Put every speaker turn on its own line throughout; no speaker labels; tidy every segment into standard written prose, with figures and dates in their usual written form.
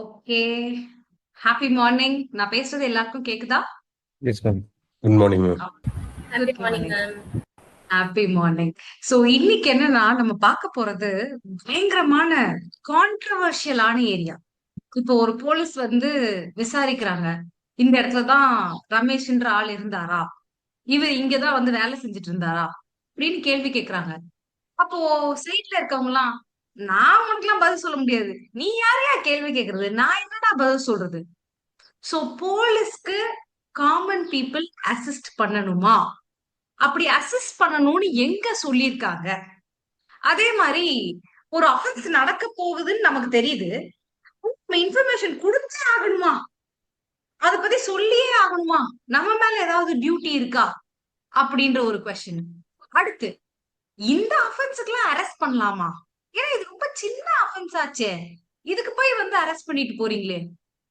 Okay. Happy morning. நான் பேசுறது எல்லாருக்கும் கேக்குதா?
Yes ma'am. Good morning ma'am.
Happy
good
morning,
morning.
ma'am.
Happy morning. So இன்னைக்கு என்னன்னா நம்ம பார்க்க போறது பயங்கரமான கான்ட்ரவர்ஷியலான ஏரியா. இப்போ ஒரு போலீஸ் வந்து விசாரிக்கிறாங்க. இந்த இடத்துலதான் ரமேஷ்ன்ற ஆள் இருந்தாரா? இவர் இங்கதான் வந்து வேலை செஞ்சுட்டு இருந்தாரா? அப்படின்னு கேள்வி கேக்குறாங்க. அப்போ சைட்ல இருக்கவங்க எல்லாம், நான் உனக்குலாம் பதில் சொல்ல முடியாது. நீ யாரையா கேள்வி கேக்குறது? நான் என்னடா பதில் சொல்றது? சோ போலீஸ்க்கு காமன் பீப்புள் அசிஸ்ட் பண்ணணுமா? அப்படி அசிஸ்ட் பண்ணணும்னு எங்க சொல்லியிருக்காங்க? அதே மாதிரி ஒரு அஃபென்ஸ் நடக்க போகுதுன்னு நமக்கு தெரியுது. நம்ம இன்ஃபர்மேஷன் கொடுத்தே ஆகணுமா? அத பத்தி சொல்லியே ஆகணுமா? நம்ம மேல ஏதாவது டியூட்டி இருக்கா? அப்படின்ற ஒரு கொஸ்டின். அடுத்து, இந்த அஃபென்ஸுக்குலாம் அரெஸ்ட் பண்ணலாமா? ஏன்னா இது ரொம்ப சின்ன அஃபென்ஸ் ஆச்சே. இதுக்கு போய் வந்து அரெஸ்ட் பண்ணிட்டு போறீங்களே.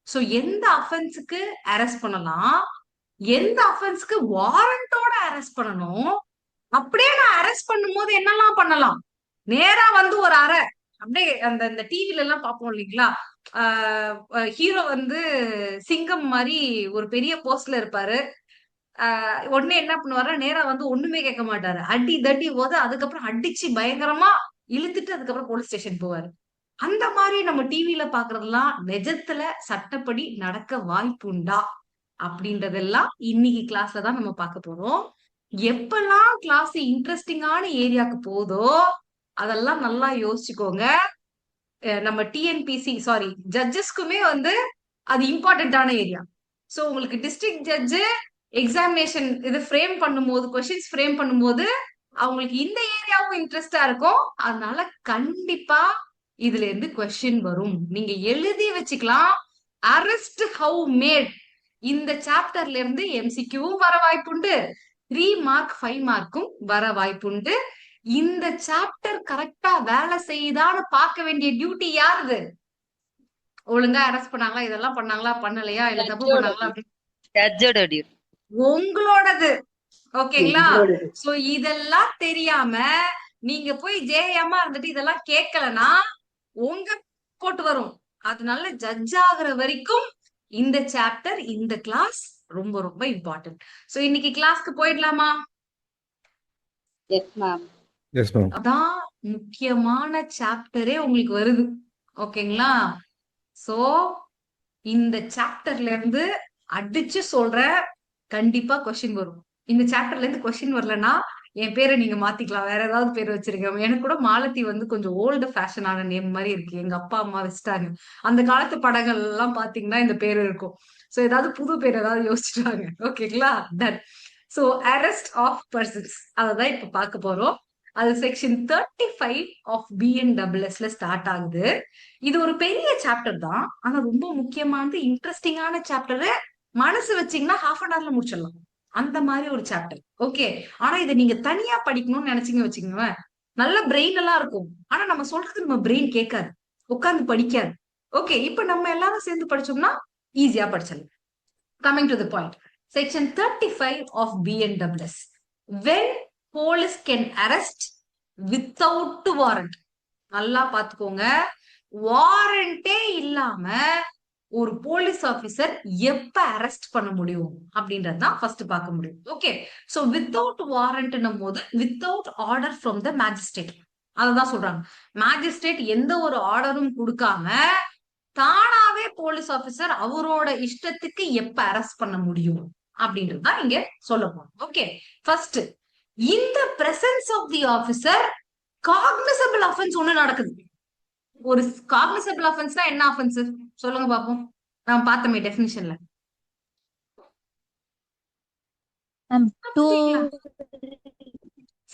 சோ எந்த அஃபென்ஸுக்கு அரெஸ்ட் பண்ணலாம்? எந்த அஃபென்ஸ்க்கு வாரண்டோட அரெஸ்ட் பண்ணணும்? அப்படியே நான் அரெஸ்ட் பண்ணும்போது என்னெல்லாம் பண்ணலாம்? நேரா வந்து ஒரு அறை அப்படியே அந்த இந்த டிவில எல்லாம் பார்ப்போம் இல்லைங்களா? ஹீரோ வந்து சிங்கம் மாதிரி ஒரு பெரிய போஸ்ட்ல இருப்பாரு. உடனே என்ன பண்ணுவாரு, நேரா வந்து ஒண்ணுமே கேட்க மாட்டாரு. அடி தட்டி போது அதுக்கப்புறம் அடிச்சு பயங்கரமா இழுத்துட்டு அதுக்கப்புறம் போலீஸ் ஸ்டேஷன் போவாரு. அந்த மாதிரி நம்ம டிவில பாக்குறதெல்லாம் நிஜத்துல சட்டப்படி நடக்க வாய்ப்பு உண்டா அப்படின்றதெல்லாம் இன்னைக்கு கிளாஸ்ல தான் நம்ம பார்க்க போறோம். எப்பெல்லாம் கிளாஸ் இன்ட்ரெஸ்டிங்கான ஏரியாக்கு போதோ அதெல்லாம் நல்லா யோசிச்சுக்கோங்க. நம்ம டிஎன்பிசி சாரி ஜட்ஜஸ்க்குமே வந்து அது இம்பார்ட்டன்டான ஏரியா. சோ உங்களுக்கு டிஸ்ட்ரிக்ட் ஜட்ஜு எக்ஸாமினேஷன் இது ஃப்ரேம் பண்ணும்போது, கொஸ்டின்ஸ் ஃப்ரேம் பண்ணும்போது அவங்களுக்கு இந்த ஏரியாவும் இன்ட்ரெஸ்டா இருக்கும். அதனால கண்டிப்பா இதுல இருந்து கொஸ்டின் வரும். நீங்க எழுதி வச்சுக்கலாம். அரெஸ்ட் ஹவு மேட் இந்த சாப்டர்ல இருந்து எம்சிக்யூவும் வர வாய்ப்புண்டு. 3 மார்க் 5 மார்க்கும் வர வாய்ப்புண்டு. இந்த சாப்டர் கரெக்டா வேலை செய்யுதான்னு பார்க்க வேண்டிய டியூட்டி யாருது? ஒழுங்கா அரெஸ்ட் பண்ணாங்களா, இதெல்லாம் பண்ணாங்களா, பண்ணலையா, இல்ல தப்பு பண்ணாங்களா அப்படின்னு
ஜட்ஜோட டியூட்டி.
உங்களோடது. ஓகேங்களா?
உங்களோடது.
சோ இதெல்லாம் தெரியாம நீங்க போய் ஜேஎம்மா இருந்துட்டு இதெல்லாம் கேட்கலன்னா உங்க போட்டு வரும். அதனால ஜட்ஜ் ஆகுற வரைக்கும் இந்த சாப்டர் இந்த கிளாஸ் ரொம்ப ரொம்ப இம்பார்ட்டன்ட். சோ இன்னைக்கு கிளாஸ்க்கு போயிடலாமா?
Yes, ma'am.
Yes ma'am.
அதான் முக்கியமான சாப்டரே உங்களுக்கு வருது. ஓகேங்களா? சோ இந்த சாப்டர்ல இருந்து அடிச்சு சொல்ற கண்டிப்பா கொஸ்டின் வரும். இந்த சாப்டர்ல இருந்து கொஸ்டின் வரலன்னா என் பேரை நீங்க மாத்திக்கலாம். வேற ஏதாவது பேர் வச்சிருக்கேன். எனக்கு கூட மாலதி வந்து கொஞ்சம் ஓல்டு ஃபேஷனான நேம் மாதிரி இருக்கு. எங்க அப்பா அம்மா வச்சுட்டாங்க. அந்த காலத்து படங்கள் எல்லாம் பாத்தீங்கன்னா இந்த பேர் இருக்கும். சோ ஏதாவது புது பேர் ஏதாவது யோசிச்சுட்டாங்க. ஓகேங்களா? Done. So arrest of persons அததான் இப்ப பார்க்க போறோம். அது செக்ஷன் 35 ஆஃப் பிஎன்டபிள்யூஎஸ்ல ஸ்டார்ட் ஆகுது. இது ஒரு பெரிய சாப்டர் தான். ஆனா ரொம்ப முக்கியமானது இன்ட்ரெஸ்டிங்கான சாப்டர். மனசு வச்சீங்கன்னா ஹாஃப் அன் ஹவர்ல முடிச்சிடலாம். அந்த மாதிரி ஒரு சாப்டர். ஓகே. ஆனா இதை நீங்க தனியா படிக்கணும்னு நினைச்சீங்க வச்சுக்கோங்க, நல்ல பிரெயின் எல்லாம் இருக்கும். ஆனா நம்ம சொல்றது நம்ம பிரெயின் கேட்காது, உட்கார்ந்து படிக்காது. ஓகே. இப்ப நம்ம எல்லாரும் சேர்ந்து படிச்சோம்னா ஈஸியா படிச்சிடலாம். Coming to the point. Section 35 of BNWS. when police can arrest without warrant. நல்லா பாத்துக்கோங்க. வாரண்டே இல்லாம ஒரு போலீஸ் ஆபீசர் எப்ப அரெஸ்ட் பண்ண முடியும் அப்படின்றதுதான் ஃபர்ஸ்ட் பார்க்க முடியும். ஓகே. சோ வித்தவுட் வாரண்ட்னும் போது without order from the magistrate. அததான் சொல்றாங்க. மேஜிஸ்ட்ரேட் எந்த ஒரு ஆர்டரும் கொடுக்காம தானாவே போலீஸ் ஆபீசர் அவரோட இஷ்டத்துக்கு எப்ப அரெஸ்ட் பண்ண முடியும் அப்படின்றதுதான் இங்க சொல்ல போறோம். ஓகே. ஃபர்ஸ்ட், இந்த presence of the officer cognizable offence ஒண்ணு நடக்குது. ஒரு காக்னிசபிள் அஃபென்ஸ்னா என்ன அஃபென்ஸ் சொல்லுங்க பாப்போம். நான் பார்த்தோமே டெஃபினிஷன்ல.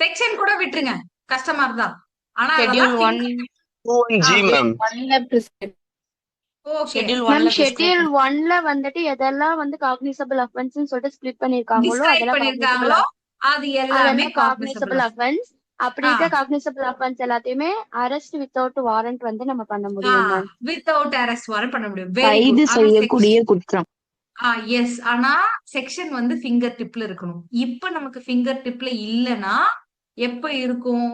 செக்ஷன் கூட விட்டுருங்க, கஷ்டமா இருந்தா. ஆனா
Schedule
அதெல்லாம்
one.
think-
G ma'am.
One prescribed.
Okay.
Schedule one
ma'am
ல
ஷெட்யூல்
prescribed.
ஒன்ல வந்துட்டு எதெல்லாம் வந்து காக்னிசபிள் அஃபென்ஸ் சொல்லிட்டு ஸ்பிளிட் பண்ணிருக்காங்களோ
டிஸ்கிரைப்
அதெல்லாம்
பண்ணிருக்காங்களோ அது எல்லாமே காக்னிசபிள்.
Cognisable offence. அப்படி இருக்க காக்னிசபிள் அஃபென்ஸ் எல்லாத்தையுமே அரெஸ்ட் வித்தவுட் வாரண்ட் வந்து நம்ம பண்ண முடியும் மேம்.
வித்தவுட் அரெஸ்ட் வாரண்ட் பண்ண முடியும். Very
கைது
good. ஆனா
செய்யக்கூடிய குற்றம்.
எஸ். ஆனா செக்ஷன் வந்து ஃபிங்கர் டிப்ல இருக்கணும். இப்ப நமக்கு ஃபிங்கர் டிப்ல இல்லனா எப்ப இருக்கும்?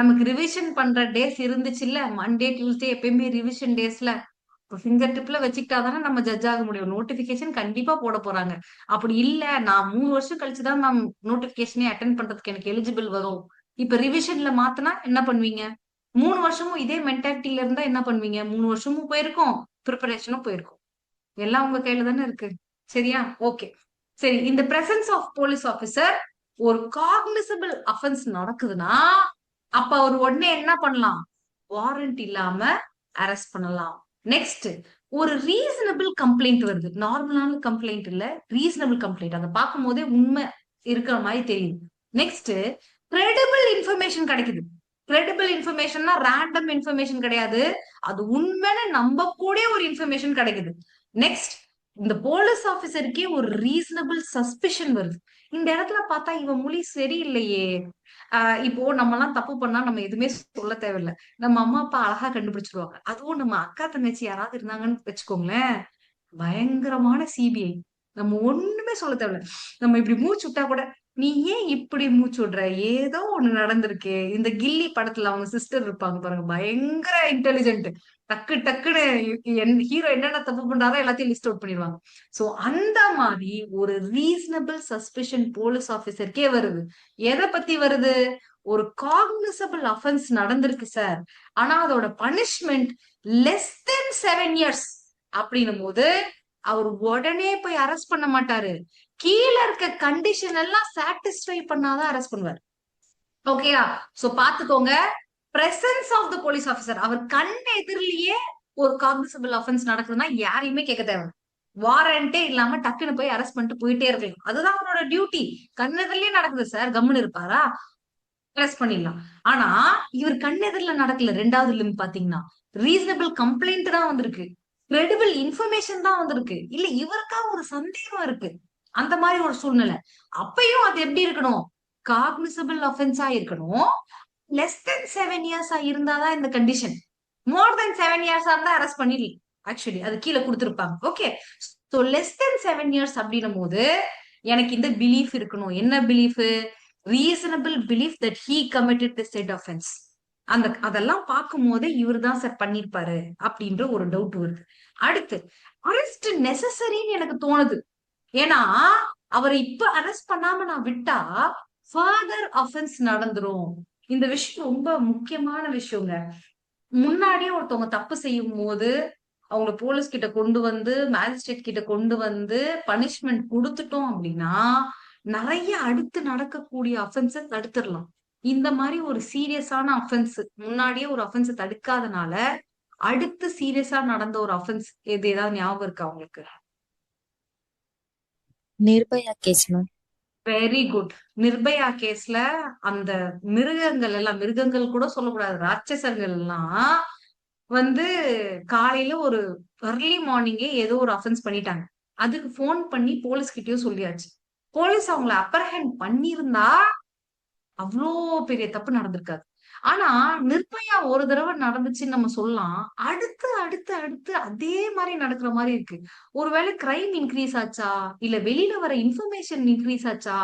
நமக்கு ரிவிஷன் பண்ற டேஸ் இருந்துச்சுல்ல, மண்டே டியூஸ்டே எப்பயுமே ரிவிஷன் டேஸ்ல. இப்போ ஃபிங்கர் டிப்ல வச்சுக்கிட்டாதானே நம்ம ஜட்ஜ் ஆக முடியும். நோட்டிபிகேஷன் கண்டிப்பா போட போறாங்க. அப்படி இல்ல, நான் 3 வருஷம் கழிச்சுதான் மேம் நோட்டிபிகேஷனே அட்டென்ட் பண்றதுக்கு எனக்கு எலிஜிபிள் வரும். இப்ப ரிவிஷன்ல மாத்தினா என்ன பண்ணுவீங்க? 3 வருஷமும் இதே மென்டாலிட்டியில இருந்தா என்ன பண்ணுவீங்க? 3 வருஷமும் போயிருக்கும், ப்ரிப்பரேஷனும் போயிருக்கும். எல்லாம் உங்க கையில தானே இருக்கு. சரியா? ஓகே. சரி, இந்த பிரசன்ஸ் ஆஃப் போலீஸ் ஆபீசர் ஒரு காக்னிசபிள் அஃபென்ஸ் நடக்குதுன்னா அப்ப அவர் உடனே என்ன பண்ணலாம்? வாரண்ட் இல்லாம அரெஸ்ட் பண்ணலாம். நெக்ஸ்ட், ஒரு ரீசனபிள் கம்ப்ளைண்ட் வருது. நார்மலான கம்ப்ளைண்ட் இல்ல, ரீசனபிள் கம்ப்ளைண்ட். அதை பார்க்கும் போதே உண்மை இருக்கிற மாதிரி தெரியுது. நெக்ஸ்ட், கிரெடிபிள் இன்ஃபர்மேஷன் கிடைக்குது. கிரெடிபிள் இன்ஃபர்மேஷன்னா ரேண்டம் இன்ஃபர்மேஷன் கிடையாது, அது உண்மைன்னு நம்பக்கூடிய ஒரு இன்ஃபர்மேஷன் கிடைக்குது. நெக்ஸ்ட், இந்த போலீஸ் ஆபீசருக்கே ஒரு ரீசனபிள் சஸ்பிஷன் வருது. இந்த இடத்துல பார்த்தா இவன் மொழி சரியில்லையே. இப்போ நம்ம எல்லாம் தப்பு பண்ணா நம்ம எதுவுமே சொல்ல தேவையில்ல, நம்ம அம்மா அப்பா அழகா கண்டுபிடிச்சிருவாங்க. அதுவும் நம்ம அக்கா தங்கச்சி யாராவது இருந்தாங்கன்னு வச்சுக்கோங்களேன், பயங்கரமான சிபிஐ. நம்ம ஒண்ணுமே சொல்ல தேவையில்ல, நம்ம இப்படி மூச்சு விட்டா கூட நீ ஏன் இப்படி மூச்சு விடுற, ஏதோ ஒண்ணு நடந்திருக்கு. இந்த கில்லி படத்துல அவங்க சிஸ்டர் இருப்பாங்க பாருங்க, பயங்கர இன்டெலிஜென்ட். டக்கு டக்குன்னு ஹீரோ என்னென்ன தப்பு பண்றாரோ எல்லாத்தையும் லிஸ்ட் அவுட் பண்ணிடுவாங்க. சோ அந்த மாதிரி ஒரு ரீசனபிள் சஸ்பிஷன் போலீஸ் ஆபீசருக்கே வருது. எதை பத்தி வருது? ஒரு காக்னிசபிள் அஃபென்ஸ் நடந்திருக்கு சார், ஆனா அதோட பனிஷ்மெண்ட் லெஸ் தென் 7 years அப்படின்னும் போது அவர் உடனே போய் அரெஸ்ட் பண்ண மாட்டாரு. கீழே இருக்க கண்டிஷன் எல்லாம் சாட்டிஸ்ஃபை பண்ணாதான் அரெஸ்ட் பண்ணுவார். ஓகேயா? சோ பாத்துக்கோங்க, presence of the police officer, அவர் கண் எதிரிலேயே ஒரு காக்னிசபிள் அஃபென்ஸ் நடக்குதுன்னா யாரையுமே கேட்க தேவை, வாரண்டே இல்லாம டக்குன்னு போய் அரெஸ்ட் பண்ணிட்டு போயிட்டே இருக்கலாம். அதுதான் அவரோட டியூட்டி. கண்ணெதிரிலேயே நடக்குது சார், கம்முன்னு இருப்பாரா? அரெஸ்ட் பண்ணிடலாம். ஆனா இவர் கண்ணெதிரில நடக்கல. 2வது லிம் பாத்தீங்கன்னா ரீசனபிள் கம்ப்ளைண்ட் தான் வந்திருக்கு, கிரெடிபிள் இன்ஃபர்மேஷன் தான் வந்திருக்கு, இல்ல இவருக்கா ஒரு சந்தேகம் இருக்கு, அந்த மாதிரி ஒரு சூழ்நிலை. அப்பயும் அது எப்படி இருக்கணும்? காக்னிசபிள் அஃபென்ஸா இருக்கணும். லெஸ் தென் 7 years இருந்தாதான் இந்த கண்டிஷன். மோர் தென் 7 years இருந்தா அரெஸ்ட் பண்ணிடலாம். ஆக்சுவலி அது கீழே கொடுத்திருப்பாங்க. Okay, so less than 7 years அப்படின்னும் போது எனக்கு இந்த பிலீஃப் இருக்கணும். என்ன belief? Reasonable belief that he committed the set offence. அதெல்லாம் பார்க்கும் போதே இவர் தான் சார் பண்ணிருப்பாரு அப்படின்ற ஒரு டவுட் வருது. அடுத்து, அரெஸ்ட் நெசசரின்னு எனக்கு தோணுது. ஏன்னா அவரை இப்ப அரெஸ்ட் பண்ணாம நான் விட்டா ஃபர்தர் அஃபென்ஸ் நடந்துரும். இந்த விஷயம் ரொம்ப முக்கியமான விஷயங்க. முன்னாடியே ஒருத்தவங்க தப்பு செய்யும் போது அவங்கள போலீஸ் கிட்ட கொண்டு வந்து, மேஜிஸ்ட்ரேட் கிட்ட கொண்டு வந்து பனிஷ்மெண்ட் கொடுத்துட்டோம் அப்படின்னா நிறைய அடுத்து நடக்கக்கூடிய அஃபென்ஸை தடுத்துடலாம். இந்த மாதிரி ஒரு சீரியஸான அஃபென்ஸ், முன்னாடியே ஒரு அஃபென்ஸ் தடுக்காதனால அடுத்து சீரியஸா நடந்த ஒரு அஃபென்ஸ் எது, ஏதாவது ஞாபகம் இருக்கா உங்களுக்கு?
Nirbhaya case ma'am.
Very good. Nirbhaya கேஸ்ல அந்த மிருகங்கள் கூட சொல்லக்கூடாது, ராட்சசர்கள் எல்லாம் வந்து காலையில ஒரு early மார்னிங்கே ஏதோ ஒரு அஃபென்ஸ் பண்ணிட்டாங்க. அதுக்கு போன் பண்ணி போலீஸ் கிட்டயும் சொல்லியாச்சு. போலீஸ் அவங்கள அப்பர்ஹேண்ட் பண்ணியிருந்தா அவ்வளோ பெரிய தப்பு நடந்திருக்காது. ஆனா நிர்பயா ஒரு தடவை நடந்துச்சுன்னு நம்ம சொல்லலாம், அடுத்து அடுத்து அடுத்து அதே மாதிரி நடக்கிற மாதிரி இருக்கு. ஒருவேளை கிரைம் இன்க்ரீஸ் ஆச்சா, இல்ல வெளியில வர இன்ஃபர்மேஷன் இன்க்ரீஸ் ஆச்சா,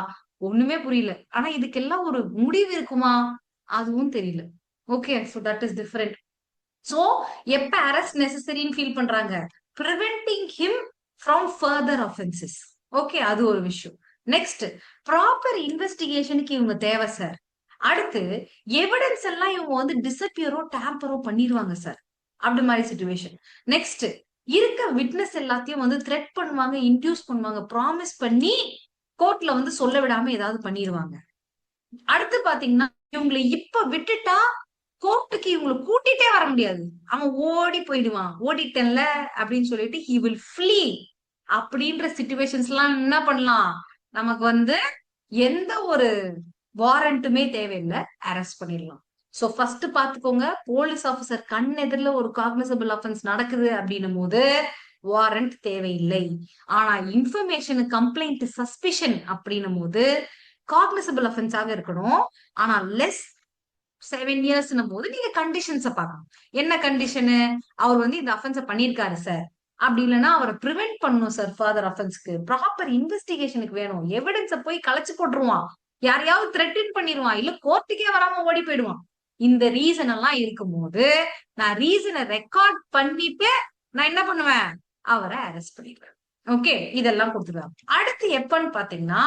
ஒண்ணுமே புரியல. ஆனா இதுக்கெல்லாம் ஒரு முடிவு இருக்குமா? அதுவும் தெரியல. Okay, so that is different. So எப்ப அரெஸ்ட் நெசசரின்னு ஃபீல் பண்றாங்க? Preventing him from further offences. Okay, அது ஒரு விஷயம். நெக்ஸ்ட், ப்ராப்பர் இன்வெஸ்டிகேஷனுக்கு இவங்க தேவை சார். அடுத்து, எவிடன்ஸ் எல்லாம் இவங்க வந்து டிசப்பியரோ டேம்பரோ பண்ணிடுவாங்க சார், அப்படி மாதிரி சிச்சுவேஷன். நெக்ஸ்ட், இருக்க விட்னஸ் எல்லாத்தையும் வந்து த்ரெட் பண்ணுவாங்க, இன்டியூஸ் பண்ணுவாங்க, ப்ராமிஸ் பண்ணி கோர்ட்ல வந்து சொல்ல விடாம ஏதாவது பண்ணிடுவாங்க. அடுத்து பாத்தீங்கன்னா இவங்களை இப்ப விட்டுட்டா கோர்ட்டுக்கு இவங்களை கூட்டிட்டே வர முடியாது, அவன் ஓடி போயிடுவான், ஓடிட்டேன்ல அப்படின்னு சொல்லிட்டு he will flee. அப்படின்ற சிச்சுவேஷன்ஸ் எல்லாம் என்ன பண்ணலாம்? நமக்கு வந்து எந்த ஒரு வாரண்ட்டுமே தேவையில்லை, அரெஸ்ட் பண்ணிடலாம். சோ ஃபர்ஸ்ட் பாத்துக்கோங்க, போலீஸ் ஆபீசர் கண் எதிரில ஒரு காக்னிசபிள் அஃபென்ஸ் நடக்குது அப்படின்னும் போது வாரண்ட் தேவையில்லை. ஆனா இன்ஃபர்மேஷன், கம்ப்ளைண்ட், சஸ்பிஷன் அப்படின்னும் போது காக்னிசபிள் அஃபென்ஸாக இருக்கணும். ஆனா லெஸ் 7 years போது நீங்க கண்டிஷன்ஸை பார்க்கணும். என்ன கண்டிஷனு? அவர் வந்து இந்த அஃபென்ஸை பண்ணியிருக்காரு சார், அப்படி இல்லைன்னா அவரை ப்ரிவென்ட் பண்ணணும் சார் ஃபர்தர் அஃபென்ஸ்க்கு. ப்ராப்பர் இன்வெஸ்டிகேஷனுக்கு வேணும். எவிடன்ஸை போய் கலைச்சு போட்டுருவான், யாரையாவது த்ரெட்டன் பண்ணிடுவான், இல்ல கோர்ட்டுக்கே வராம ஓடி போயிடுவான். இந்த ரீசன் எல்லாம் இருக்கும்போது நான் ரீசனை ரெக்கார்ட் பண்ணிட்டு நான் என்ன பண்ணுவேன், அவரை அரெஸ்ட் பண்ணிடுவேன். ஓகே, இதெல்லாம் கொடுத்துருவேன். அடுத்து எப்பன்னு பாத்தீங்கன்னா,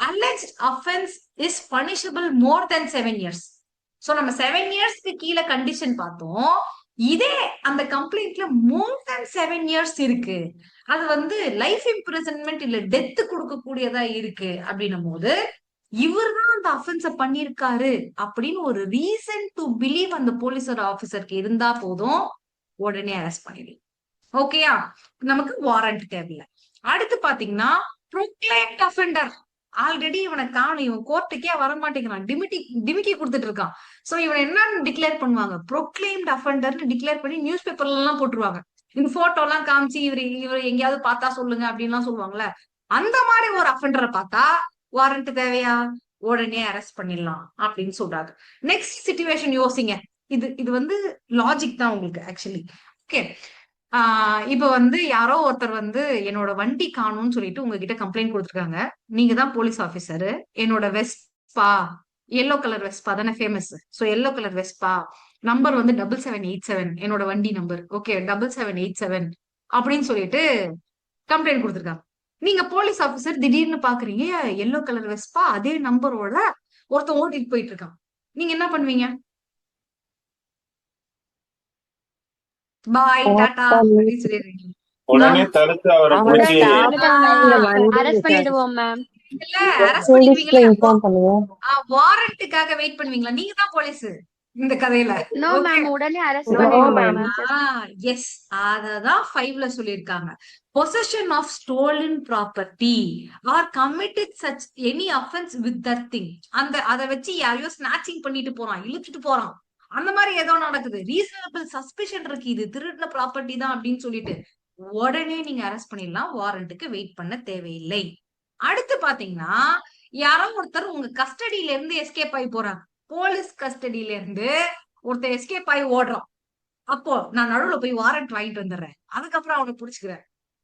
alleged offense is punishable more than 7 years. So நம்ம 7 இயர்ஸ்க்கு கீழே கண்டிஷன் பார்த்தோம். இதே அந்த கம்ப்ளைண்ட்ல மோர் தேன் 7 இயர்ஸ் இருக்கு, அது வந்து லைஃப் இம்ப்ரிசன்மெண்ட் இல்ல டெத் கொடுக்கக்கூடியதா இருக்கு அப்படின்னும் போது, இவர்தான் அந்த அஃபென்ஸ பண்ணிருக்காரு அப்படின்னு ஒரு ரீசன் டு பிலீவ் அந்த போலீஸ் ஆபீசருக்கு இருந்தா போதும், உடனே அரெஸ்ட் பண்ணிடலாம். ஓகேயா, நமக்கு வாரண்ட் தேவையில்லை. அடுத்து பாத்தீங்கன்னா ப்ரோக்ளைம்ட் அஃபெண்டர். ஆல்ரெடி இவனை காணும், இவன் கோர்ட்டுக்கே வர மாட்டேங்கிறான், டிமிக்கி கொடுத்துட்டு இருக்கான். சோ இவன் என்ன டிக்ளேர் பண்ணுவாங்க, ப்ரோக்ளைம்ட் அஃபெண்டர்னு டிக்ளேர் பண்ணி நியூஸ் பேப்பர்ல எல்லாம் போட்டுருவாங்க. இந்த போட்டோ எல்லாம் காமிச்சு இவர் எங்கேயாவது பார்த்தா சொல்லுங்க அப்படின்லாம் சொல்லுவாங்கல்ல, அந்த மாதிரி ஒரு அஃபெண்டரை பார்த்தா வாரண்ட் தேவையா, உடனே அரெஸ்ட் பண்ணிடலாம் அப்படின்னு சொல்றாங்க. நெக்ஸ்ட் சிச்சுவேஷன் யோசிங்க. இது வந்து லாஜிக் தான் உங்களுக்கு ஆக்சுவலி. ஓகே, இப்ப வந்து யாரோ ஒருத்தர் வந்து என்னோட வண்டி காணும்னு சொல்லிட்டு உங்ககிட்ட கம்ப்ளைண்ட் கொடுத்துருக்காங்க. நீங்க தான் போலீஸ் ஆபீசர். என்னோட வெஸ்பா, எல்லோ கலர் வெஸ்பா தானே famous. So yellow colour Vespa number வந்து 7787, என்னோட வண்டி நம்பர். ஓகே, 7787 அப்படின்னு சொல்லிட்டு கம்ப்ளைண்ட் கொடுத்துருக்காங்க. நீங்க போலீஸ் ஆபீசர் திடீர்னு பாக்குறீங்க, எல்லோ கலர் வெஸ்பா அதே நம்பரோட ஒருத்தன் ஓட்டிட்டு போயிட்டு இருக்கான். நீங்க என்ன பண்ணுவீங்க? பாய் டாடா அப்படின்னு சொல்லிடுறீங்க.
உடனே தடுத்து அவரை பிடிச்சி
அரெஸ்ட் பண்ணிடுவோம் மேம்.
இல்ல அரெஸ்ட் பண்ணிடுவீங்களா, வாரண்ட்டுக்காக வெயிட் பண்ணுவீங்களா? நீங்க தான் போலீஸ் இந்த கதையில.
நோ மேம், உடனே அரெஸ்ட் பண்ணிடுவோம் மேம்.
எஸ், அததான் 5ல சொல்லிருக்காங்க. possession of stolen property or committed such any offense with that thing. அத வச்சு யாரையோ ஸ்நாச்சிங் பண்ணிட்டு போறான், இழுத்துட்டு போறான், அந்த மாதிரி ஏதோ நடக்குது, ரீசனபிள் சஸ்பிஷன் இருக்கு இது திருடின ப்ராப்பர்ட்டி தான் அப்படின்னு சொல்லிட்டு உடனே நீங்க அரெஸ்ட் பண்ணிடலாம், வாரண்ட்டுக்கு வெயிட் பண்ண தேவையில்லை. அடுத்து பாத்தீங்கன்னா, யாரோ ஒருத்தர் உங்க கஸ்டடியில இருந்து எஸ்கேப் ஆகி போறாங்க. போலீஸ் கஸ்டடியில இருந்து ஒருத்தர் எஸ்கேப் ஆகி ஓடுறான். அப்போ நான் நடுவுல போய் வாரண்ட் வாங்கிட்டு வந்துடுறேன், அதுக்கப்புறம் அவனை புடிச்சுக்கிறேன்,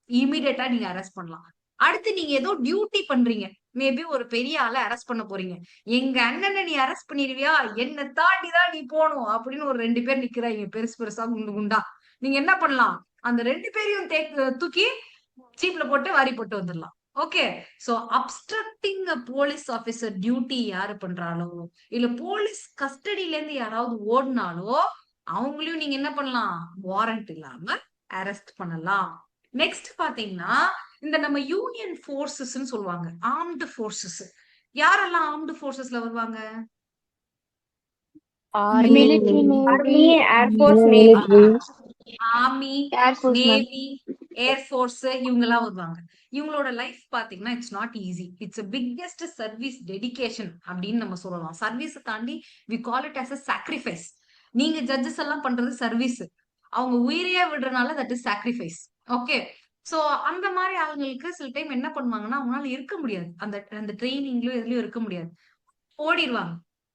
இமீடியட்டா நீங்க அரெஸ்ட் பண்ணலாம். அடுத்து நீங்க ஏதோ டியூட்டி பண்றீங்க, மேபி ஒரு பெரிய ஆளை அரெஸ்ட் பண்ண போறீங்க. எங்க அண்ணனை நீ அரெஸ்ட் பண்ணிடுவியா, என்ன தாண்டிதான் நீ போகணும் அப்படின்னு ஒரு 2 பேர் நிக்கிறாங்க, பெருசு பெருசா குண்டு குண்டா. நீங்க என்ன பண்ணலாம், அந்த 2 பேரையும் தூக்கி ஜீப்ல போட்டு வாரி போட்டு வந்துடலாம். Okay, so obstructing police officer duty யாரு பண்றாலோ, இல்ல போலீஸ் கஸ்டடியில இருந்து யாராவது ஓடினாலோ அவங்களையும் நீங்க என்ன பண்ணலாம், வாரண்ட் இல்லாம அரெஸ்ட் பண்ணலாம். நெக்ஸ்ட் பாத்தீங்கன்னா, இந்த நம்ம யூனியன் போர்சஸ்ன்னு சொல்லுவாங்க, ஆர்ம்டு போர்சஸ். யாரெல்லாம் ஆர்ம்டு போர்சஸ்ல வருவாங்க?
Army, Air Force, Navy.
Army,
Air Force ma'am.
Navy, air force, இவங்க எல்லாம் வருவாங்க. இவங்களோட லைஃப் பாத்தீங்கன்னா it's not easy. It's biggest service dedication அப்படின்னு நம்ம சொல்லலாம். சர்வீஸ் தாண்டி we call it as a sacrifice. நீங்க ஜட்ஜஸ் எல்லாம் பண்றது சர்வீஸ், அவங்க உயிரையே விடுறதுனால that is sacrifice. Okay, so அந்த மாதிரி ஆளுங்களுக்கு சில டைம் என்ன பண்ணுவாங்கன்னா, அவங்களால இருக்க முடியாது, அந்த ட்ரைனிங்லயும் எதுலயும் இருக்க முடியாது, ஓடிடுவாங்க.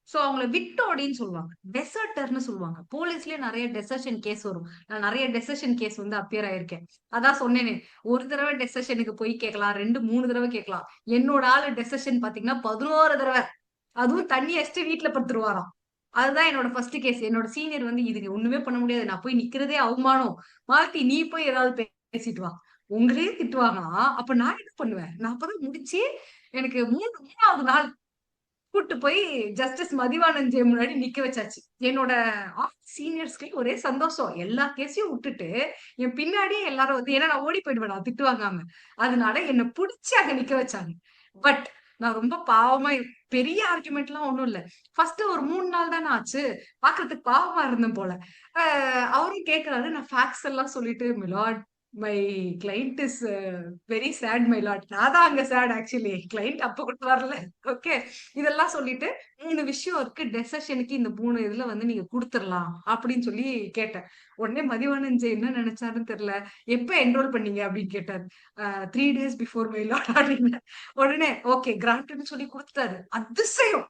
சோ அவங்கள விட்டோடின்னு சொல்லுவாங்க, டெசர்டர்னு சொல்லுவாங்க. போலீஸ்லயே நிறைய டெசர்ஷன் கேஸ் வரும். நான் நிறைய டெசர்ஷன் கேஸ் வந்து அப்பியர் ஆயிருக்கேன். அதான் சொன்னேனே, ஒரு தடவை டெசர்ஷனுக்கு போய் கேட்கலாம், 2 3 தடவை கேட்கலாம். என்னோட ஆளு டெசர்ஷன் பாத்தீங்கன்னா 11 தடவை, அதுவும் தண்ணி அடிச்சுட்டு வீட்டுல படுத்துருவாராம். அதுதான் என்னோட ஃபர்ஸ்ட் கேஸ். என்னோட சீனியர் வந்து இதுக்கு ஒண்ணுமே பண்ண முடியாது, நான் போய் நிக்கிறதே அவமானம், மாலதி நீ போய் ஏதாவது பேசிட்டு வா, உங்களே திட்டுவாங்களா, அப்ப நான் என்ன பண்ணுவேன், நான் அப்பதான் முடிச்சு எனக்கு 3வது நாள் கூட்டு போய் ஜஸ்டிஸ் மதிவானன் ஜெய முன்னாடி நிக்க வச்சாச்சு. என்னோட சீனியர்ஸ்க்கு ஒரே சந்தோஷம், எல்லா கேஸையும் விட்டுட்டு என் பின்னாடியே எல்லாரும் வந்து, ஏன்னா நான் ஓடி போயிடுவேன் திட்டுவாங்காம, அதனால என்ன புடிச்சு அங்க நிக்க வச்சாங்க. பட் நான் ரொம்ப பாவமா, பெரிய ஆர்குமெண்ட் எல்லாம் ஒண்ணும் இல்ல, ஃபர்ஸ்ட் ஒரு 3 நாள் தானே ஆச்சு, பாக்குறதுக்கு பாவமா இருந்தேன் போல. அவரும் கேக்குறாரு, நான் ஃபேக்ட்ஸ் எல்லாம் சொல்லிட்டு, milord my client is very sad my lot. நான் தான் அங்க சேட் ஆக்சுவலி, கிளைண்ட் அப்ப கூட வரல. ஓகே, இதெல்லாம் சொல்லிட்டு 3 விஷயம் இருக்கு டெசர்ஷனுக்கு, இந்த 3 இதுல வந்து நீங்க கொடுத்துடலாம் அப்படின்னு சொல்லி கேட்டேன். உடனே மதிவானன் ஜெய் என்ன நினைச்சாருன்னு தெரியல, எப்ப என்ரோல் பண்ணீங்க அப்படின்னு கேட்டாரு. 3 days பிஃபோர் மை லாட் அப்படின்னு. உடனே ஓகே கிராண்ட்னு சொல்லி கொடுத்தாரு. அதிசயம்,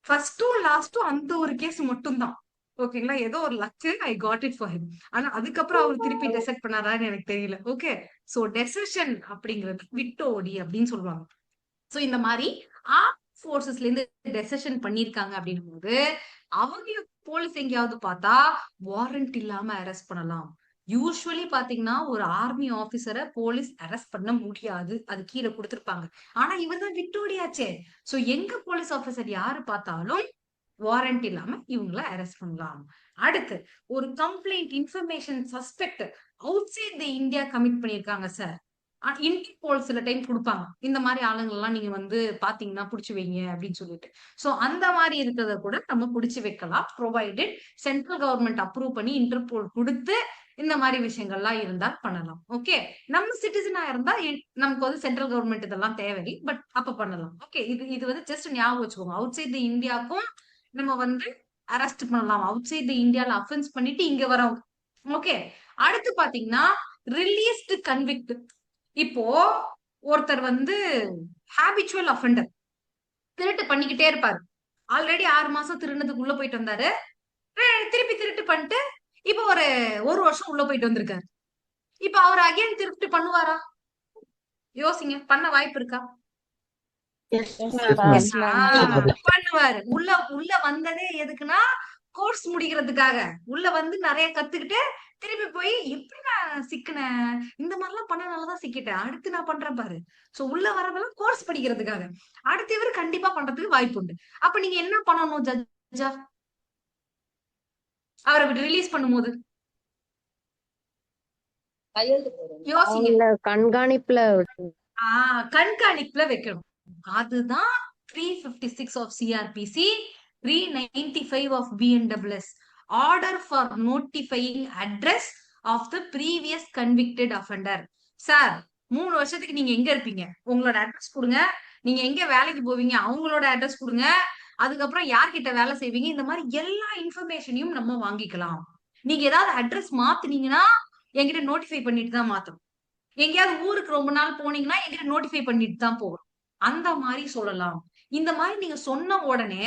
ஃபர்ஸ்டும் லாஸ்டும் அந்த ஒரு கேஸ் மட்டும் தான். ஓகேங்களா, ஏதோ ஒரு luck, I got it for him. ஆனா அதுக்கப்புறம் அவர் திருப்பி டெசர்ட் பண்ணாரான்னு எனக்கு தெரியல. ஓகே, சோ டெசர்ஷன் அப்படிங்கிறது விட்டோடி அப்படின்னு சொல்லுவாங்க. சோ இந்த மாதிரி ஆர்ம் போர்சஸ்ல இருந்து டெசர்ஷன் பண்ணிருக்காங்க அப்படின்னும் போது அவங்க போலீஸ் எங்கேயாவது பார்த்தா வாரண்ட் இல்லாம அரெஸ்ட் பண்ணலாம். யூஸ்வலி பாத்தீங்கன்னா ஒரு ஆர்மி ஆபீசரை போலீஸ் அரெஸ்ட் பண்ண முடியாது, அது கீழே கொடுத்திருப்பாங்க. ஆனா இவர்தான் விட்டோடியாச்சே. சோ எங்க போலீஸ் ஆபீசர் யாரு பார்த்தாலும் வாரண்ட் இல்லாம இவங்கள அரெஸ்ட் பண்ணலாம். அடுத்து ஒரு complaint information suspect outside the India commit பண்ணிருக்காங்க சார். இன்டர்போல் சில டைம் கொடுப்பாங்க, இந்த மாதிரி ஆளுங்க எல்லாம் நீங்க வந்து பாத்தீங்கன்னா புடிச்சு வைங்க அப்படின்னு சொல்லிட்டு. சோ அந்த மாதிரி இருக்கிறத கூட நம்ம புடிச்சு வைக்கலாம், ப்ரொவைடட் சென்ட்ரல் கவர்மெண்ட் அப்ரூவ் பண்ணி இன்டர்போல் கொடுத்து இந்த மாதிரி விஷயங்கள்லாம் இருந்தா பண்ணலாம். ஓகே, நம்ம சிட்டிசனா இருந்தா நமக்கு வந்து சென்ட்ரல் கவர்மெண்ட் இதெல்லாம் தேவையில்லை, பட் அப்ப பண்ணலாம். ஓகே, இது வந்து ஜஸ்ட் ஞாபகம் வச்சுக்கோங்க. அவுட் சைட் தி இந்தியாவுக்கும் நம்ம வந்து அரெஸ்ட் பண்ணலாம், அவுட் சைட் தி இந்தியால அஃபென்ஸ் பண்ணிட்டு இங்க வரோம். ஓகே, அடுத்து பாத்தீங்கன்னா ரிலீஸ்டு கன்விக்ட். இப்போ ஒருத்தர் வந்து ஹாபிச்சுவல் அஃபெண்டர், திருட்டு பண்ணிக்கிட்டே இருப்பாரு. ஆல்ரெடி 6 மாசம் திருநதுக்கு உள்ள போயிட்டு வந்தாரு, திருப்பி திருட்டு பண்ணிட்டு இப்ப ஒரு வருஷம் உள்ள போயிட்டு வந்திருக்காரு. இப்ப அவர் அகைன் திருட்டு பண்ணுவாரா? யோசிங்க, பண்ண வாய்ப்பு இருக்கா? பண்ணுவாரு. உள்ள வந்ததே எதுக்குன்னா கோர்ஸ் முடிக்கிறதுக்காக. உள்ள வந்து நிறைய கத்துக்கிட்டு திருப்பி போய் எப்படி நான் சிக்கினேன், இந்த மாதிரி எல்லாம் பண்ணனாலதான் சிக்கிட்டேன், அடுத்து நான் பண்றேன் பாரு. சோ உள்ள வரவெல்லாம் கோர்ஸ் படிக்கிறதுக்காக. அடுத்து இவர் கண்டிப்பா பண்றதுக்கு வாய்ப்பு உண்டு. அப்ப நீங்க என்ன பண்ணணும் ஜட்ஜா அவரை ரிலீஸ் பண்ணும்போது? யோசிங்க. கண்காணிப்புல வைக்கணும். அதுதான் 356 of CRPC, 395 of BNWS, order for notifying address of the previous convicted offender. Sir 3 வருஷத்துக்கு நீங்க எங்க இருப்பீங்க, உங்களோட அட்ரஸ் கொடுங்க. நீங்க எங்க வேலைக்கு போவீங்க, அவங்களோட அட்ரஸ் கொடுங்க. அதுக்கப்புறம் யார்கிட்ட வேலை செய்வீங்க, இந்த மாதிரி எல்லா இன்ஃபர்மேஷனையும் நம்ம வாங்கிக்கலாம். நீங்க ஏதாவது அட்ரஸ் மாத்துனீங்கன்னா என்கிட்ட நோட்டிஃபை பண்ணிட்டு தான் மாத்தணும். எங்கேயாவது ஊருக்கு ரொம்ப நாள் போனீங்கன்னா என்கிட்ட நோட்டிஃபை பண்ணிட்டு தான் போகணும். அந்த மாதிரி சொல்லலாம். இந்த மாதிரி நீங்க சொன்ன உடனே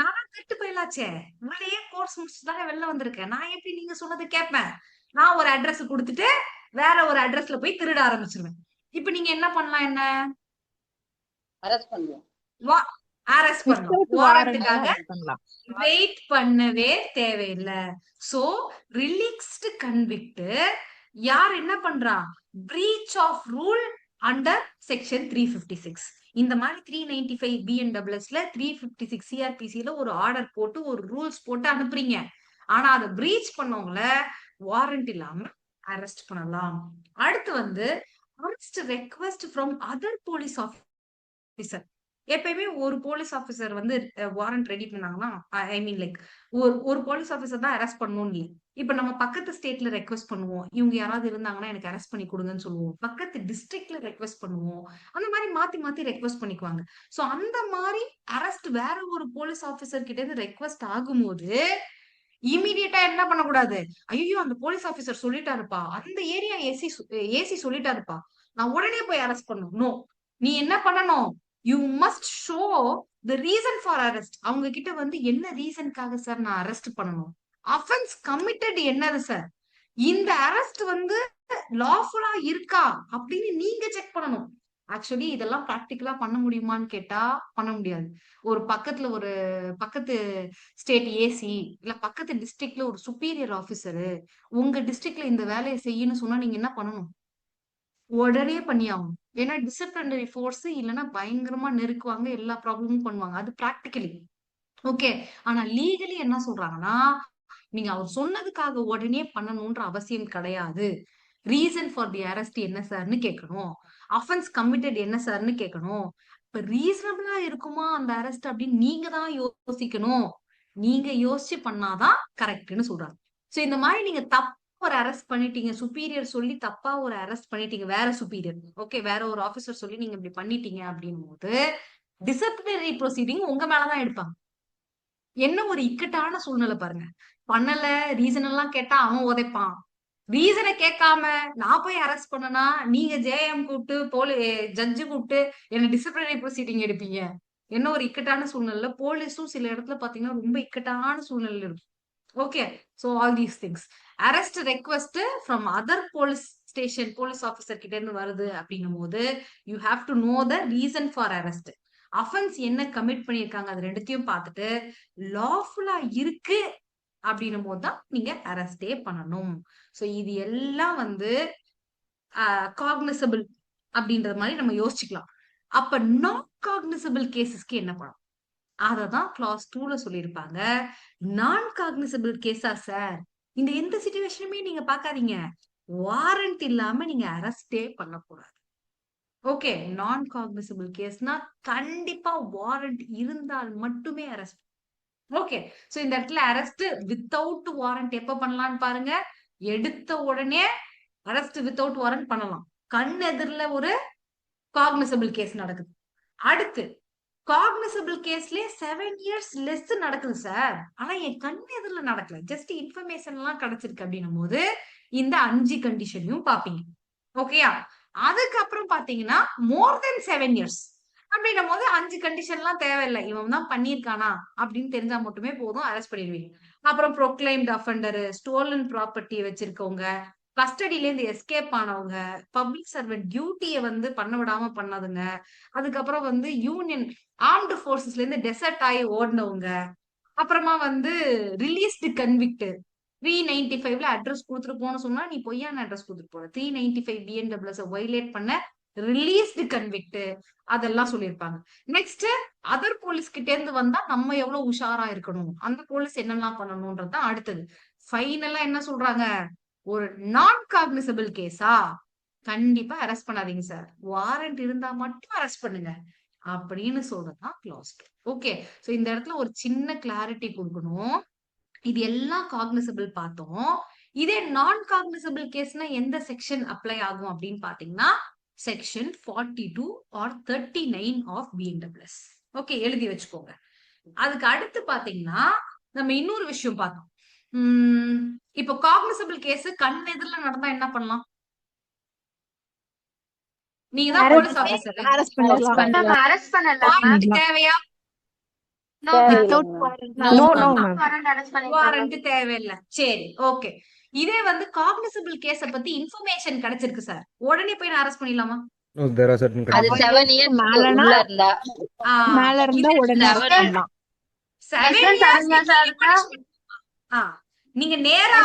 நான் கெட்டு போயிடலாச்சே, உள்ளேயே கோர்ஸ் முடிச்சுதானே வெளில வந்திருக்கேன், நான் எப்படி நீங்க சொன்னது கேட்பேன்? நான் ஒரு அட்ரஸ் கொடுத்துட்டு வேற ஒரு அட்ரஸ்ல போய் திருட ஆரம்பிச்சிருவேன். இப்ப நீங்க என்ன பண்ணலாம், என்ன அரெஸ்ட் பண்ணலாம், வாரண்ட்டுக்காக வெயிட் பண்ணவே தேவையில்லை. சோ ரிலீஸ்டு கன்விக்ட் யார் என்ன பண்றா, breach of rule under section 356. இந்த மாதிரி 395 BNWSல 356 CRPCல ஒரு ஆர்டர் போட்டு ஒரு ரூல்ஸ் போட்டு அனுப்புறீங்க. ஆனா அதை பிரீச் பண்ணவங்கள வாரண்ட் இல்லாம அரெஸ்ட் பண்ணலாம். அடுத்து வந்து arrest request from other police officer. எப்பயுமே ஒரு போலீஸ் ஆபீசர் வந்து வாரண்ட் ரெடி பண்ணாங்கன்னா, ஐ மீன் லைக் ஒரு போலீஸ் ஆபீசர் தான் அரெஸ்ட் பண்ணணும் இல்லை. இப்ப நம்ம பக்கத்து ஸ்டேட்ல ரெக்வெஸ்ட் பண்ணுவோம், இவங்க யாராவது இருந்தாங்கன்னா எனக்கு அரெஸ்ட் பண்ணி கொடுங்கன்னு சொல்லுவோம். பக்கத்து டிஸ்ட்ரிக்ட்ல ரெக்வெஸ்ட் பண்ணுவோம். அந்த மாதிரி மாத்தி மாத்தி ரெக்வெஸ்ட் பண்ணிக்குவாங்க. சோ அந்த மாதிரி அரெஸ்ட் வேற ஒரு போலீஸ் ஆபீசர் கிட்ட இருந்து ரெக்வெஸ்ட் ஆகும்போது இமீடியட்டா என்ன பண்ணக்கூடாது, ஐயோ அந்த போலீஸ் ஆபீசர் சொல்லிட்டாருப்பா, அந்த ஏரியா ஏசி சொல்லிட்டாருப்பா, நான் உடனே போய் அரெஸ்ட் பண்ணணும். நோ, நீ என்ன பண்ணணும், you must show the reason for arrest. அவங்க கிட்ட வந்து என்ன ரீசனுக்காக சார் நான் அரெஸ்ட் பண்ணணும், அஃபென்ஸ் கமிட்டட் என்னது சார், இந்த அரெஸ்ட் வந்து லாஃபுல்லா இருக்கா அப்படின்னு நீங்க செக் பண்ணணும். ஆக்சுவலி இதெல்லாம் பிராக்டிக்கலா பண்ண முடியுமான்னு கேட்டா பண்ண முடியாது. ஒரு பக்கத்து ஸ்டேட் ஏசி இல்ல பக்கத்து டிஸ்ட்ரிக்ட்ல ஒரு சுப்பீரியர் ஆபீசரு உங்க டிஸ்ட்ரிக்ட்ல இந்த வேலையை செய்யணும்னு சொன்னா நீங்க என்ன பண்ணணும், உடனே பண்ணியாகும். ஏன்னா டிசிப்ளினரி ஃபோர்ஸ் இல்லைன்னா பயங்கரமா நெருக்குவாங்க, எல்லா ப்ராப்ளமும் பண்ணுவாங்க. அது பிராக்டிகலி ஓகே. ஆனா லீகலி என்ன சொல்றாங்கன்னா, நீங்க அவர் சொன்னதுக்காக உடனே பண்ணணும்ன்ற அவசியம் கிடையாது. ரீசன் ஃபார் தி அரெஸ்ட் என்ன சார்னு கேட்கணும், அஃபென்ஸ் கமிட்டட் என்ன சார்னு கேட்கணும். இப்ப ரீசனபிளா இருக்குமா அந்த அரெஸ்ட் அப்படின்னு நீங்க தான் யோசிக்கணும். நீங்க யோசிச்சு பண்ணாதான் கரெக்ட்னு சொல்றாங்க. சோ இந்த மாதிரி நீங்க ஒரு அரெஸ்ட் பண்ணிட்டீங்க, சுப்பீரியர் சொல்லி தப்பா ஒரு அரெஸ்ட் பண்ணிட்டீங்க, வேற சுப்பீரியர் ஓகே, வேற ஒரு ஆபீசர் சொல்லி நீங்க இப்படி பண்ணிட்டீங்க அப்படின்னும் போது டிசிப்ளினரி ப்ரொசீடிங் உங்க மேலதான் எடுப்பாங்க. என்ன ஒரு இக்கட்டான சூழ்நிலை பாருங்க. பண்ணல ரீசன் எல்லாம் கேட்டா அவன் உதைப்பான், ரீசனை கேட்காம நான் போய் அரெஸ்ட் பண்ணனா நீங்க ஜேஎம் கூப்பிட்டு ஜட்ஜு கூப்பிட்டு என்ன டிசிப்ளினரி ப்ரொசீடிங் எடுப்பீங்க. என்ன ஒரு இக்கட்டான சூழ்நிலை. போலீஸும் சில இடத்துல பாத்தீங்கன்னா ரொம்ப இக்கட்டான சூழ்நிலை இருக்கும். Okay, so all these things arrest request from other police station police officer கிட்ட இருந்து வருது அப்படின்னும் போது you have to know the reason for arrest, offence என்ன கமிட் பண்ணிருக்காங்க, அது ரெண்டுத்தையும் பார்த்துட்டு லாஃபுல்லா இருக்கு அப்படின்னும் போதுதான் நீங்க அரெஸ்டே பண்ணணும். சோ இது எல்லாம் வந்து காக்னிசபிள் அப்படின்றது மாதிரி நம்ம யோசிச்சுக்கலாம். அப்ப நான் காக்னிசபிள் கேசஸ்க்கு என்ன பண்ணணும்? அததான் கிளாஸ் 2ல சொல்லியிருப்பாங்க. நான் காக்னிசபிள் கேஸா சார், இந்த எந்த சிச்சுவேஷனுமே நீங்க பாக்காதீங்க, வாரண்ட் இல்லாம நீங்க அரெஸ்டே பண்ணக்கூடாது. ஓகே, நான் காக்னிசபிள் கேஸ்னா கண்டிப்பா வாரண்ட் இருந்தால் மட்டுமே அரெஸ்ட். ஓகே, சோ இந்த இடத்துல அரெஸ்ட் வித்தவுட் வாரண்ட் எப்ப பண்ணலாம்னு பாருங்க. எடுத்த உடனே அரெஸ்ட் வித்தவுட் வாரண்ட் பண்ணலாம். கண் எதிரில ஒரு காக்னிசபிள் கேஸ் நடக்குது. அடுத்து காக்னிசபிள் கேஸ்லயே 7 இயர்ஸ் லெஸ் நடக்குது சார், ஆனா என் கண் எதிரில நடக்கல, ஜஸ்ட் இன்ஃபர்மேஷன் எல்லாம் கிடைச்சிருக்கு அப்படின்னும் போது இந்த 5 கண்டிஷனையும் பாப்பீங்க. ஓகேயா? அதுக்கப்புறம் பாத்தீங்கன்னா மோர் தென் 7 இயர்ஸ் அப்படின்னும் போது 5 கண்டிஷன் எல்லாம் தேவையில்லை, இவன் தான் பண்ணிருக்கானா அப்படின்னு தெரிஞ்சா மட்டுமே போதும், அரெஸ்ட் பண்ணிடுவீங்க. அப்புறம் ப்ரொக்ளைம்ட் அஃபண்டர், ஸ்டோலன் ப்ராப்பர்ட்டி வச்சிருக்கவங்க, கஸ்டடியில இருந்து எஸ்கேப் ஆனவங்க, பப்ளிக் சர்வெண்ட் டியூட்டியை வந்து பண்ண விடாம பண்ணதுங்க, அதுக்கப்புறம் வந்து யூனியன் ஆர்ம்டு போர்சஸ்ல இருந்து டெசர்ட் ஆகி ஓடினவங்க, அப்புறமா வந்து ரிலீஸ்டு கன்விக்ட் 395ல அட்ரஸ் கொடுத்துட்டு போன சொன்னா நீ பொய்யான அட்ரஸ் கொடுத்துட்டு போற, 395 BNWS வைலேட் பண்ண ரிலீஸ்டு கன்விக்ட், அதெல்லாம் சொல்லியிருப்பாங்க. நெக்ஸ்ட் அதர் போலீஸ் கிட்ட இருந்து வந்தா நம்ம எவ்வளவு உஷாரா இருக்கணும், அந்த போலீஸ் என்னெல்லாம் பண்ணணும்ன்றதுதான் அடுத்தது. ஃபைனலா என்ன சொல்றாங்க, ஒரு நான் காக்னிசபிள் கேஸா கண்டிப்பா அரெஸ்ட் பண்ணாதீங்க சார், வாரண்ட் இருந்தா மட்டும் அரெஸ்ட் பண்ணுங்க அப்படின்னு சொல்றதுதான் கிளாஸ் 2. ஓகே, சோ இந்த இடத்துல ஒரு சின்ன கிளாரிட்டி கொடுக்கணும். இது எல்லாம் காக்னிசபிள் பார்த்தோம். இதே நான் காக்னிசபிள் கேஸ்னா எந்த செக்ஷன் அப்ளை ஆகும் அப்படின்னு பாத்தீங்கன்னா section 42 or 39 of BNWS. Okay, எழுதி வச்சுக்கோங்க. அதுக்கு அடுத்து பாத்தீங்கன்னா நம்ம இன்னொரு விஷயம் பார்த்தோம். இப்போ காக்னிசபிள் கேஸ் கண் எதிரில நடந்தா என்ன பண்ணலாம்? நீங்க தான் போலீஸ் ஆபீசர்,
அரெஸ்ட் பண்ணலாம்.
தேவையா? வாரண்ட் தேவையில்லை. சரி, ஓகே. இதே வந்து காக்னிசபிள் கேஸ பத்தி இன்ஃபர்மேஷன் கிடைச்சிருக்கு சார், உடனே போய் நான் அரெஸ்ட் பண்ணிடலாமா?
No, there are certain
அது
conditions.
7 இயர்ஸ் உள்ள இருந்தா
மேல இருந்தா உடனே arrest பண்ணலாம்.
7 years நீங்க நேரா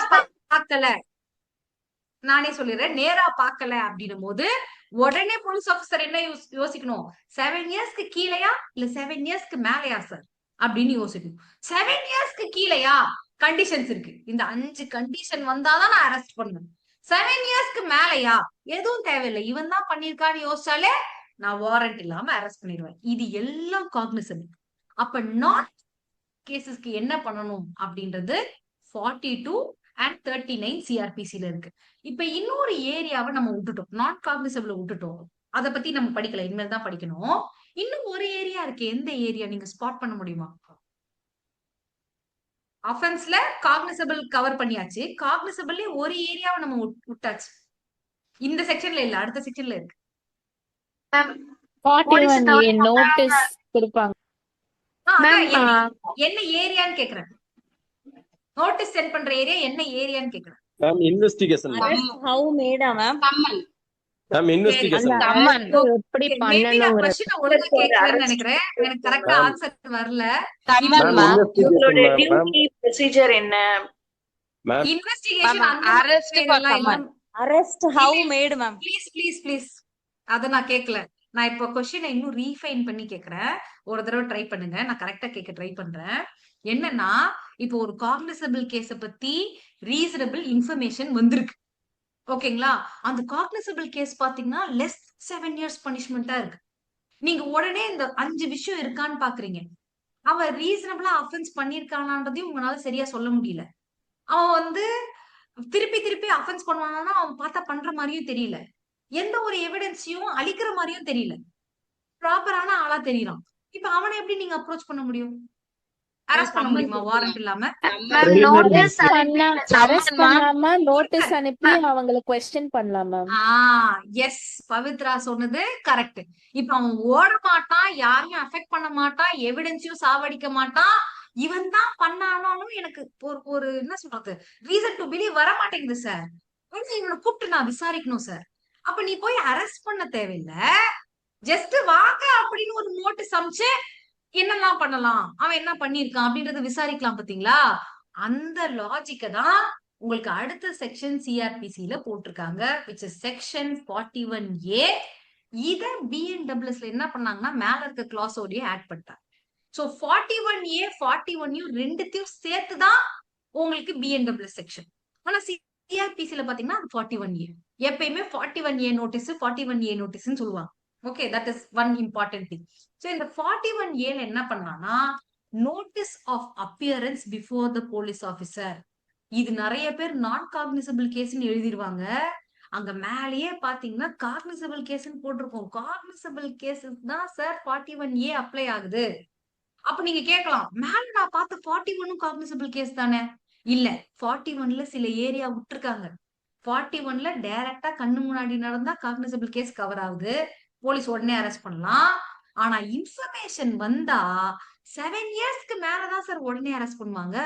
பார்க்கல, நானே சொல்லிடுறேன், நேரா பார்க்கல அப்படின்னும் போது உடனே போலீஸ் ஆபீசர் என்ன யோசிக்கணும், 7 இயர்ஸ்க்கு கீழையா இல்ல 7 இயர்ஸ்க்கு மேலையா சார் அப்படின்னு யோசிக்கணும். 7 இயர்ஸ்க்கு கீழையா கண்டிஷன்ஸ் இருக்கு, இந்த 5 கண்டிஷன் வந்தாதான் நான் அரெஸ்ட் பண்ணுவேன். 7 இயர்ஸ்க்கு மேலையா எதுவும் தேவையில்லை, இவன் தான் பண்ணிருக்கான்னு யோசிச்சாலே நான் வாரண்ட் இல்லாம அரெஸ்ட் பண்ணிடுவேன். இது எல்லாம் காக்னிசபிள். அப்ப நாட் கேசஸ்க்கு என்ன பண்ணணும் அப்படின்றது 42 and 39 CRPCல இருக்கு. இப்ப இன்னொரு ஏரியாவை நம்ம விட்டுட்டோம், நான் காக்னிசபிள் விட்டுட்டோம், அதை பத்தி நம்ம படிக்கல, இனிமேல் தான் படிக்கணும். இன்னும் ஒரு ஏரியா இருக்கு, எந்த ஏரியா நீங்க ஸ்பாட் பண்ண முடியுமா? அஃபென்ஸ்ல காக்னிசபிள் கவர் பண்ணியாச்சு, காக்னிசபிள்ல ஒரு ஏரியாவை நம்ம விட்டாச்சு, இந்த செக்ஷன்ல இல்ல, அடுத்த செக்ஷன்ல இருக்கு.
41A நோட்டீஸ் கொடுப்பாங்க.
என்ன ஏரியான்னு கேக்குறேன், நோட்டீஸ் சென்ட் பண்ற ஏரியா என்ன ஏரியான்னு கேக்குறேன்.
Ma'am investigation
how made ma'am?
Ma'am investigation
எப்படி பண்ணணும்
ஒழுங்கா கேட்கலன்னு நினைக்கிறேன், எனக்கு கரெக்டா ஆன்சர் வரல.
உங்களோட டியூட்டி ப்ரொசீஜர் என்ன?
Investigation
arrest how made ma'am?
Please அத நான் கேட்கல, நான் இப்ப क्वेश्चனை இன்னும் ரீஃபைன் பண்ணி கேக்குறேன், ஒரு தடவை ட்ரை பண்ணுங்க, நான் கரெக்டா கேட்க ட்ரை பண்றேன். என்னன்னா இப்போ ஒரு காக்னிசபிள் கேஸ பத்தி ரீசனபிள் இன்ஃபர்மேஷன் வந்திருக்கு, ஓகேங்களா? அந்த காக்னிசபிள் கேஸ் பாத்தீங்கன்னா லெஸ் 7 இயர்ஸ் பனிஷ்மெண்டா இருக்கு. நீங்க உடனே இந்த 5 விஷயம் இருக்கான்னு பாக்குறீங்க, அவன் ரீசனபிளா அஃபென்ஸ் பண்ணிருக்கானான்றதையும் உங்களால சரியா சொல்ல முடியல. அவன் வந்து திருப்பி அஃபென்ஸ் பண்ணுவானா, அவன் பார்த்தா பண்ற மாதிரியும் தெரியல, எந்த ஒரு எவிடன்ஸையும் அழிக்கிற மாதிரியும் தெரியல, ப்ராப்பரான ஆளா தெரியறான். இப்ப அவனை எப்படி நீங்க அப்ரோச் பண்ண முடியும்? அரெஸ்ட் பண்ண முடியுமா வாரண்ட் இல்லாம?
அரெஸ்ட் பண்ணாம நோட்டீஸ் அனுப்பி அவங்கள क्वेश्चन பண்ணலாம் மேம்.
எஸ், பவித்ரா சொன்னது கரெக்ட். இப்ப அவன் ஓட மாட்டான், யாரையும் அஃபெக்ட் பண்ண மாட்டான், எவிடன்ஸையும் சாவடிக்க மாட்டான், இவன் தான் பண்ணானாலும் எனக்கு ஒரு என்ன சொல்றது ரீசன் டு பிலீவ் வர மாட்டேங்குது சார், இவனை கூப்பிட்டு நான் விசாரிக்கணும் சார். அப்ப நீ போய் அரெஸ்ட் பண்ண தேவையில்ல, ஜஸ்ட் வாங்க அப்படின்னு ஒரு நோட்டீஸ் அனுப்பிச்சு என்னெல்லாம் பண்ணலாம், அவன் என்ன பண்ணிருக்கான் அப்படின்றத விசாரிக்கலாம். பாத்தீங்களா? அந்த லாஜிக்க தான் உங்களுக்கு அடுத்த செக்ஷன் சிஆர்பிசில போட்டிருக்காங்க, which is செக்ஷன் 41A. இத பிஎன்டபிள்யூஎஸ்ல என்ன பண்ணாங்கன்னா மேல இருக்க கிளாஸோடய ஆட் பண்ணிட்டாங்க. சோ 41A 41U ரெண்டுத்தையும் சேர்த்துதான் உங்களுக்கு பிஎன்டபிள்யூஎஸ் செக்ஷன். ஆனா சிஆர்பிசில பாத்தீங்கன்னா 41A. எப்பயுமே 41A நோட்டீஸ் 41A நோட்டீஸ்ன்னு சொல்லுவாங்க. Okay, that is one important thing. So இந்த 41A என்ன பண்ணான்னா notice of appearance before the police officer. இது நிறைய பேர் நான் காக்னிசபிள் கேஸ்ன்னு எழுதிருவாங்க. அங்க மேலேயே பாத்தீங்கன்னா காக்னிசபிள் கேஸ்ன்னு போட்டிருக்கோம். காக்னிசபிள் கேசஸ் தான் சார் 41A அப்ளை ஆகுது. அப்ப நீங்க கேட்கலாம், மேல நான் பார்த்த 41 காக்னிசபிள் கேஸ் தானே? இல்ல, 41ல சில ஏரியா விட்டுருக்காங்க. 41ல டைரக்டா கண்ணு முன்னாடி நடந்தா காக்னிசபிள் கேஸ் கவர் ஆகுது, போலீஸ் உடனே அரெஸ்ட் பண்ணலாம். ஆனா இன்ஃபர்மேஷன் வந்தா 7 இயர்ஸ்க்கு மேலதான் சார் உடனே அரெஸ்ட் பண்ணுவாங்க.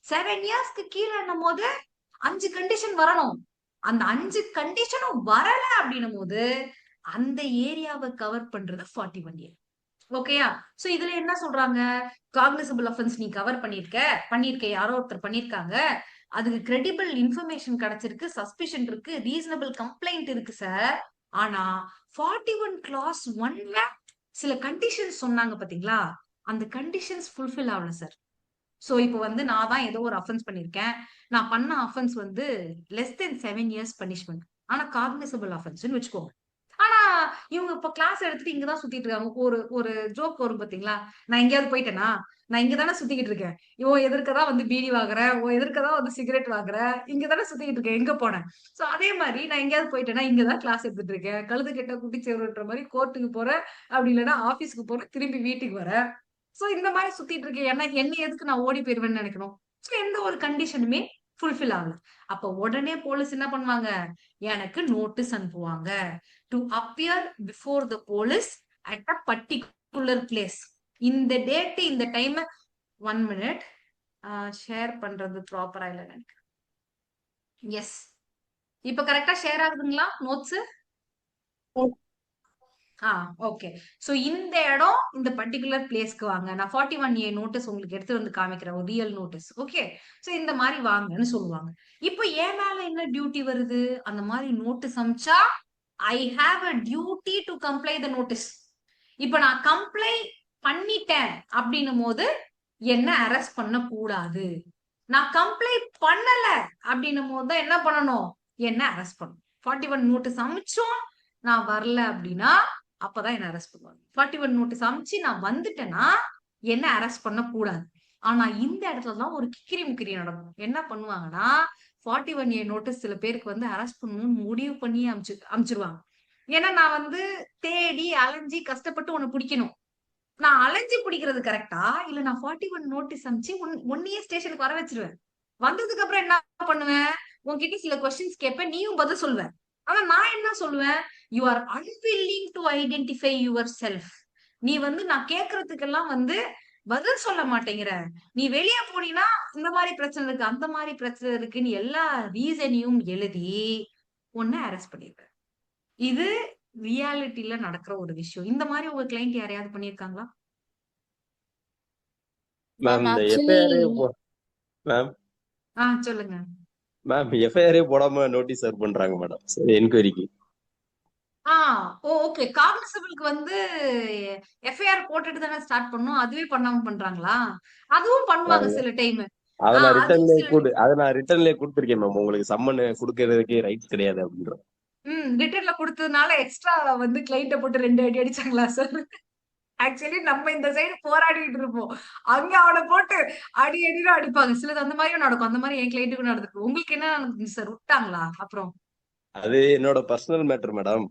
7 இயர்ஸ்க்கு கீழேன்னும் போது 5 கண்டிஷன் வரணும். அந்த 5 கண்டிஷனும் வரல அப்படின்னும் போது அந்த ஏரியாவை கவர் பண்றது 41A. ஓகேயா? சோ இதுல என்ன சொல்றாங்க, காக்னிசபிள் அஃபென்ஸ் நீ கவர் பண்ணிருக்க, யாரோ ஒருத்தர் பண்ணிருக்காங்க, அதுக்கு கிரெடிபிள் இன்ஃபர்மேஷன் கிடைச்சிருக்கு, சஸ்பிஷன் இருக்கு, ரீசனபிள் கம்ப்ளைண்ட் இருக்கு சார். ஆனா 41 கிளாஸ் 1ல சில கண்டிஷன்ஸ் சொன்னாங்க பாத்தீங்களா, அந்த கண்டிஷன்ஸ் ஃபுல்ஃபில் ஆகல சார். சோ இப்போ வந்து நான் தான் ஏதோ ஒரு அஃபென்ஸ் பண்ணிருக்கேன், நான் பண்ண அஃபென்ஸ் வந்து லெஸ் தென் 7 இயர்ஸ் பனிஷ்மெண்ட், ஆனா காக்னிசபிள் அஃபென்ஸ்னு வச்சுக்கோங்க. ஆனா இவங்க இப்ப கிளாஸ் எடுத்துட்டு இங்கதான் சுத்திட்டு இருக்காங்க. ஒரு ஜோக் வரும் பாத்தீங்களா, நான் எங்கேயாவது போயிட்டேனா, நான் இங்கதானே சுத்திக்கிட்டு இருக்கேன், இவன் எதிர்க்கதான் வந்து பீடி வாங்குறேன், உன் எதிர்க்கதான் வந்து சிகரெட் வாங்குறேன், இங்கதானே சுத்திக்கிட்டு இருக்கேன், எங்க போனேன். சோ அதே மாதிரி நான் எங்கேயாவது போயிட்டேன்னா இங்கதான் கிளாஸ் எடுத்துட்டு இருக்கேன், கழுது கெட்ட குட்டி சேருன்ற மாதிரி கோர்ட்டுக்கு போறேன், அப்படி இல்லைன்னா ஆபீஸ்க்கு போறேன், திரும்பி வீட்டுக்கு வரேன். சோ இந்த மாதிரி சுத்திட்டு இருக்கேன். ஏன்னா என்ன எதுக்கு நான் ஓடி போயிருவேன்னு நினைக்கணும். சோ எந்த ஒரு கண்டிஷனுமே ஃபுல்ஃபில் ஆகல. அப்ப உடனே போலீஸ் என்ன பண்ணுவாங்க, எனக்கு நோட்டீஸ் அனுப்புவாங்க, to appear before the police at a particular place. இந்த டேட் இந்த டைம் 1 minute ஷேர் பண்றது ப்ராப்பரா இல்ல நினைக்கிறேன். எஸ், இப்ப கரெக்டா ஷேர் ஆகுதுங்களா நோட்ஸ்? ஓகே. சோ இந்த இடம் இந்த பர்டிகுலர் பிளேஸ்க்கு வாங்க, நான் 41A நோட்டீஸ் உங்களுக்கு எடுத்து வந்து காமிக்கிறேன், ஒரு ரியல் நோட்டீஸ். ஓகே, சோ இந்த மாதிரி வாங்கன்னு சொல்லுவாங்க. இப்போ என் மேல என்ன டியூட்டி வருது, அந்த மாதிரி நோட்டீஸ் அமிச்சா I have a duty to comply the notice. இப்ப நான் கம்ப்ளை பண்ணிட்டேன் அப்படின்னும் போது என்ன அரெஸ்ட் பண்ண கூடாது. நான் கம்ப்ளை பண்ணல அப்படின்னும் போது தான் என்ன பண்ணணும், என்ன அரெஸ்ட் பண்ணணும். 41 நோட்டீஸ் அமிச்சோம், நான் வரல அப்படின்னா அப்பதான் என்ன அரெஸ்ட் பண்ணுவாங்க. 41 நோட்டீஸ் அமிச்சு நான் வந்துட்டேன்னா என்ன அரெஸ்ட் பண்ண கூடாது. ஆனா இந்த இடத்துலதான் ஒரு கிக்கிரி முக்கிரி நடக்கும். என்ன பண்ணுவாங்கன்னா 41A நோட்டீஸ் சில பேருக்கு வந்து அரெஸ்ட் பண்ணணும்னு முடிவு பண்ணி அமிச்சிருவாங்க. ஏன்னா நான் வந்து தேடி அலைஞ்சி கஷ்டப்பட்டு உன்னை பிடிக்கணும். நான் அலைஞ்சி பிடிக்கிறது கரெக்டா, இல்ல நான் 41 நோட்டீஸ் அமிச்சு ஒன்னையே ஸ்டேஷனுக்கு வர வச்சிருவேன். வந்ததுக்கு அப்புறம் என்ன பண்ணுவேன், உன்கிட்ட சில கொஸ்டின்ஸ் கேட்பேன், நீயும் பதில் சொல்லுவேன். ஆனா நான் என்ன சொல்லுவேன், you are unwilling to identify your self. நீ வந்து நான் கேட்கறதுக்கெல்லாம் வந்து பதில் சொல்ல மாட்டேங்கிற, நீ வெளியே போனீங்கன்னா இந்த மாதிரி பிரச்சனை இருக்கு, அந்த மாதிரி பிரச்சனை இருக்குன்னு எல்லா ரீசனையும் எழுதி உன்னை அரெஸ்ட் பண்ணிருக்க. இது ரியாலிட்டியில நடக்கிற ஒரு விஷயம். இந்த மாதிரி உங்க கிளைண்ட் யாரையாவது பண்ணிருக்காங்களா?
மேம் இந்த
actually
எஃப்ஐஆர் மேம்
சொல்லுங்க.
மேம் எஃப்ஐஆரே போடாம நோட்டீஸ் சர்வ் பண்றாங்க மேடம் என்கொயரிக்கு.
ஓகே. காக்னிசபிளுக்கு வந்து எஃப்ஐஆர் போட்டுட்டு தானே ஸ்டார்ட் பண்ணும், அதுவே பண்ணாம பண்றாங்களா? அதுவும் பண்ணுவாங்க சில டைம்.
அதை நான்
அதுவும் சில
ரிட்டர்ன்லயே கொடுத்துருக்கேன் மேம், உங்களுக்கு சம்மன் கொடுக்கறதுக்கே ரைட்ஸ் கிடையாது அப்படின்ற.
ரிட்டர்ன்ல கொடுத்ததுனால எக்ஸ்ட்ரா வந்து கிளைண்ட போட்டு 2 அடி அடிச்சாங்களா சார்? ஆக்சுவலி நம்ம இந்த சைடு போராடிட்டு இருப்போம், அங்க அவனை போட்டு அடி அடின்னு அடிப்பாங்க. சிலது அந்த மாதிரியும் நடக்கும். அந்த மாதிரி என் கிளைண்ட்டுக்கும் நடந்துருக்கு. உங்களுக்கு என்ன நடந்துச்சு சார், விட்டாங்களா அப்புறம்?
அது என்னோட பர்சனல் மேட்டர் மேடம்.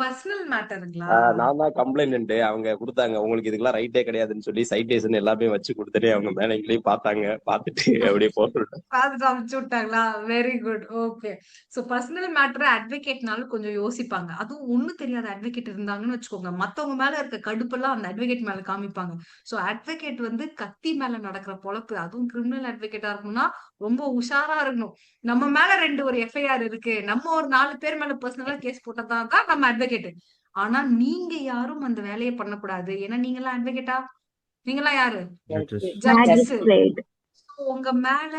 பர்சனல் மேட்டருங்களா?
நான் தான் கம்ப்ளைண்ட் அவங்க கொடுத்தாங்க, உங்களுக்கு இதுக்கெல்லாம் ரைட்டே கிடையாதுன்னு சொல்லி சைட்டேஷன் எல்லாமே வச்சு கொடுத்துட்டு அவங்க மேனேஜ்லயும் பார்த்தாங்க, பார்த்துட்டு அப்படியே போட்டுருட்டாங்க.
பார்த்துட்டு அனுப்பிச்சு விட்டாங்களா? Very good. Okay. So personal matter அட்வொகேட்னாலும் கொஞ்சம் யோசிப்பாங்க. அதுவும் ஒண்ணும் தெரியாத அட்வொகேட் இருந்தாங்கன்னு வச்சுக்கோங்க, மத்தவங்க மேல இருக்க கடுப்பெல்லாம் அந்த அட்வொகேட் மேல காமிப்பாங்க. சோ அட்வொகேட் வந்து கத்தி மேல நடக்கிற பொழப்பு, அதுவும் கிரிமினல் அட்வொகேட்டா இருக்கணும்னா ரொம்ப உஷாரா இருக்கணும். நம்ம மேல ஒரு எஃப்ஐஆர் இருக்கு, நம்ம ஒரு 4 பேர் மேல பர்சனலா கேஸ் போட்டதான் தான் நம்ம அட்வொகேட். ஆனா நீங்க யாரும் அந்த வேலையை பண்ணக்கூடாது. ஏன்னா நீங்க எல்லாம் அட்வொகேட்டா, நீங்க எல்லாம் யாரு, ஜட்ஜஸ். உங்க மேல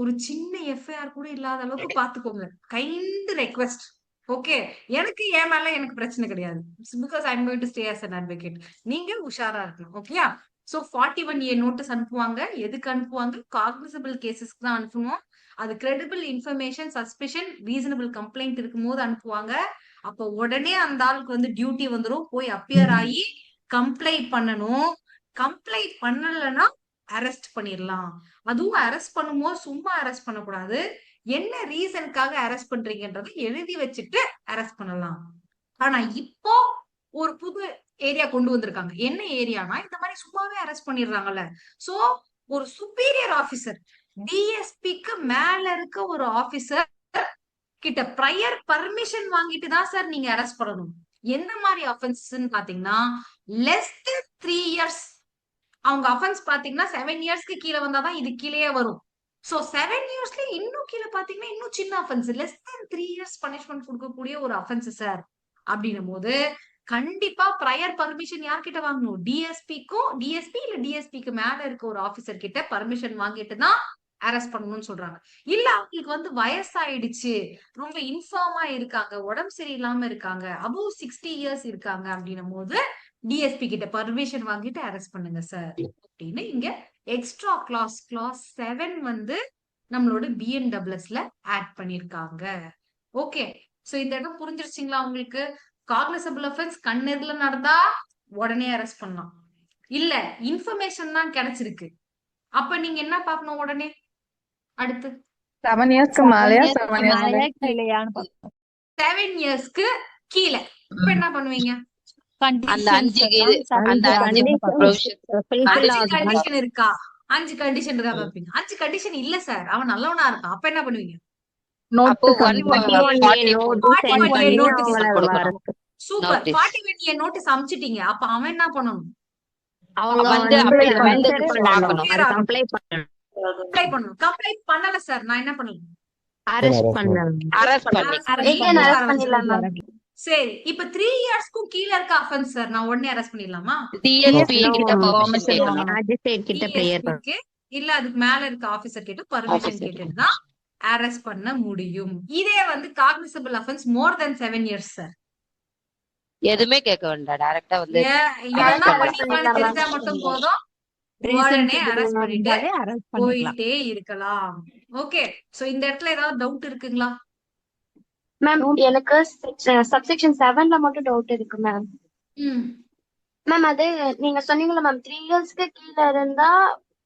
ஒரு சின்ன எஃப்ஐஆர் கூட இல்லாத அளவுக்கு பாத்துக்கோங்க. Kind request. ஓகே. எனக்கு என் மேல எனக்கு பிரச்சனை கிடையாது. Because I am going to stay as an advocate. நீங்க உஷாரா இருக்கணும். ஓகேயா? சோ 41A நோட்டீஸ் அனுப்புவாங்க. எதுக்கு அனுப்புவாங்க? காக்னிசபிள் கேசஸ்க்கு தான் அனுப்பணும். அது credible information, suspicion, reasonable complaint இருக்கும்போது அனுப்புவாங்க. அப்ப உடனே அந்த ஆளுக்கு வந்து டியூட்டி வந்துரும். போய் அப்பியர் ஆகி கம்ப்ளைண்ட் பண்ணணும். கம்ப்ளைண்ட் பண்ணலன்னா அரெஸ்ட் பண்ணிடலாம். அதுவும் அரெஸ்ட் பண்ணும்போது சும்மா அரெஸ்ட் பண்ணக்கூடாது. என்ன ரீசனுக்காக அரெஸ்ட் பண்றீங்கன்றதை எழுதி வச்சுட்டு அரெஸ்ட் பண்ணலாம். ஆனா இப்போ ஒரு புது ஏரியா கொண்டு வந்திருக்காங்க. என்ன ஏரியானா இந்த மாதிரி சும்மாவே அரெஸ்ட் பண்ணிடுறாங்கல்ல. சோ ஒரு சுப்பீரியர் ஆபீசர், டிஎஸ்பிக்கு மேல இருக்க ஒரு ஆபீசர் கிட்ட ப்ரையர் பர்மிஷன் வாங்கிட்டு தான் சார் நீங்க அரெஸ்ட் பண்ணணும். என்ன மாதிரி அஃபென்ஸ்ன்னு பாத்தீங்கன்னா லெஸ் தென் 3 years. அவங்க அஃபென்ஸ் பாத்தீங்கன்னா 7 yearsக்கு கீழே வந்தாதான் இது கீழே வரும். சோ 7 yearsல இன்னும் கீழே பாத்தீங்கன்னா இன்னும் சின்ன offence, less than 3 years punishment கொடுக்கக்கூடிய ஒரு அஃபென்ஸ் சார். அப்படின்னும் போது கண்டிப்பா ப்ரையர் பர்மிஷன் யார்கிட்ட வாங்கணும்? டிஎஸ்பிக்கும், டிஎஸ்பி இல்ல டிஎஸ்பிக்கு மேல இருக்க ஒரு ஆபீசர் கிட்ட பர்மிஷன் வாங்கிட்டு தான் அரெஸ்ட் பண்ணணும்னு சொல்றாங்க. இல்ல அவங்களுக்கு வந்து வயசாயிடுச்சு, ரொம்ப இன்ஃபார்மா இருக்காங்க, உடம்பு சரியில்லாம இருக்காங்க, அபோவ் 60 years இருக்காங்க அப்படின்னும் போது டிஎஸ்பி கிட்ட பர்மிஷன் வாங்கிட்டு அரெஸ்ட் பண்ணுங்க சார் அப்படின்னு இங்க எக்ஸ்ட்ரா கிளாஸ் 7 வந்து நம்மளோட பிஎன்டபிள்யூஎஸ்ல ஆட் பண்ணிருக்காங்க. ஓகே. சோ இந்த இடம் புரிஞ்சிருச்சுங்களா உங்களுக்கு? காக்னிசபிள் அஃபென்ஸ் கண்ணெதில நடந்தா உடனே அரெஸ்ட் பண்ணலாம். இல்ல இன்ஃபர்மேஷன் தான் கிடைச்சிருக்கு, அப்ப நீங்க என்ன பார்க்கணும் உடனே? அடுத்து
7 yearsக்கு மேலயா 7 years
கீழயான்னு பார்க்கணும்.
7 yearsக்கு கீழே இப்ப என்ன பண்ணுவீங்க?
அந்த 5
கண்டிஷன் இருக்கா? 5 கண்டிஷன் இருக்கா பாப்பீங்க. 5 கண்டிஷன் இல்ல சார், அவன் நல்லவனா இருக்கான், அப்ப என்ன பண்ணுவீங்க? சூப்பர். 41A நோட்டீஸ் அனுப்பிச்சிட்டீங்க, அப்ப அவன் என்ன பண்ணணும்? கம்ப்ளைண்ட் பண்ணல சார், நான் என்ன பண்ணணும்? சரி, இப்ப 3 yearsக்கும் கீழே இருக்க அஃபென்ஸ் சார், நான் உடனே அரெஸ்ட் பண்ணிடலாமா? இல்ல அதுக்கு மேல இருக்க ஆபீசர் கிட்ட பர்மிஷன் கேட்டுட்டு தான் அரெஸ்ட் பண்ண முடியும். இதே வந்து காக்னிசபிள் அஃபென்ஸ் மோர் தென் 7 years சார்.
எதுவுமே கேட்க வேண்டாம், டைரக்டா வந்து
தெரிஞ்சா மட்டும் போதும், உடனே அரெஸ்ட் பண்ணிட்டு போயிட்டே இருக்கலாம். ஓகே. சோ இந்த இடத்துல ஏதாவது டவுட் இருக்குங்களா?
மேம் எனக்கு சப்செக்ஷன் 7ல மட்டும் டவுட் இருக்கு மேம். மேம் அது நீங்க சொன்னீங்கல்ல மேம் 3 yearsக்கு கீழே இருந்தா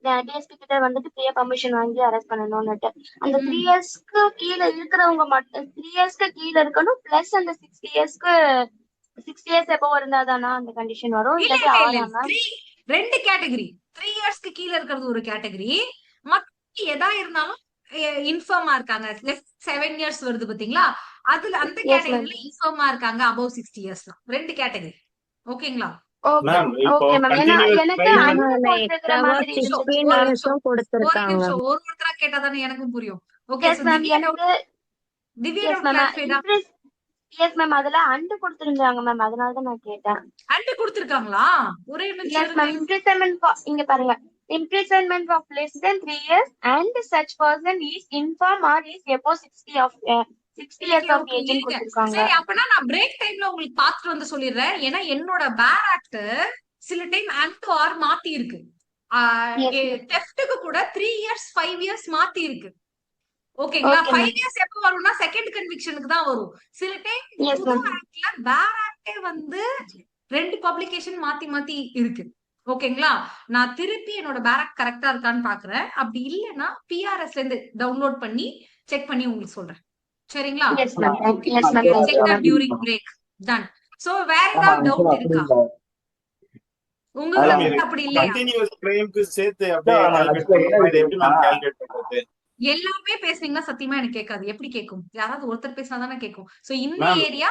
டிஎஸ்பி கிட்ட வந்துட்டு ப்ரியர் பர்மிஷன் வாங்கி அரெஸ்ட் பண்ணணும்னுட்டு. அந்த 3 yearsக்கு கீழே இருக்கிறவங்க மட்டும் 3 yearsக்கு கீழே இருக்கணும், பிளஸ் அந்த 6 years எப்போ இருந்தாதானா அந்த கண்டிஷன் வரும்?
ரெண்டு கேட்டகரி. 3 yearsக்கு கீழே இருக்கிறது ஒரு கேட்டகரி, மத்த எதா இருந்தாலும் இன்ஃபார்மா இருக்காங்க. 7 years வருது பாத்தீங்களா, அதுல அந்த கேட்டகரியில இன்ஃபார்மா இருக்காங்க அபவ் 60 years தான். ரெண்டு கேட்டகரி. ஓகேங்களா? ஒருத்தரா கேட்டாதானே எனக்கும் புரியும். ஓகே.
அதுல அண்டு கொடுத்திருந்தாங்க மேம், அதனாலதான் நான் கேட்டேன்.
அண்டு கொடுத்திருக்காங்களா? ஒரே
இங்க பாருங்க, imprisonment of less than 3 years and such person is informed or is above 60 years of age ன்னு கொடுத்திருக்காங்க.
சரி, அப்பனா நான் பிரேக் டைம்ல உங்களுக்கு பாத்துட்டு வந்து சொல்லிடுறேன். ஏன்னா என்னோட பேர் ஆக்ட் சில டைம் அண்ட் ஆர் மாத்தி இருக்கு. தெஃப்ட்க்கு கூட 3 years 5 years மாத்தி இருக்கு. ஓகேங்களா? 5 years எப்ப வரும்னா செகண்ட் கன்விக்ஷனுக்கு தான் வரும். சில டைம் புது ஆக்ட்ல பேர் ஆக்டே வந்து 2 பப்ளிகேஷன் மாத்தி மாத்தி இருக்கு. ஓகேங்களா? நான் திருப்பி என்னோட பேரக் கரெக்டா இருக்கான்னு பாக்குறேன். அப்படி இல்லைன்னா பிஆர்எஸ்ல இருந்து டவுன்லோட் பண்ணி செக் பண்ணி உங்களுக்கு சொல்றேன். சரிங்களா? During break ton. சோ வேற ஏதாவது டவுட் இருக்கா உங்களுக்கு? அப்படி இல்லையா? எல்லாமே பேசுனீங்கன்னா சத்தியமா எனக்கு கேட்காது. எப்படி கேட்கும்? யாராவது ஒருத்தர் பேசினாதானே கேட்கும். சோ இந்த area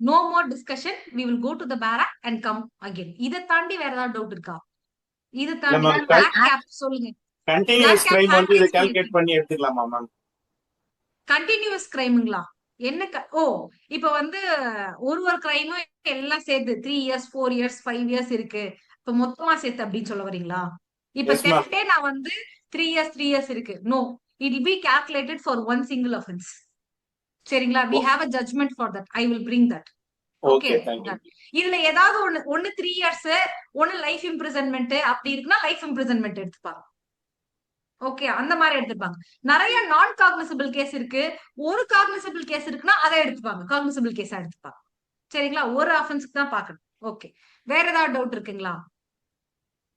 no more discussion, we will go to the barrack and come again. இத தாண்டி வேற ஏதாவது டவுட் இருக்கா? இத தாண்டி black cap சொல்லுங்க.
கண்டினியூஸ் கிரைம் வந்து இத கால்குலேட் பண்ணி எடுத்துக்கலாமா மேம்?
கண்டினியூஸ் கிரைம்ங்களா? என்ன இப்ப வந்து ஒரு கிரைமும் எல்லாம் சேர்த்து 3 years 4 years 5 years இருக்கு, இப்ப மொத்தமா சேர்த்து அப்படின்னு சொல்ல வரீங்களா? இப்ப செஃப்டே நான் வந்து 3 years 3 years இருக்கு. No, it will be calculated for one single offense. சரிங்களா? we have a judgment for that. I will bring that. Okay,
okay thank you.
இதுல ஏதாவது ஒண்ணு 3 years, ஒண்ணு லைஃப் இம்ப்ரிசன்மெண்ட் அப்படி இருக்குன்னா லைஃப் இம்ப்ரிசன்மெண்ட் எடுத்துப்பாங்க. ஓகே, அந்த மாதிரி எடுத்துப்பாங்க. நிறைய நான் காக்னிசபிள் கேஸ் இருக்கு. ஒரு காக்னிசபிள் கேஸ் இருக்குன்னா அதை எடுத்துப்பாங்க, காக்னிசபிள் கேஸா எடுத்துப்பாங்க. சரிங்களா? ஒரு அஃபென்ஸ்க்கு தான் பாக்கணும். ஓகே, வேற ஏதாவது டவுட் இருக்குங்களா?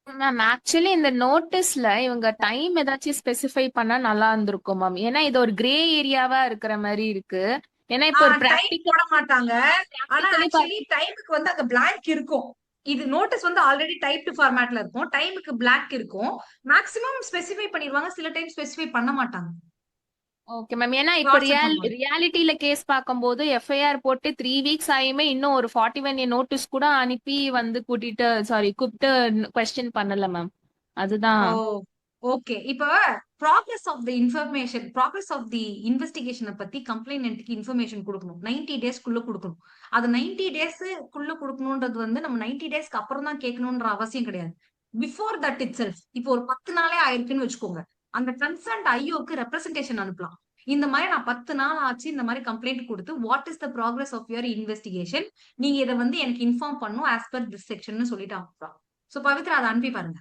மேம் ஆக்சுவலி இந்த நோட்டீஸ்ல இவங்க டைம் ஏதாச்சும் ஸ்பெசிஃபை பண்ணா நல்லா இருந்திருக்கும் மேம். ஏன்னா இது ஒரு கிரே ஏரியாவா இருக்கிற மாதிரி இருக்கு. ஏன்னா இப்போ ஒரு
டைம்
பிராக்டிகல்
போட மாட்டாங்க. ஆனா ஆக்சுவலி டைமுக்கு வந்து அங்க blank இருக்கும். இது நோட்டீஸ் வந்து ஆல்ரெடி டைப்டு ஃபார்மேட்ல இருக்கும். டைமுக்கு blank இருக்கும். மேக்ஸிமம் ஸ்பெசிஃபை பண்ணிடுவாங்க, சில டைம் ஸ்பெசிஃபை பண்ண மாட்டாங்க.
Okay ma'am. ஏன்னா இப்போ
Cross check பண்ணுவாங்க.
ரியாலிட்டியில கேஸ் பார்க்கும்போது எஃப்ஐஆர் போட்டு 3 வீக்ஸ் ஆயுமே இன்னும் ஒரு 41 நோட்டீஸ் கூட அனுப்பி வந்து கூப்பிட்டு கொஸ்டின் பண்ணல மேம். அதுதான்.
Oh, okay. இப்ப progress of the information, progress of the இன்வெஸ்டிகேஷனை பத்தி கம்ப்ளைண்ட்க்கு இன்ஃபர்மேஷன் கொடுக்கணும். 90 டேஸ்க்குள்ள கொடுக்கணும். அது 90 டேஸ்க்குள்ள கொடுக்கணும்ன்றது வந்து நம்ம 90 டேஸ்க்கு அப்புறம் தான் கேட்கணும்ன்ற அவசியம் கிடையாது. பிஃபோர் தட் இட் செல்ஃப், இப்போ ஒரு 10 நாளே ஆயிருக்குன்னு வச்சுக்கோங்க, அந்த கன்சர்ன்ட் ஐயோக்கு ரெப்ரசன்டேஷன் அனுப்பலாம். இந்த மாதிரி நான் 10 நாள் ஆச்சு இந்த மாதிரி கம்ப்ளைண்ட் கொடுத்து, what is the progress of your investigation, நீங்க இதை வந்து எனக்கு இன்ஃபார்ம் பண்ணும் ஆஸ் பர் திஸ் செக்ஷன் சொல்லிட்டு அனுப்பலாம். சோ பவித்ரா அதை அனுப்பி பாருங்க.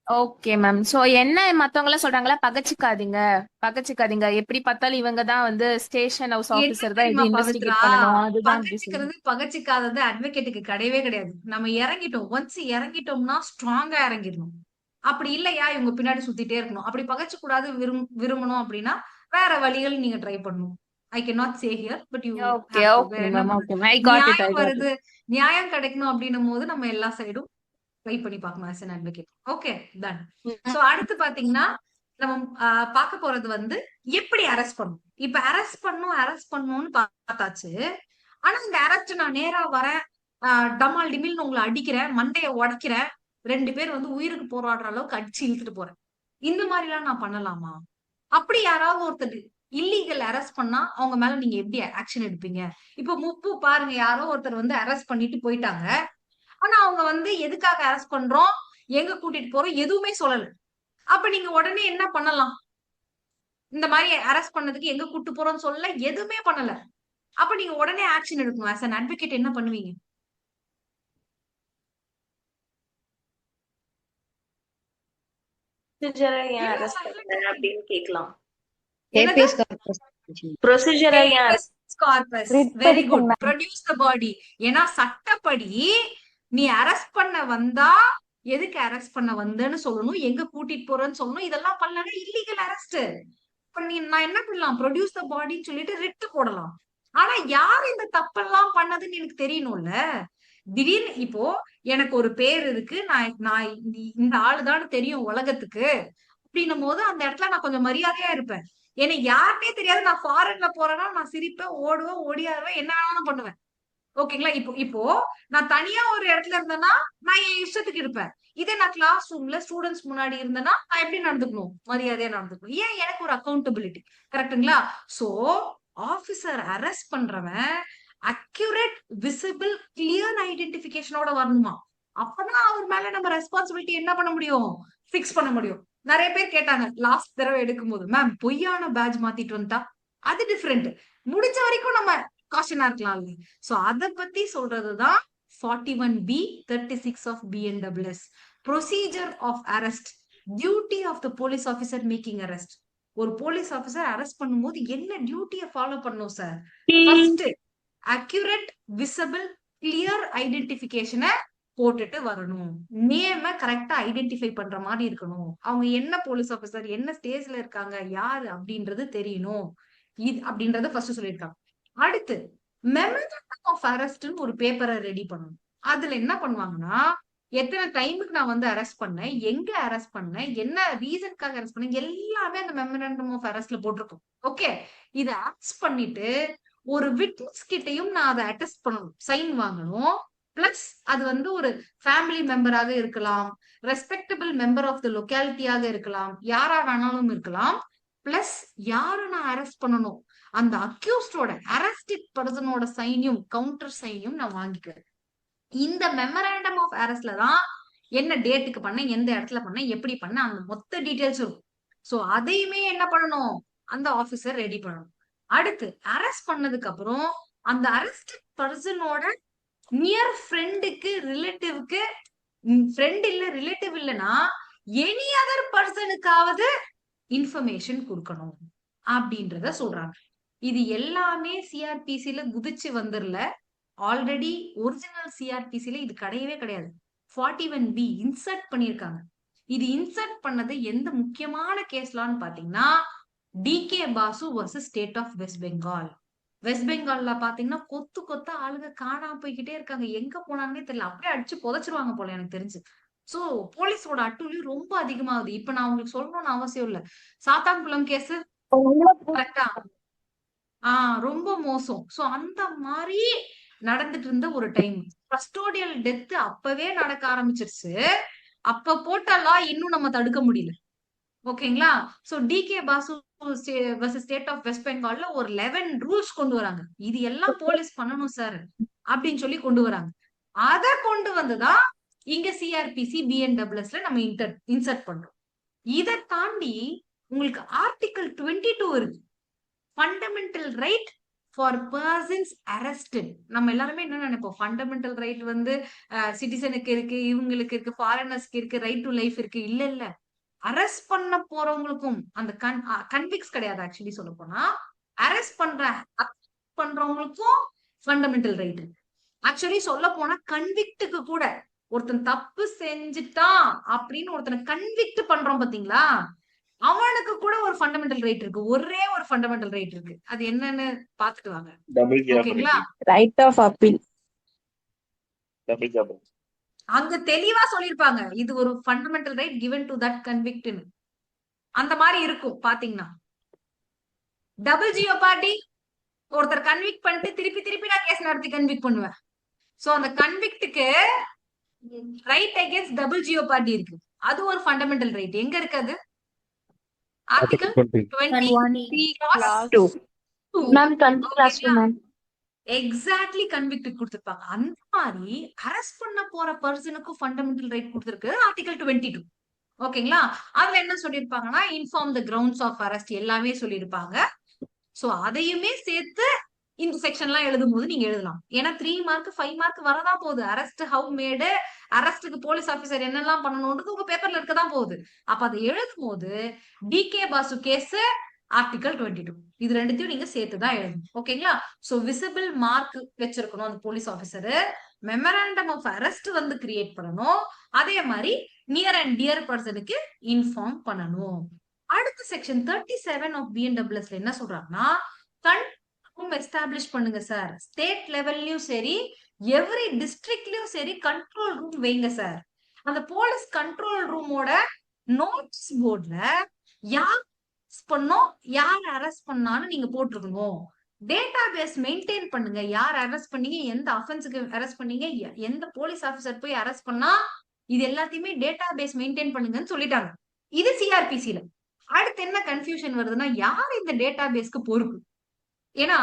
Okay ma'am. சோ என்ன மத்தவங்க எல்லாம் சொல்றாங்களா, பகச்சிக்காதீங்க எப்படி பார்த்தாலும் இவங்க தான் வந்து ஸ்டேஷன் ஹவுஸ்
என்ன
ஆபீசர் தான்
தெரியுமா
இது
பவித்ரா,
இன்வெஸ்டிகேட் பண்ணணும், அதுதான் அப்படி சொல்லுங்க.
பகச்சிக்கிறது பகச்சிக்காதது அட்வொகேட்டுக்கு கிடையவே கிடையாது. நம்ம இறங்கிட்டோம், ஒன்ஸ் இறங்கிட்டோம்னா ஸ்ட்ராங்கா இறங்கிடணும். அப்படி இல்லையா இவங்க பின்னாடி சுத்திட்டே இருக்கணும். அப்படி பகச்சு கூடாது விரும்பணும் அப்படின்னா வேற வழிகள் நீங்க ட்ரை பண்ணணும். I can not say here, but you
okay okay ma'am. Okay ma'am. I got it.
நியாயம் வருது, நியாயம் கிடைக்கணும் அப்படின்னும் போது நம்ம எல்லா சைடும் ட்ரை பண்ணி பார்க்கணும் as an advocate. Okay, done. So அடுத்து பாத்தீங்கன்னா நம்ம பார்க்க போறது வந்து எப்படி அரெஸ்ட் பண்ணணும். இப்ப அரெஸ்ட் பண்ணணும்னு பார்த்தாச்சு. ஆனா இந்த அரெஸ்ட் நான் நேரா வரேன், டமால் டிமில்னு உங்களை அடிக்கிறேன், மண்டைய உடைக்கிறேன், 2 பேர் வந்து உயிருக்கு போராடுற அளவுக்கு அடிச்சு இழுத்துட்டு போறேன், இந்த மாதிரி எல்லாம் நான் பண்ணலாமா? அப்படி யாராவது ஒருத்தர் இல்லீகல் அரெஸ்ட் பண்ணா அவங்க மேல நீங்க எப்படி ஆக்ஷன் எடுப்பீங்க? இப்ப முப்பு பாருங்க, யாரோ ஒருத்தர் வந்து அரெஸ்ட் பண்ணிட்டு போயிட்டாங்க. ஆனா அவங்க வந்து எதுக்காக அரெஸ்ட் பண்றோம், எங்க கூட்டிட்டு போறோம் எதுவுமே சொல்லல. அப்ப நீங்க உடனே என்ன பண்ணலாம்? இந்த மாதிரி அரெஸ்ட் பண்ணதுக்கு எங்க கூட்டு போறோம்னு சொல்லல, எதுவுமே பண்ணல. அப்ப நீங்க உடனே ஆக்ஷன் எடுக்கணும். as an advocate என்ன பண்ணுவீங்க?
அப்படின்னு கேட்கலாம்.
habeas corpus.
ப்ரொசீஜரை
very good. Produce the body. ஏன்னா சட்டப்படி நீ அரெஸ்ட் பண்ண வந்தா எதுக்கு அரெஸ்ட் பண்ண வந்தேன்னு சொல்லணும், எங்க கூட்டிட்டு போறேன்னு சொல்லணும். இதெல்லாம் பண்ணலன்னா இல்லீகல் அரெஸ்ட். நான் என்ன பண்ணலாம், ப்ரொடியூஸ் த பாடின்னு சொல்லிட்டு ரிட்டு போடலாம். ஆனா யார் இந்த தப்பெல்லாம் பண்ணதுன்னு எனக்கு தெரியணும்ல. திடீர்னு இப்போ எனக்கு ஒரு பேர் இருக்கு, நான் இந்த ஆளுதான் தெரியும் உலகத்துக்கு அப்படின்னும் போது அந்த இடத்துல நான் கொஞ்சம் மரியாதையா இருப்பேன். எனக்கு யாருன்னே தெரியாது, நான் ஃபாரின்ல போறேன்னா நான் சிரிப்பேன், ஓடுவேன், ஓடியாருவேன், என்ன வேணாலும் பண்ணுவேன். ஓகேங்களா? இப்போ நான் தனியா ஒரு இடத்துல இருந்தேன்னா நான் என் இஷ்டத்துக்கு இருப்பேன். இதே நான் கிளாஸ் ரூம்ல ஸ்டூடெண்ட்ஸ் முன்னாடி இருந்தேன்னா நான் எப்படி நடந்துக்கணும், மரியாதையா நடந்துக்கணும். ஏன், எனக்கு ஒரு அக்கௌண்டபிலிட்டி. கரெக்டுங்களா? சோ ஆபீசர் அரெஸ்ட் பண்றவன் அக்யூரேட், விசிபிள், கிளியர் ஐடென்டிபிகேஷனோட வரணுமா? அப்பதான் அவர் மேல நம்ம ரெஸ்பான்சிபிலிட்டி என்ன பண்ண முடியும், பிக்ஸ் பண்ண முடியும். நிறைய பேர் கேட்டாங்க லாஸ்ட் தடவை எடுக்கும் போது, மேம் பொய்யான பேட்ச் மாத்திட்டு வந்துட்டா அது டிஃபரெண்ட், முடிஞ்ச வரைக்கும் நம்ம காஷனா இருக்கலாம்ல. சோ அத பத்தி சொல்றதுதான் 41B 36 of BNWS, procedure of arrest, duty of the police officer making arrest. ஒரு போலீஸ் ஆபீசர் அரெஸ்ட் பண்ணும்போது என்ன டியூட்டியை ஃபாலோ பண்ணணும் sir? First accurate, visible, clear ஐடென்டிபிகேஷனை போட்டுட்டு வரணும். நேம கரெக்டா ஐடென்டிஃபை பண்ற மாதிரி இருக்கணும். அவங்க என்ன போலீஸ் ஆபீசர், என்ன ஸ்டேஜ்ல இருக்காங்க, யாரு அப்படின்றது தெரியணும். இது அப்படின்றத ஃபர்ஸ்ட் சொல்லியிருக்காங்க. அடுத்து மெமரண்டம் ஆஃப் அரெஸ்ட்னு ஒரு பேப்பரை ரெடி பண்ணணும். அதுல என்ன பண்ணுவாங்கன்னா, எத்தனை டைமுக்கு நான் வந்து அரெஸ்ட் பண்ணேன், எங்க அரெஸ்ட் பண்ணேன், என்ன ரீசனுக்காக அரெஸ்ட் பண்ணேன், எல்லாமே அந்த மெமரண்டம் ஆஃப் அரெஸ்ட்ல போட்டிருக்கும். ஓகே, இதை அரெஸ்ட் பண்ணிட்டு ஒரு விட்னஸ் கிட்டையும் நான் அதை அட்டெஸ்ட் பண்ணணும், சைன் வாங்கணும். பிளஸ் அது வந்து ஒரு ஃபேமிலி மெம்பராக இருக்கலாம், ரெஸ்பெக்டபிள் மெம்பர் ஆஃப் த லொக்காலிட்டியாக இருக்கலாம், யாரா வேணாலும் இருக்கலாம். பிளஸ் யாரை நான் அரெஸ்ட் பண்ணணும், அந்த அக்யூஸ்டோட, அரெஸ்டட் பர்சனோட சைனையும் கவுண்டர் சைனையும் நான் வாங்கிக்கிறேன். இந்த மெமரண்டம் ஆஃப் அரெஸ்ட்ல தான் என்ன டேட்டுக்கு பண்ணேன், எந்த இடத்துல பண்ணேன், எப்படி பண்ணேன், அந்த மொத்த டீடைல்ஸ் இருக்கும். சோ அதையுமே என்ன பண்ணணும், அந்த ஆபீசர் ரெடி பண்ணணும். அடுத்து அரெஸ்ட் பண்ணதுக்கு அப்புறம் அந்த அரெஸ்ட் பர்சனோட நியர் ஃப்ரெண்டுக்கு, ரிலேட்டிவ்க்கு, ஃப்ரெண்ட் இல்ல ரிலேட்டிவ் இல்லனா எனி அதர் பர்சனுக்காவது இன்ஃபர்மேஷன் கொடுக்கணும் அப்படின்றத சொல்றாங்க. இது எல்லாமே சிஆர்பிசில குதிச்சு வந்துடல. ஆல்ரெடி ஒரிஜினல் சிஆர்பிசில இது கிடையவே கிடையாது. 41B இன்சர்ட் பண்ணிருக்காங்க. இது இன்சர்ட் பண்ணது எந்த முக்கியமான கேஸ்லான்னு பாத்தீங்கன்னா DK Basu versus state of West Bengal. West பெங்கால்ல பாத்தீங்கன்னா கொத்து கொத்தா ஆளுங்க காணாம போய்கிட்டே இருக்காங்க. எங்க போனாங்கன்னே தெரியல. அப்படியே அடிச்சு புதைச்சிருவாங்க போல எனக்கு தெரிஞ்சு. சோ போலீஸோட அட்டூழியம் ரொம்ப அதிகமாகுது. இப்ப நான் உங்களுக்கு சொல்லணும்னு அவசியம் இல்ல. சாத்தான்குளம் கேஸ் கரெக்டா? ரொம்ப மோசம். சோ அந்த மாதிரி நடந்துட்டு இருந்த ஒரு டைம் கஸ்டோடியல் டெத் அப்பவே நடக்க ஆரம்பிச்சிருச்சு. அப்ப போட்ட லா இன்னும் நம்ம தடுக்க முடியல. ஓகேங்களா? So DK Basu versus state of West பெங்கால்ல ஒரு 11 ரூல்ஸ் கொண்டு வராங்க. இது எல்லாம் போலீஸ் பண்ணணும் சார் அப்படின்னு சொல்லி கொண்டு வராங்க. அத கொண்டு வந்துதான் இங்க சிஆர்பிசி பிஎன்டபிள்யூஎஸ்ல நம்ம இன்சர்ட் பண்றோம். இதை தாண்டி உங்களுக்கு ஆர்டிகல் 22 இருக்கு. Fundamental right for persons arrested. நம்ம எல்லாருமே என்ன நினைப்போம், ஃபண்டமெண்டல் ரைட் வந்து சிட்டிசனுக்கு இருக்கு, இவங்களுக்கு இருக்கு, ஃபாரினர்ஸ்க்கு இருக்கு, ரைட் டு லைஃப் இருக்கு. இல்ல இல்ல, அரெஸ்ட் பண்ண போறவங்களுக்கும் அந்த கன்விக்ஸ் கிடையாது. ஆக்சுவலி சொல்ல போனா அரெஸ்ட் பண்றவங்களுக்கும் ஃபண்டமெண்டல் ரைட் இருக்கு. ஆக்சுவலி சொல்ல போனா கன்விக்டுக்கு கூட, ஒருத்தன் தப்பு செஞ்சுட்டான் அப்படின்னு ஒருத்தனை கன்விக்ட் பண்றோம் பாத்தீங்களா, அவனுக்கு கூட ஒரு ஃபண்டமெண்டல் ரைட் இருக்கு. ஒரே ஒரு ஃபண்டமெண்டல் ரைட் இருக்கு. அது என்னன்னு பாத்துட்டு வாங்க. ஓகேங்களா?
Right of appeal.
அங்க தெளிவா சொல்லிருப்பாங்க, இது ஒரு fundamental right given to that convicted. அந்த மாதிரி இருக்கும் பாத்தீங்கன்னா. டபுள் ஜியோபார்டி, ஒருத்தர் கன்விக்ட் பண்ணிட்டு திருப்பி திருப்பி நான் கேஸ் நடத்தி கன்விக்ட் பண்ணுவேன். சோ அந்த கன்விக்டுக்கு ரைட் அகைன்ஸ்ட் டபுள் ஜியோபார்டி இருக்கு. அது ஒரு ஃபண்டமெண்டல் ரைட். எங்க இருக்கு அது? Article 20
ma'am 20+2 ma'am.
Exactly convict கொடுத்திருப்பாங்க. அந்த மாதிரி அரெஸ்ட் பண்ண போற பர்சனுக்கும் ஃபண்டமெண்டல் ரைட் கொடுத்திருக்கு ஆர்டிகல் 22. ஓகேங்களா? அதுல என்ன சொல்லிருப்பாங்கன்னா inform the grounds of arrest எல்லாமே சொல்லியிருப்பாங்க. சோ அதையுமே சேர்த்து இந்த செக்ஷன் எல்லாம் எழுதும் போது நீங்க எழுதலாம். ஏன்னா 3 மார்க் 5 மார்க் வரதான் போகுது. அரெஸ்ட் ஹவு மேடு, அரெஸ்டுக்கு போலீஸ் ஆபீசர் என்னெல்லாம் பண்ணணும்ன்றது உங்க பேப்பர்ல இருக்கதான் போகுது. அப்ப அதை எழுதும் போது டிகே பாசு கேஸ் ஆர்டிகல் 22 இது ரெண்டுத்தையும் நீங்க சேர்த்துதான் எழுதணும். ஓகேங்களா? சோ விசிபிள் மார்க் வச்சிருக்கணும் அந்த police officer. Memorandum of arrest வந்து கிரியேட் பண்ணணும். அதே மாதிரி நியர் அண்ட் டியர் பர்சனுக்கு இன்ஃபார்ம் பண்ணணும். அடுத்த செக்ஷன் 37 ஆஃப் பிஎன்டபிள்யூஎஸ்ல என்ன சொல்றாங்கன்னா எஸ்டாப்ளிஷ் பண்ணுங்க சார். ஸ்டேட் லெவல்லயும் சரி, எவ்ரி டிஸ்ட்ரிக்ட்லயும் சரி கண்ட்ரோல் ரூம் வைங்க சார். அந்த போலீஸ் கண்ட்ரோல் ரூமோட நோட்டீஸ் போர்ட்ல யார் பண்ணோம், யார் அரெஸ்ட் பண்ணாலும் நீங்க போட்டிருக்கணும். டேட்டா பேஸ் மெயின்டைன் பண்ணுங்க. யார் அரெஸ்ட் பண்ணீங்க, எந்த அஃபென்ஸுக்கு அரெஸ்ட் பண்ணீங்க, எந்த போலீஸ் ஆபீசர் போய் அரெஸ்ட் பண்ணா, இது எல்லாத்தையுமே டேட்டா பேஸ் மெயின்டைன் பண்ணுங்கன்னு சொல்லிட்டாங்க. இது சிஆர்பிசில. அடுத்து என்ன கன்ஃபியூஷன் வருதுன்னா, யார் இந்த டேட்டா பேஸ்க்கு பொறுப்பு? ஏன்னா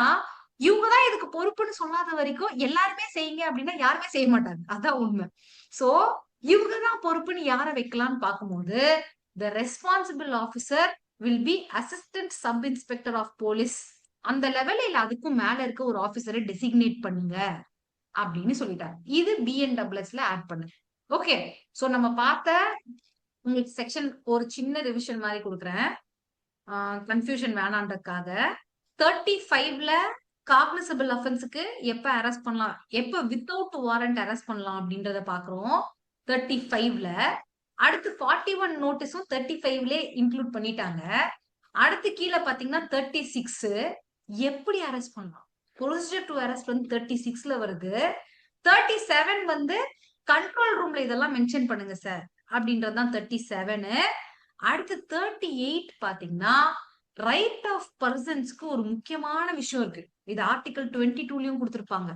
இவங்கதான் இதுக்கு பொறுப்புன்னு சொல்லாத வரைக்கும் எல்லாருமே செய்யுங்க அப்படின்னா யாருமே செய்ய மாட்டாங்க. அதான் உண்மை. சோ இவங்கதான் பொறுப்புன்னு யார வைக்கலாம்னு பார்க்கும்போது the responsible officer will be assistant sub inspector of police. அந்த லெவலில் அதுக்கும் மேல இருக்க ஒரு ஆபீசரை டெசிக்னேட் பண்ணுங்க அப்படின்னு சொல்லிட்டாங்க. இது பிஎன்டபிள்யூஎஸ்ல ஆட் பண்ணு. ஓகே, சோ நம்ம பார்த்த உங்களுக்கு செக்ஷன் ஒரு சின்ன ரிவிஷன் மாதிரி கொடுக்குறேன், கன்ஃபியூஷன் வேணான்றதுக்காக. 35ல காக்னிசபிள் அஃபென்ஸுக்கு எப்ப அரெஸ்ட் பண்ணலாம், எப்ப வித்தவுட் வாரண்ட் அரெஸ்ட் பண்ணலாம் அப்படின்றத பாக்குறோம் 35ல. அடுத்து 41 நோட்டீஸும் 35ல இன்க்ளூட் பண்ணிட்டாங்க. அடுத்து கீழே பாத்தீங்கன்னா 36 எப்படி அரெஸ்ட் பண்ணலாம், ப்ரொசீஜர் டு அரெஸ்ட் வந்து 36ல வருது. 37 வந்து கண்ட்ரோல் ரூம்ல இதெல்லாம் மென்ஷன் பண்ணுங்க சார் அப்படின்றதுதான் 37. அடுத்து 38 பாத்தீங்கன்னா ரைட் ஆஃப் பர்சன்ஸ்க்கு ஒரு முக்கியமான விஷயம் இருக்கு. இது ஆர்டிகல் 22லயும் கொடுத்திருப்பாங்க.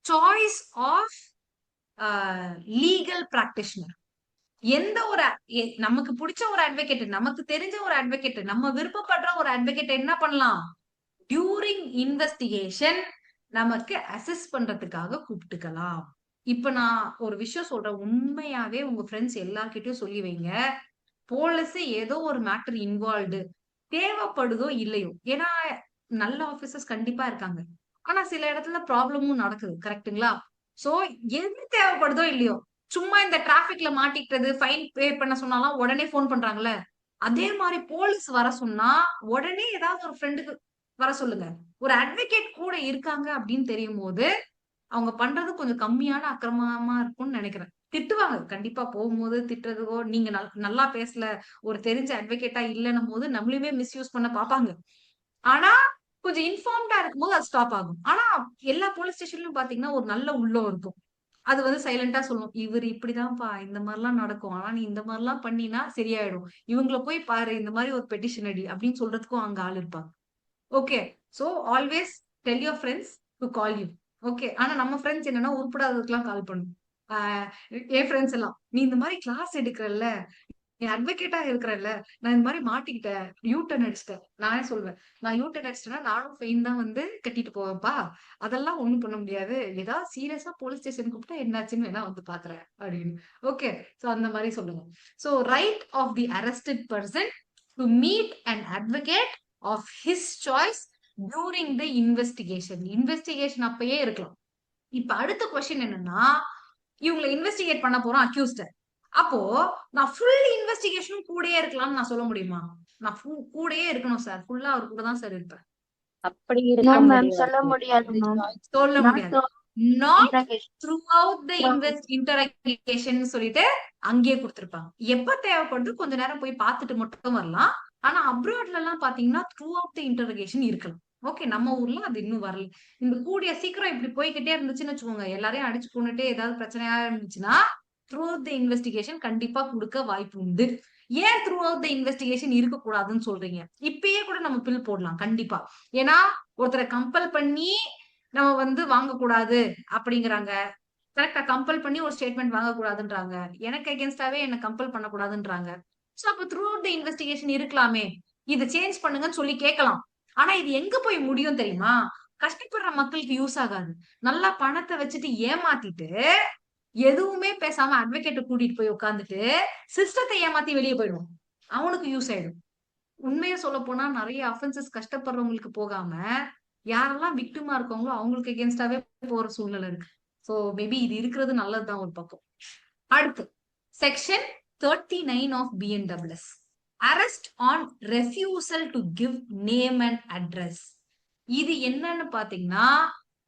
Choice of legal practitioner. எந்த ஒரு நமக்கு பிடிச்ச ஒரு அட்வொகேட், நமக்கு தெரிஞ்ச ஒரு அட்வொகேட், நம்ம விருப்பப்படுற ஒரு அட்வொகேட் என்ன பண்ணலாம், டியூரிங் இன்வெஸ்டிகேஷன் நமக்கு அசஸ் பண்றதுக்காக கூப்பிட்டுக்கலாம். இப்ப நான் ஒரு விஷயம் சொல்றேன், உண்மையாவே உங்க ஃப்ரெண்ட்ஸ் எல்லார்கிட்டயும் சொல்லி வைங்க. போலீஸ் ஏதோ ஒரு மேட்டர் இன்வால்வ்டு தேவைப்படுதோ இல்லையோ, ஏன்னா நல்ல ஆபீசர்ஸ் கண்டிப்பா இருக்காங்க. ஆனா சில இடத்துல ப்ராப்ளமும் நடக்குது. கரெக்ட்டுங்களா? சோ எது தேவைப்படுதோ இல்லையோ, சும்மா இந்த டிராபிக்ல மாட்டிக்கிட்டது, ஃபைன் பே பண்ண சொன்னாலாம் உடனே ஃபோன் பண்றாங்கல்ல. அதே மாரி போலீஸ் வர சொன்னா, உடனே ஏதாவது ஒரு ஃப்ரெண்டுக்கு வர சொல்லுங்க. ஒரு அட்வொகேட் கூட இருக்காங்க அப்படின்னு தெரியும்போது, அவங்க பண்றது கொஞ்சம் கம்மியான அக்கிரமமா இருக்கும்னு நெனைக்கிறேன். திட்டுவாங்க. கண்டிப்பா போகும்போது திட்டுறதுக்கோ, நீங்க நல்லா பேசல, ஒரு தெரிஞ்ச அட்வொகேட்டா இல்லன்னும்போது நம்மளையுமே மிஸ்யூஸ் பண்ண பாப்பாங்க. ஆனா, கொஞ்சம் இன்ஃபார்ம்டா இருக்கும்போது அது ஸ்டாப் ஆகும். ஆனா, எல்லா போலீஸ் ஸ்டேஷன்லயும் பாத்தீங்கன்னா, ஒரு நல்ல உள்ளம் இருக்கும். அது வந்து சைலன்ட்டா சொல்லும். இவரு இப்படிதான்ப்பா, இந்த மாரிலாம் நடக்கும். ஆனா நீ இந்த மாரிலாம் பண்ணீன்னா சரியாயிடும். இவங்கள போய் பாரு, இந்த மாரி ஒரு பெட்டிஷன் அடி அப்படின்னு சொல்றதுக்கும் அங்க ஆள் இருப்பாங்க. Okay. So always tell your friends to call you. Okay. ஆனா நம்ம ஃபிரெண்ட்ஸ் என்னன்னா உருப்படாததுக்கெல்லாம் கால் பண்ணும். ஆ என் ஃபிரெண்ட்ஸ் எல்லாம், "நீ இந்த மாரி கிளாஸ் எடுக்கிறல்ல, நீ அட்வொகேட்டா இருக்கிறல்ல, நான் இந்த மாரி மாட்டிக்கிட்டேன். யூ டர்ன் அடிச்சுட்டேன்." நானே சொல்வேன். நான் யூ டர்ன் அடிச்சிட்டேன்னா நானும் ஃபைன் தான் வந்து கட்டிட்டு போவேன்ப்பா. அதெல்லாம் ஒண்ணும் பண்ண முடியாது. ஏதாவது சீரியஸா போலீஸ் ஸ்டேஷன் கூப்பிட்டா என்னாச்சுன்னு வேணா வந்து பாக்குறேன் அப்படின்னு. ஓகே. சோ அந்த மாரி சொல்லுங்க. So right of the arrested person to meet an advocate of his choice during the investigation. Investigation அப்பயே இருக்கலாம். இப்ப அடுத்த கொஸ்டின் என்னன்னா, இவங்களை இன்வெஸ்டிகேட் பண்ண போறோம் அக்யூஸ்ட. அப்போ நான் ஃபுல் இன்வெஸ்டிகேஷனும் கூடயே இருக்கலாம்னு நான் சொல்ல முடியுமா? நான் கூடயே இருக்கணும் சார். ஃபுல்லா அவர் கூட தான் சார் இருப்பேன்.
அப்படி
நோ
இருக்க
மேம், சொல்ல
முடியாது.
முடியாது மேம்.
சொல்ல
நாட்
முடியாது. Not
interrogation.
Throughout the interrogation சொல்லிட்டு அங்கேயே கொடுத்திருப்பாங்க. எப்ப தேவைப்படுது கொஞ்ச நேரம் போய் பார்த்துட்டு மட்டும் வரலாம். ஆனா அப்ராட்ல எல்லாம் பாத்தீங்கன்னா த்ரூ அவுட் த இன்டராகேஷன் இருக்கலாம். ஓகே, நம்ம ஊர்ல அது இன்னும் வரல. இந்த கூடிய சீக்கிரம் இப்படி போய்கிட்டே இருந்துச்சுன்னு வச்சுக்கோங்க, எல்லாரையும் அடிச்சு கொண்டுட்டே ஏதாவது பிரச்சனையா இருந்துச்சுன்னா த்ரூ அவுட் த இன்வெஸ்டிகேஷன் கண்டிப்பா கொடுக்க வாய்ப்பு உண்டு. ஏன் த்ரூ அவுட் த இன்வெஸ்டிகேஷன் இருக்கக்கூடாதுன்னு சொல்றீங்க? இப்பயே கூட நம்ம பில் போடலாம் கண்டிப்பா. ஏன்னா ஒருத்தரை கம்பல் பண்ணி நம்ம வந்து வாங்கக்கூடாது அப்படிங்கிறாங்க. கரெக்டா கம்பல் பண்ணி ஒரு ஸ்டேட்மெண்ட் வாங்கக்கூடாதுன்றாங்க. எனக்கு அகேன்ஸ்டாவே என்ன கம்பல் பண்ணக்கூடாதுன்றாங்க. சோ அப்ப த்ரூ அவுட் த இன்வெஸ்டிகேஷன் இருக்கலாமே, இதை சேஞ்ச் பண்ணுங்கன்னு சொல்லி கேட்கலாம். ஆனா இது எங்க போய் முடியும் தெரியுமா? கஷ்டப்படுற மக்களுக்கு யூஸ் ஆகாது. நல்லா பணத்தை வச்சுட்டு ஏமாத்திட்டு எதுவுமே பேசாம அட்வொகேட்டை கூட்டிட்டு போய் உட்காந்துட்டு சிஸ்டத்தை ஏமாத்தி வெளியே போயிடுவோம். அவனுக்கு யூஸ் ஆயிடும். உண்மையை சொல்ல போனா நிறைய அஃபென்சஸ் கஷ்டப்படுறவங்களுக்கு போகாம யாரெல்லாம் விக்டிமா இருக்காங்களோ அவங்களுக்கு எகேன்ஸ்டாவே போற சூழ்நிலை இருக்கு. சோ மேபி இது இருக்கிறது நல்லதுதான் ஒரு பக்கம். அடுத்து section 39 of BNWS, arrest on refusal to give name and address. இது என்னன்னு பாத்தீங்கன்னா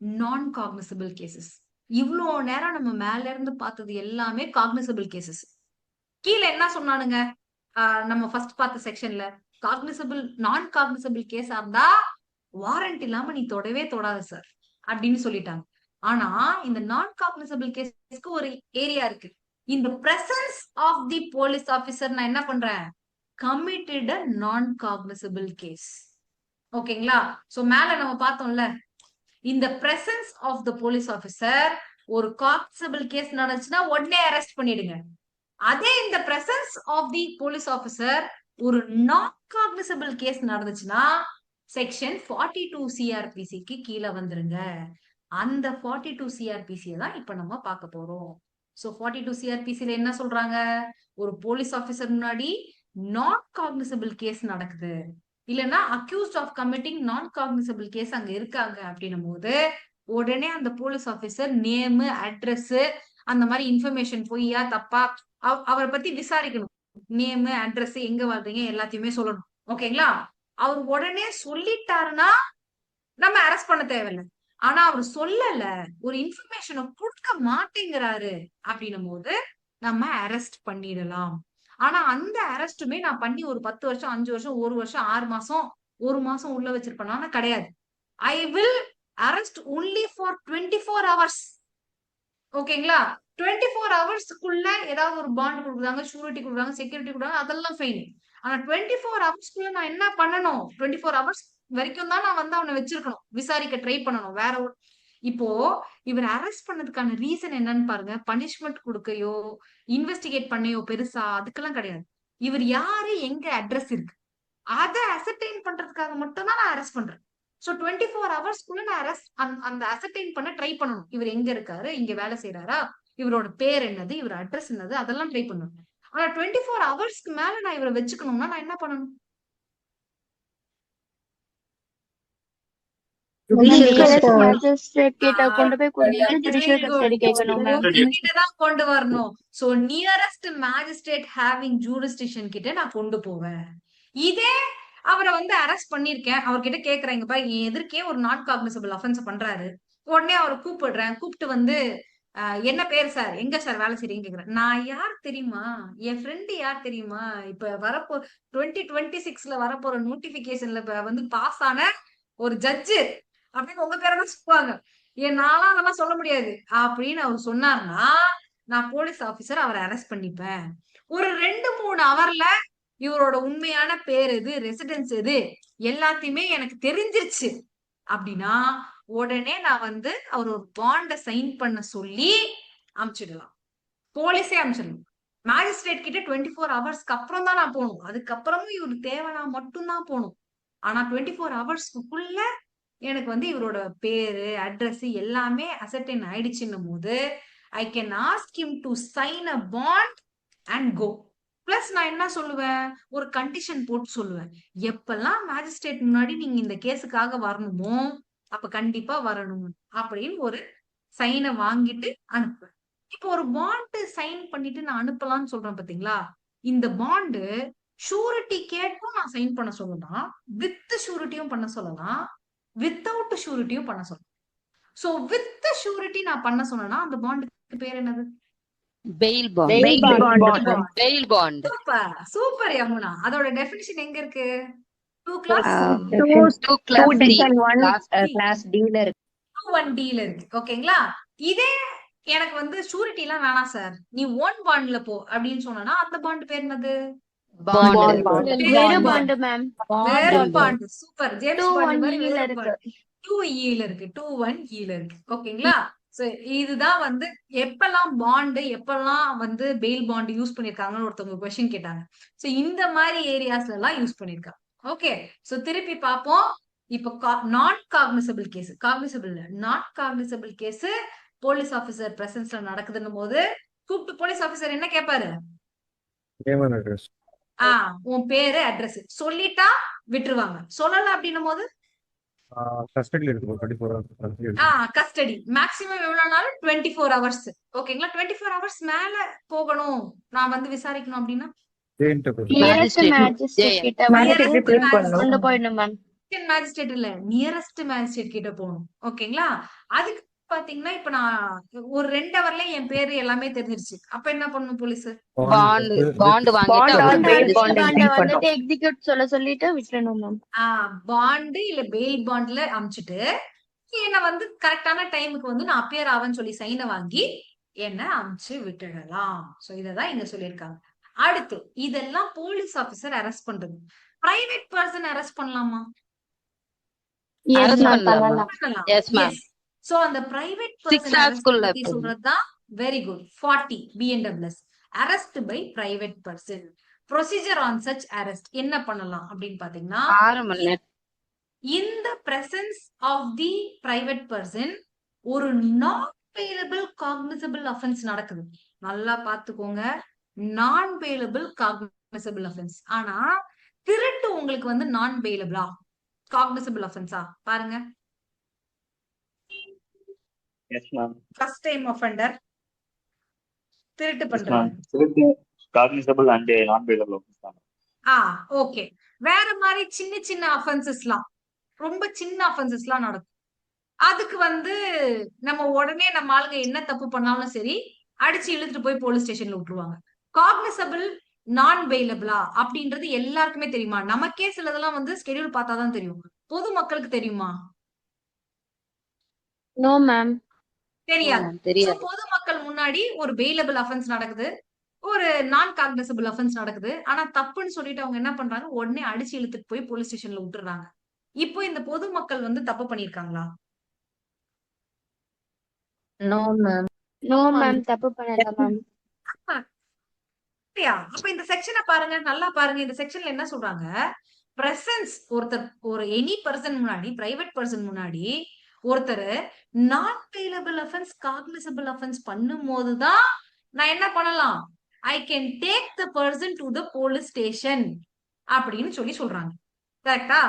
நான் காக்னிசபிள் கேசஸ். இவ்வளோ நேரம் நம்ம மேல இருந்து பார்த்தது எல்லாமே காக்னிசபிள் கேசஸ். கீழே என்ன சொன்னானுங்க? நம்ம ஃபர்ஸ்ட் பார்த்த செக்ஷன்ல காக்னிசபிள் நான் காக்னிசபிள் கேஸா இருந்தா வாரண்ட் இல்லாம நீ தொடவே தொடாத சார் அப்படின்னு சொல்லிட்டாங்க. ஆனா இந்த நான் காக்னிசபிள் கேஸ்க்கு ஒரு ஏரியா இருக்கு. இந்த presence of the police officer நான் என்ன பண்றேன்? கமிட்டட் அ நான் காக்னிசபிள் கேஸ். ஓகேங்களா? சோ மேல நம்ம பார்த்தோம்ல, இந்த presence of the police officer ஒரு காக்னிசபிள் கேஸ் நடந்துச்சுன்னா உடனே அரெஸ்ட் பண்ணிடுங்க. அதே இந்த presence of the police officer ஒரு நான் காக்னிசபிள் கேஸ் நடந்துச்சுன்னா செக்ஷன் 42 CRPCக்கு கீழே வந்துருங்க. அந்த 42 CRPC தான் இப்ப நம்ம பார்க்க போறோம். சோ 42 CRPCல என்ன சொல்றாங்க? ஒரு போலீஸ் ஆபீசர் முன்னாடி நான் காக்னிசபிள் கேஸ் நடக்குது, இல்லைன்னா அக்யூஸ்ட் ஆஃப் கமிட்டிங் நான் காக்னிசபிள் கேஸ் அங்க இருக்காங்க அப்படின்னும் போது உடனே அந்த போலீஸ் ஆபீசர் நேம் அட்ரஸ் அந்த மாதிரி இன்ஃபர்மேஷன் பொய்யா தப்பா அவரை பத்தி விசாரிக்கணும். நேம் அட்ரஸ் எங்க வாழ்றீங்க எல்லாத்தையுமே சொல்லணும். ஓகேங்களா? அவர் உடனே சொல்லிட்டாருன்னா நம்ம அரெஸ்ட் பண்ண தேவையில்லை. ஆனா அவர் சொல்லல, ஒரு இன்ஃபர்மேஷனை கொடுக்க மாட்டேங்கிறாரு அப்படின்னும் போது நம்ம அரெஸ்ட் பண்ணிடலாம். ஆனா அந்த அரெஸ்டுமே நான் பண்ணி ஒரு 10 வருஷம் 5 வருஷம் 1 வருஷம் 6 மாசம் 1 மாசம் உள்ள வச்சிருப்பேனா? கிடையாது. I will arrest only for 24 hours. ஓகேங்களா? 24 ஹவர்ஸ்க்குள்ள ஏதாவது ஒரு பாண்ட் கொடுக்குறாங்க, ஷூரிட்டி கொடுக்குறாங்க, செக்யூரிட்டி கொடுக்குறாங்க, அதெல்லாம் ஃபைன். ஆனா 24 ஹவர்ஸ்க்குள்ள நான் என்ன பண்ணணும்? 24 ஹவர்ஸ் வரைக்கும் தான் நான் வந்து அவனை வச்சிருக்கணும், விசாரிக்க ட்ரை பண்ணணும். வேற இப்போ இவர் அரெஸ்ட் பண்ணதுக்கான ரீசன் என்னன்னு பாருங்க. பனிஷ்மெண்ட் கொடுக்கையோ இன்வெஸ்டிகேட் பண்ணையோ பெருசா அதுக்கெல்லாம் கிடையாது. இவர் யாரு, எங்க அட்ரஸ் இருக்கு, அதை அசர்டைன் பண்றதுக்காக மட்டும் தான் நான் அரெஸ்ட் பண்றேன். சோ 24 ஹவர்ஸ்க்குள்ள நான் அந்த அசர்டைன் பண்ண ட்ரை பண்ணணும். இவர் எங்க இருக்காரு, இங்க வேலை செய்யறாரா, இவரோட பேர் என்னது, இவர் அட்ரஸ் என்னது, அதெல்லாம் ட்ரை பண்ணணும். ஆனா 24 ஹவர்ஸ்க்கு மேல நான் இவரை வச்சுக்கணும்னா நான் என்ன பண்ணணும்?
மேஜிஸ்ட்ரேட் கிட்ட கொண்டு போய் கொடுத்துட்டு ஜுடிஷியல் கஸ்டடி கேட்கணும் மேம்.
தான் கொண்டு வரணும். So nearest magistrate having jurisdiction கிட்ட நான் கொண்டு போவேன். இதே அவரை வந்து அரெஸ்ட் பண்ணிருக்கேன், அவர்கிட்ட கேக்குறேங்கப்பா என் எதிர்க்கே ஒரு நாட் காக்னிசபிள் அஃபென்ஸ் பண்றாரு, உடனே அவரை கூப்பிட்டு வந்து என்ன பேர் சார், எங்க சார் வேலை செய்றீங்க கேக்குறேன். நான் யார் தெரியுமா, என் ஃப்ரெண்டு யார் தெரியுமா, இப்ப வரப்போ 2026ல வரப்போற நோட்டிபிகேஷன்ல வந்து பாஸ் ஆன ஒரு ஜட்ஜு அப்படின்னு உங்க பேரை தான் சொல்லுவாங்க. நான்லாம் அதெல்லாம் சொல்ல முடியாது அப்படின்னு அவர் சொன்னார்னா நான் போலீஸ் ஆபீசர் அவரை அரெஸ்ட் பண்ணிப்பேன். ஒரு 2-3 ஹவர்ல இவரோட உண்மையான பேர் எது, ரெசிடென்ஸ் எது எல்லாத்தையுமே எனக்கு தெரிஞ்சிருச்சு அப்படின்னா உடனே நான் வந்து அவர் ஒரு பாண்ட சைன் பண்ண சொல்லி அனுப்பிச்சிடலாம். போலீஸே அனுப்பிச்சிடலாம். மேஜிஸ்ட்ரேட் கிட்ட 24 ஹவர்ஸ்க்கு அப்புறம் தான் நான் போகணும். அதுக்கப்புறமும் இவருக்கு தேவைனா மட்டும்தான் போகணும். ஆனா 24 ஹவர்ஸ்க்குள்ள எனக்கு வந்து இவரோட பேரு, அட்ரஸ் எல்லாமே அசர்டைன் ஆயிடுச்சுன்னும் போது I can ask him to sign a bond and go. Plus நான் என்ன சொல்லுவேன், ஒரு கண்டிஷன் போட்டு சொல்லுவேன், எப்பெல்லாம் மேஜிஸ்ட்ரேட் முன்னாடி நீங்க இந்த கேஸுக்காக வரணுமோ அப்ப கண்டிப்பா வரணும் அப்படின்னு ஒரு சைனை வாங்கிட்டு அனுப்புவேன். இப்போ ஒரு பாண்டு சைன் பண்ணிட்டு நான் அனுப்பலாம்னு சொல்றேன் பாத்தீங்களா, இந்த பாண்டு ஷூரிட்டி கேட்டும் நான் சைன் பண்ண சொல்லலாம், வித் ஷூரிட்டியும் பண்ண சொல்லலாம், வித்தவுட் ஷூரிட்டியும் பண்ண சொல்லலாம். சோ வித் ஷூரிட்டி நான் பண்ண சொன்னா அந்த பாண்டுக்கு பேர் என்னது?
Bail bond. Bail bond.
Super Yamuna. அதோட டெஃபினிஷன் எங்க இருக்கு? 2 கிளாஸ் 1D ல இருக்கு. ஓகேங்களா? இதே எனக்கு வந்து ஷூரிட்டி எல்லாம் வேணாம் சார், நீ ஓன் பாண்ட்ல போ அப்படின்னு சொன்னா அந்த பாண்ட் பேர் என்னது?
வெறும் பாண்ட் மேம்.
வெறும் பாண்ட். சூப்பர். ஜேம்ஸ் பாண்ட் மாதிரி
2-1E ல
வெறும்
இருக்கு.
பாண்ட். 2E ல இருக்கு. 2-1E ல இருக்கு. ஓகேங்களா? சோ இதுதான் வந்து எப்பெல்லாம் பாண்ட், எப்பெல்லாம் வந்து பெயில் பாண்ட் யூஸ் பண்ணிருக்காங்கன்னு ஒருத்தவங்க क्वेश्चन கேட்டாங்க. சோ இந்த மாதிரி ஏரியாஸ்ல எல்லாம் யூஸ் பண்ணிருக்காங்க. ஓகே, சோ திருப்பி பாப்போம். இப்ப நான் cognizable case, cognizable not cognizable case police officer பிரசன்ஸ்ல நடக்குதுன்னும் போது கூப்பிட்டு போலீஸ் ஆபீசர் என்ன கேட்பாரு?
Name and address.
உன் பேரு அட்ரஸ் சொல்லிட்டா விட்டுருவாங்க. சொல்லல அப்படின்னும் போது
Custody இருக்கு 24 hours custody இருக்கு.
கஸ்டடி மேக்ஸிமம் எவ்வளவு நாள்? 24 ஹவர்ஸ். ஓகேங்களா? 24 ஹவர்ஸ் மேல போகணும் நான் வந்து விசாரிக்கணும் அப்படின்னா
Jail போய்
நியரஸ்ட் மேஜிஸ்ட்ரேட் கிட்ட கொண்டு போயிடணும் மேம்.
மேஜிஸ்ட்ரேட் இல்ல, நியரஸ்ட் மேஜிஸ்ட்ரேட் கிட்ட போகணும். ஓகேங்களா? அதுக்கு பாத்தீங்கன்னா இப்ப நான் ஒரு 2 ஹவர்ல என் பேரு எல்லாமே தெரிஞ்சிருச்சு. அப்ப என்ன பண்ணணும் போலீஸ்?
பாண்ட்
வந்துட்டு எக்ஸிக்யூட் சொல்லிட்டு விட்டுறணும் மேம்.
பாண்டு இல்ல பெயில் பாண்ட்ல அமிச்சிட்டு என்ன வந்து கரெக்டான டைமுக்கு வந்து நான் அப்பியர் ஆவேன்னு சொல்லி சைனை வாங்கி என்ன அமிச்சு விட்டுடலாம். சோ இததான் இங்க சொல்லியிருக்காங்க. அடுத்து இதெல்லாம் போலீஸ் ஆபீசர் அரெஸ்ட் பண்றது. பிரைவேட் பர்சன் அரெஸ்ட் பண்ணலாமா? பண்ணலாம். சோ அந்த பிரைவேட் பர்சன் சொல்றதுதான் very good. 40 BNWS arrest by private person. Procedure on such arrest என்ன பண்ணலாம் அப்படின்னு பாத்தீங்கன்னா, in the presence of the private person ஒரு நாட் பெயிலபிள் காக்னிசபிள் அஃபென்ஸ் நடக்குது. நல்லா பாத்துக்கோங்க, நான் பெயிலபிள் காக்னிசபிள் அஃபென்ஸ். ஆனா திருட்டு உங்களுக்கு வந்து நான் பெயிலபிளா காக்னிசபிள் அஃபென்ஸா? பாருங்க.
Yes ma'am.
ஃபர்ஸ்ட் டைம் ஆஃபெண்டர் திருட்டு பண்றாங்க.
திருட்டு காக்னிசபிள் அண்ட் நான் பெயிலபிள் ஆஃபென்ஸ் தான்.
ஓகே. வேற மாதிரி சின்ன சின்ன அஃபென்சஸ்லாம், ரொம்ப சின்ன அஃபென்சஸ்லாம் நடக்கும். அதுக்கு வந்து நம்ம உடனே நம்ம ஆளுங்க என்ன தப்பு பண்ணாலும் சரி அடிச்சு இழுத்துட்டு போய் போலீஸ் ஸ்டேஷன்ல விட்டுருவாங்க. காக்னிசபிள் நான் பெயிலபிளா அப்படின்றது எல்லாருக்குமே தெரியுமா? நமக்கே சிலதெல்லாம் வந்து ஸ்கெடியூல் பார்த்தாதான் தெரியும். பொது மக்களுக்கு தெரியுமா?
No ma'am.
தெரியாது. பொதுமக்கள் முன்னாடி ஒரு பெயிலபிள் அஃபென்ஸ் நடக்குது, ஒரு நான் காக்னிசபிள் அஃபென்ஸ் நடக்குது. ஆனா தப்புன்னு சொல்லிட்டு அவங்க என்ன பண்றாங்க, உடனே அடிச்சு இழுத்துட்டு போய் போலீஸ் ஸ்டேஷன்ல விட்டுறாங்க. இப்போ இந்த பொதுமக்கள் வந்து தப்பு பண்ணிருக்காங்களா?
நோ மேம், தப்பு பண்ணல மேம்.
அப்ப இந்த செக்ஷனை பாருங்க, நல்லா பாருங்க. இந்த செக்ஷன்ல என்ன சொல்றாங்க, பிரசன்ஸ் ஒருத்தர் ஒரு எனி பர்சன் முன்னாடி, பிரைவேட் பர்சன் முன்னாடி ஒருத்தர் நான் பெயிலபிள் அஃபென்ஸ் காக்னிசபிள் அஃபென்ஸ் பண்ணும் போதுதான் நான் என்ன பண்ணலாம், I can take the person to the police station அப்படின்னு சொல்றாங்க. கரெக்டா?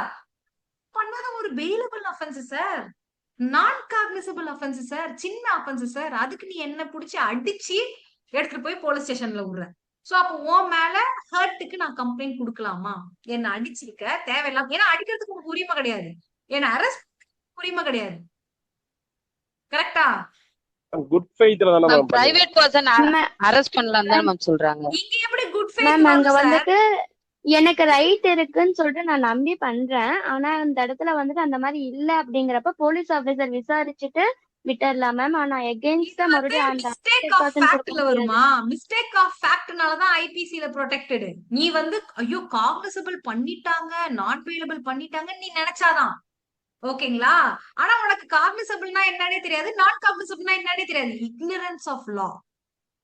பண்ணாத ஒரு பெயிலபிள் அஃபென்ஸ் சார், நான் காக்னிசபிள் அஃபென்ஸ் சார், சின்ன அஃபென்ஸ் சார். அதுக்கு நீ என்ன புடிச்சு அடிச்சு எடுத்துட்டு போய் போலீஸ் ஸ்டேஷன்ல விடுற. சோ அப்போ உன் மேல ஹர்ட்டுக்கு நான் கம்ப்ளைண்ட் கொடுக்கலாமா? என்ன அடிச்சிருக்க தேவையில்லாம, ஏன்னா அடிக்கிறதுக்கு உங்களுக்கு உரிமை கிடையாது, என்ன அரெஸ்ட் உரிமை கிடையாது. கரெக்டா?
குட் ஃபெய்த்ல தானே மேம்
பிரைவேட் பர்சன் அரெஸ்ட் பண்ணலாம் தான் மேம் சொல்றாங்க.
இங்க எப்படி குட்
மேம் அங்க
ஃபெய்த்
வந்துட்டு எனக்கு ரைட் இருக்குன்னு சொல்லிட்டு நான் நம்பி பண்றேன். ஆனா அந்த இடத்துல வந்துட்டு அந்த மாதிரி இல்ல அப்படிங்கிறப்ப போலீஸ் ஆபீசர் விசாரிச்சுட்டு விட்டுறலாம் மேம். ஆனா எகெயின்ஸ்டா மறுபடியும் அந்த
மிஸ்டேக் ஆஃப் ஃபேக்ட்ல வருமா? மிஸ்டேக் ஆஃப் ஃபேக்ட்னாலதான் ஐபிசில ப்ரொடெக்டட். நீ வந்து ஐயோ காக்னிசபிள் பண்ணிட்டாங்க, நாட் பெயிலபிள் பண்ணிட்டாங்க நீ நினைச்சாதான் ஓகேங்களா? ஆனா உனக்கு காக்னிசபிள்னா என்னன்னே தெரியாது, நாட் காக்னிசபிள்னா என்னன்னே தெரியாது. Ignorance of law.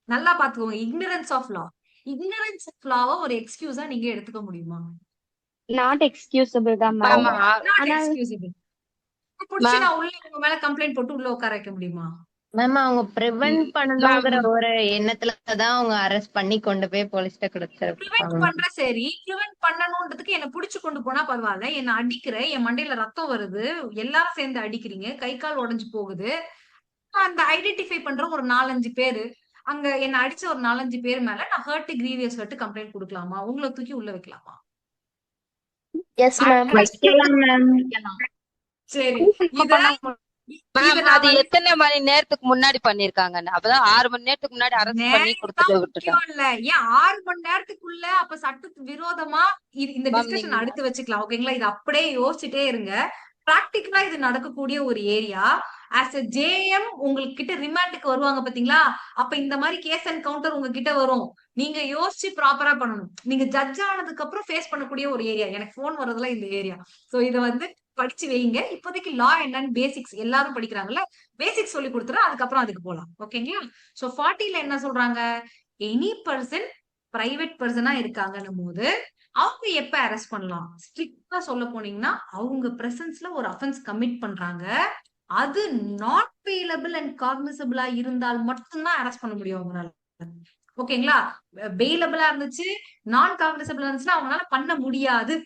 நல்லா பாத்துக்கோங்க, ignorance of law. Ignorance of லாவை ஒரு எக்ஸ்கியூஸா நீங்க எடுத்துக்க முடியுமா?
நாட் எக்ஸ்கியூசபிள் தான் மேம்.
ஆமா.
நாட்
ஆனா
எக்ஸ்கியூசபிள். புடிச்சு நான் உள்ள உங்க மேல கம்ப்ளைண்ட் போட்டு உள்ள உட்கார வைக்க முடியுமா?
மேம் அவங்க ப்ரிவென்ட் பண்ணணுங்கிற ஒரு எண்ணத்துலதான் அவங்க அரெஸ்ட் பண்ணி கொண்டு போய் போலீஸ்ட
ப்ரிவென்ட்
கொடுத்துருப்பாங்க.
பண்ற சரி, ப்ரிவென்ட் பண்ணணும்ன்றதுக்கு என்ன புடிச்சு கொண்டு போனா பரவாயில்ல, என்ன அடிக்கிற, என் மண்டையில ரத்தம் வருது, எல்லாரும் சேர்ந்து அடிக்கிறீங்க, கை கால் உடைஞ்சு போகுது. அந்த ஐடென்டிஃபை பண்ற ஒரு 4-5 பேரு, அங்க என்ன அடிச்ச ஒரு 4-5 பேர் மேல நான் ஹர்ட் கிரீவியஸ் ஹர்ட் கம்ப்ளைண்ட் கொடுக்கலாமா? உங்களை தூக்கி உள்ள வைக்கலாமா?
Yes ma'am.
சரி, இத
மேம் அது எத்தனை மணி நேரத்துக்கு முன்னாடி பண்ணிருக்காங்கன்னு? அப்பதான் 6 மணி நேரத்துக்கு முன்னாடி அரெஸ்ட் பண்ணி கொடுத்துட்டு விட்டுட்டாங்க.
முக்கியம் இல்ல, ஏன் 6 மணி நேரத்துக்குள்ள அப்ப சட்டத்துக்கு விரோதமா இந்த டிஸ்கஷன் அடுத்து வச்சுக்கலாம். ஓகேங்களா? இது அப்படியே யோசிச்சுட்டே இருங்க. பிராக்டிகலா இது நடக்கக்கூடிய ஒரு ஏரியா. ஆஸ் எ ஜேஎம் உங்களுக்கு கிட்ட ரிமாண்டுக்கு வருவாங்க பாத்தீங்களா, அப்ப இந்த மாதிரி கேஸ் என்கவுண்டர் உங்ககிட்ட வரும். நீங்க யோசிச்சு ப்ராப்பரா பண்ணணும். நீங்க ஜட்ஜ் ஆனதுக்கு அப்புறம் ஃபேஸ் பண்ணக்கூடிய ஒரு ஏரியா. எனக்கு போன் வர்றதுல இந்த ஏரியா. சோ இத வந்து படிச்சு வைங்க. இப்போதைக்கு லா என்னன்னு பேசிக்ஸ் எல்லாரும் படிக்கிறாங்கல்ல, பேசிக்ஸ் சொல்லி கொடுத்துறேன், அதுக்கப்புறம் அதுக்கு போலாம். ஓகேங்களா? சோ 40ல என்ன சொல்றாங்க, எனி பர்சன் பிரைவேட் பர்சனா இருக்காங்கன்னும் போது அவங்க எப்ப அரெஸ்ட் பண்ணலாம்? ஸ்ட்ரிக்டா சொல்ல போனீங்கன்னா அவங்க பிரசன்ஸ்ல ஒரு அஃபென்ஸ் கமிட் பண்றாங்க, அது நாட் பெயிலபிள் அண்ட் காக்னிசபிளா இருந்தால் மட்டும்தான் அரெஸ்ட் பண்ண முடியும் அவங்களால. ஓகேங்களா? பெயிலபிளா இருந்துச்சு, நான் காக்னிசபிளா இருந்துச்சுன்னா அவங்களால பண்ண முடியாது.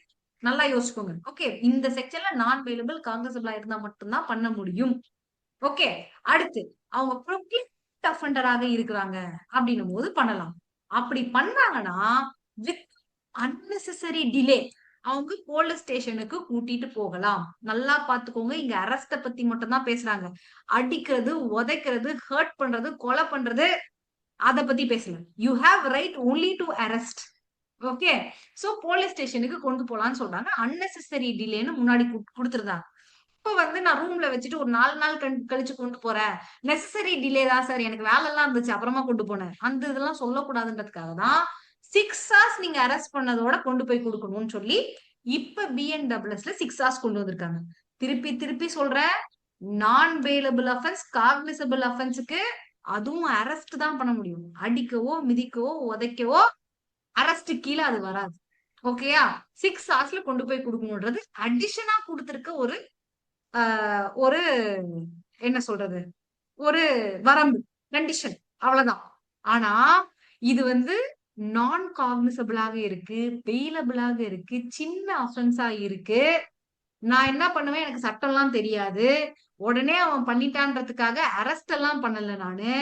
நல்லா யோசிச்சுக்கோங்க. ஓகே, இந்த செக்ஷன்ல நான் பெயிலபிள் காக்னிசபிளா இருந்தா மட்டும்தான் பண்ண முடியும். ஓகே, அடுத்து அவங்க ப்ரொக்ளிட் அஃபெண்டராக இருக்கிறாங்க அப்படின்னும் போது பண்ணலாம். அப்படி பண்ணாங்கன்னா வித் அன்னெசரி டிலே அவங்க போலீஸ் ஸ்டேஷனுக்கு கூட்டிட்டு போகலாம். நல்லா பாத்துக்கோங்க, இங்க அரெஸ்ட பத்தி மட்டும் தான் பேசுறாங்க. அடிக்கிறது, உதைக்கிறது, ஹர்ட் பண்றது, கொலை பண்றது அத பத்தி பேசல. You have right only to arrest. Okay, so police ஸ்டேஷனுக்கு கொண்டு போலான்னு சொல்றாங்க. அன்னெசரி டிலேன்னு முன்னாடி கொடுத்துருந்தாங்க. இப்ப வந்து நான் ரூம்ல வச்சுட்டு ஒரு 4 நாள் கழிச்சு கொண்டு போறேன், நெசசரி டிலே தான் சார், எனக்கு வேலை எல்லாம் இருந்துச்சு அப்புறமா கொண்டு போனேன், அந்த இதெல்லாம் சொல்லக்கூடாதுன்றதுக்காக தான் 6 hours நீங்க அரெஸ்ட் பண்ணதோட கொண்டு போய் கொடுக்கணும்னு சொல்லி இப்ப பிஎன்டபிள்யூஎஸ்ல 6 hours கொண்டு வந்திருக்காங்க. திருப்பி திருப்பி சொல்றேன், நான் பெயிலபிள் அஃபென்ஸ், காக்னிசபிள் அஃபென்ஸுக்கு அதுவும் அரெஸ்ட் தான் பண்ண முடியும். அடிக்கவோ மிதிக்கவோ உதைக்கவோ அரெஸ்ட் கீழே அது வராது. ஓகேயா? 6 hours கொண்டு போய் கொடுக்கணும்ன்றது அடிஷனா கொடுத்திருக்க ஒரு என்ன சொல்றது, ஒரு வரம்பு, கண்டிஷன், அவ்வளவுதான். ஆனா இது வந்து நான் காக்னிசபிளாக இருக்கு, பெயிலபிளாக இருக்கு, சின்ன அஃபென்ஸா இருக்கு. நான் என்ன பண்ணுவேன், எனக்கு சட்டம் எல்லாம் தெரியாது, உடனே அவன் பண்ணிட்டான்றதுக்காக அரெஸ்ட் எல்லாம் பண்ணல. நானு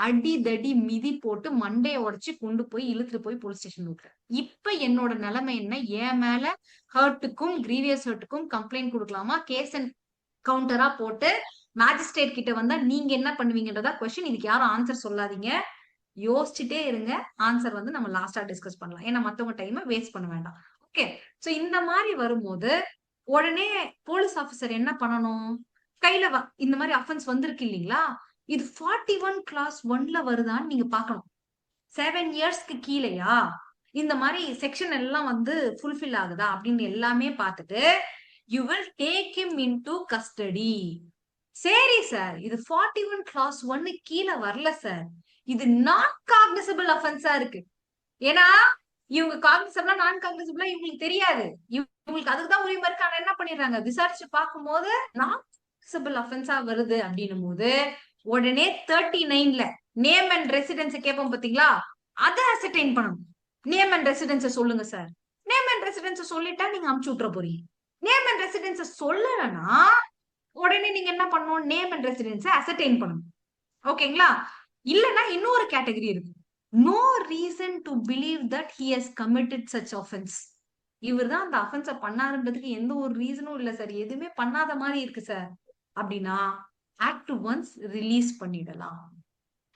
அடி தடி மிதி போட்டு மண்டைய உடைச்சு கொண்டு போய் இழுத்துட்டு போய் போலீஸ் ஸ்டேஷன் விட்டுறேன். இப்ப என்னோட நிலைமை என்ன, என் மேல ஹர்ட்டுக்கும் கிரீவியஸ் ஹர்ட்டுக்கும் கம்ப்ளைண்ட் கொடுக்கலாமா? கேஸ் அண்ட் கவுண்டரா போட்டு மேஜிஸ்ட்ரேட் கிட்ட வந்தா நீங்க என்ன பண்ணுவீங்கன்றதா கொஸ்டின். இதுக்கு யாரும் ஆன்சர் சொல்லாதீங்க, யோசிச்சுட்டே இருங்க. ஆன்சர் வந்து நம்ம லாஸ்டா டிஸ்கஸ் பண்ணலாம், ஏன்னா மத்தவங்க டைம் வேஸ்ட் பண்ண வேண்டாம். ஓகே, சோ இந்த மாதிரி வரும்போது உடனே போலீஸ் ஆபீசர் என்ன பண்ணணும், கையில இந்த மாதிரி அஃபென்ஸ் வந்திருக்கு இல்லீங்களா, இது 41 clause 1ல வருதான்னு நீங்க பாக்கணும். 7 yearsக்கு கீழேயா, இந்த மாதிரி செக்ஷன் எல்லாம் வந்து ஃபுல்ஃபில் ஆகுதா அப்படின்னு எல்லாமே பார்த்துட்டு you will take him into custody. சரி சார், இது 41 clause 1 கீழே வரல சார், இது நான் காக்னிசபிள் அஃபென்ஸா இருக்கு. ஏன்னா இவங்க காக்னிசபிளா நான் காக்னிசபிளா இவங்களுக்கு தெரியாது, இவங்களுக்கு அதுக்குதான் உரிமை இருக்கு. ஆனா என்ன பண்ணிடுறாங்க, விசாரிச்சு பார்க்கும்போது நான் காக்னிசபிள் அஃபென்ஸா வருது அப்படின்னும் போது உடனே 39ல நேம் அண்ட் ரெசிடென்ஸ் கேட்போம் பாத்தீங்களா, அதை அசர்டைன் பண்ணணும். நேம் அண்ட் ரெசிடென்ஸை சொல்லுங்க சார். நேம் அண்ட் ரெசிடென்ஸை சொல்லிட்டா நீங்க அமுச்சு விட்டுற போறீங்க. நேம் அண்ட் ரெசிடென்ஸை சொல்லலைன்னா உடனே நீங்க என்ன பண்ணணும், நேம் அண்ட் ரெசிடென்ஸை அசர்டைன் பண்ணணும். ஓகேங்களா? இல்லைன்னா இன்னொரு கேட்டகரி இருக்கு. No reason to believe that he has committed such offence. இவர் தான் அந்த அஃபென்ஸை பண்ணாருன்றதுக்கு எந்த ஒரு ரீசனும் இல்லை சார், எதுவுமே பண்ணாத மாதிரி இருக்கு சார் அப்படின்னா ஆக்ட் ஒன்ஸ் ரிலீஸ் பண்ணிடலாம்.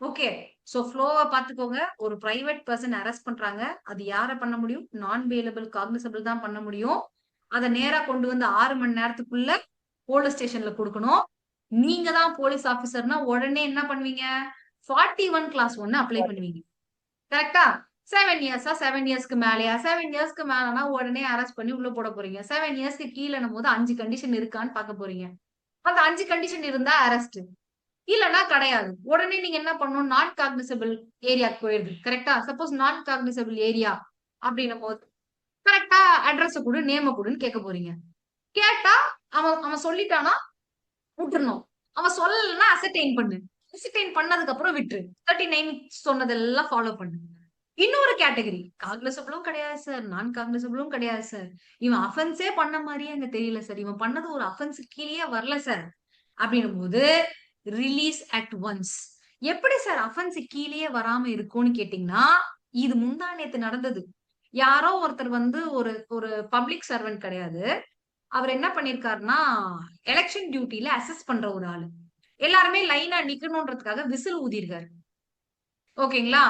ஓகே, சோ ஃப்ளோவை பாத்துக்கோங்க. ஒரு பிரைவேட் பர்சன் அரெஸ்ட் பண்றாங்க, அது யார பண்ண முடியும்? நான் பெயிலபிள் காக்னிசபிள் தான் பண்ண முடியும். அதை நேரா கொண்டு வந்து 6 மணி நேரத்துக்குள்ள போலீஸ் ஸ்டேஷன்ல கொடுக்கணும். நீங்க தான் போலீஸ் ஆபீசர்னா உடனே என்ன பண்ணுவீங்க? 41 கிளாஸ் 1 அப்ளை பண்ணுவீங்க. கரெக்டா? 7 இயர்ஸா, 7 இயர்ஸ்க்கு மேலயா? 7 இயர்ஸ்க்கு மேலனா உடனே அரெஸ்ட் பண்ணி உள்ள போட போறீங்க. 7 இயர்ஸ்க்கு கீழே போது 5 கண்டிஷன் இருக்கான்னு பார்க்க போறீங்க. அந்த 5 கண்டிஷன் இருந்தா அரெஸ்ட், இல்லன்னா கிடையாது. உடனே நீங்க என்ன பண்ணணும்? நான் காக்னிசபிள் ஏரியாக்கு போயிடுது. கரெக்டா? சப்போஸ் நான் காக்னிசபிள் ஏரியா அப்படின்னும் போது கரெக்டா அட்ரஸ் கொடு, நேம கொடுன்னு கேட்க போறீங்க. கேட்டா அவன் சொல்லிட்டானா விட்டுறணும். அவன் சொல்லலைன்னா அசர்டைன் பண்ணு. அசர்டைன் பண்ணதுக்கு அப்புறம் விட்டுரு. 39 சொன்னதெல்லாம் ஃபாலோ பண்ணு. இன்னொரு கேட்டகரி, காக்னிசபிளும் கிடையாது சார், நான் காக்னிசபிளும் கிடையாது சார், இவன் அஃபென்ஸே பண்ண மாதிரியே அங்க தெரியல சார், இவன் பண்ணது ஒரு அஃபென்ஸ் கீழே வரல சார் அப்படின்னும் போது ரிலீஸ் அட் ஒன்ஸ். எப்படி சார் அஃபென்ஸ் கீழே வராம இருக்கும்னு கேட்டீங்கன்னா, இது முந்தா நேத்து நடந்தது. யாரோ ஒருத்தர் வந்து ஒரு பப்ளிக் சர்வெண்ட் கிடையாது, அவர் என்ன பண்ணிருக்காருன்னா எலெக்ஷன் டியூட்டில அசஸ் பண்ற ஒரு ஆளு, எல்லாருமே லைனா நிக்கணும்ன்றதுக்காக விசில் ஊதிருக்காரு. ஓகேங்களா?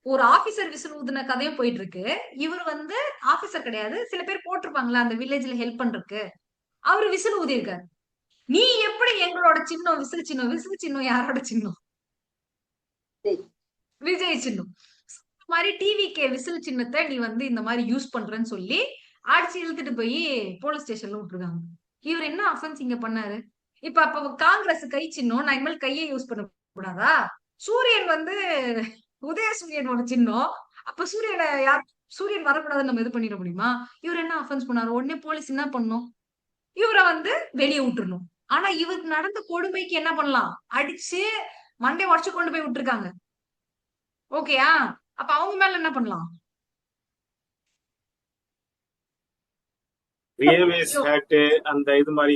ஒரு ஆபீசர் விசில் ஊதுன கதையும் போயிட்டு இருக்கு. இவர் வந்து ஆபீசர் கிடையாது, சில பேர் போட்டிருப்பாங்களா அந்த வில்லேஜ்ல ஹெல்ப் பண்றதுக்கு, அவரு விசில் ஊதிருக்காரு. நீ எப்படி எங்களோட சின்னம் விசில் சின்னம்? விசில் சின்னம் யாரோட சின்னம்? விஜய் சின்னம். மாதிரி டிவிகே விசில் சின்னத்தை நீ வந்து இந்த மாதிரி யூஸ் பண்றன்னு சொல்லி அடிச்சு இழுத்துட்டு போய் போலீஸ் ஸ்டேஷன்ல விட்டுருக்காங்க. இவர் என்ன அஃபென்ஸ் இங்க பண்ணாரு? அப்ப காங்கிரஸ் கை சின்னம், நான் இனிமேல் கையை யூஸ் பண்ண கூடாதா? சூரியன் வந்து உதய சூரியனோட சின்னம், அப்ப சூரியன் வரக்கூடாதுன்னு நம்ம இது பண்ணிட முடியுமா? இவர் என்ன அஃபென்ஸ் பண்ணாரு? உடனே போலீஸ் என்ன பண்ணும்? இவரை வந்து வெளியே விட்டுறணும். ஆனா இவருக்கு நடந்த கொடுமைக்கு என்ன பண்ணலாம்? அடிச்சு மண்டை உடச்சு கொண்டு போய் விட்டுருக்காங்க. ஓகேயா? அப்ப அவங்க மேல என்ன பண்ணலாம்?
அந்த இது மாதிரி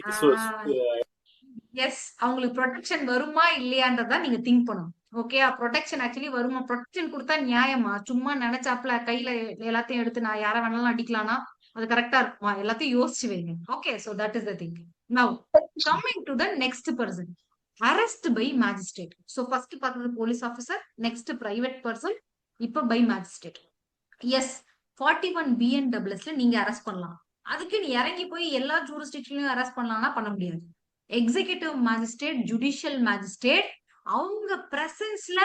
எஸ், அவங்களுக்கு ப்ரொடெக்ஷன் வருமா இல்லையான்றதா நீங்க திங்க் பண்ணணும். ஓகேயா? ப்ரொடெக்ஷன் ஆக்சுவலி வருமா? ப்ரொடெக்ஷன் கொடுத்தா நியாயமா? சும்மா நினைச்சாப்ல கையில எல்லாத்தையும் எடுத்து நான் யார வேணாலும் அடிக்கலாம்னா அது கரெக்டா இருக்குமா? எல்லாத்தையும் யோசிச்சு வைங்க. Okay, so that is the thing. Now coming to the next person, arrest by magistrate. So first பார்த்தது police officer, next private person, இப்ப பை மேஜிஸ்ட்ரேட். எஸ், 41 BNWSல நீங்க அரெஸ்ட் பண்ணலாம். அதுக்கு நீ இறங்கி போய் எல்லா ஜூரிஸ்டிக்ஷன்லயும் அரெஸ்ட் பண்ணலாம்னா பண்ண முடியாது. எக்ஸிகியூட்டிவ் மேஜிஸ்ட்ரேட், ஜுடிஷியல் மேஜிஸ்ட்ரேட், அவங்க பிரசன்ஸ்ல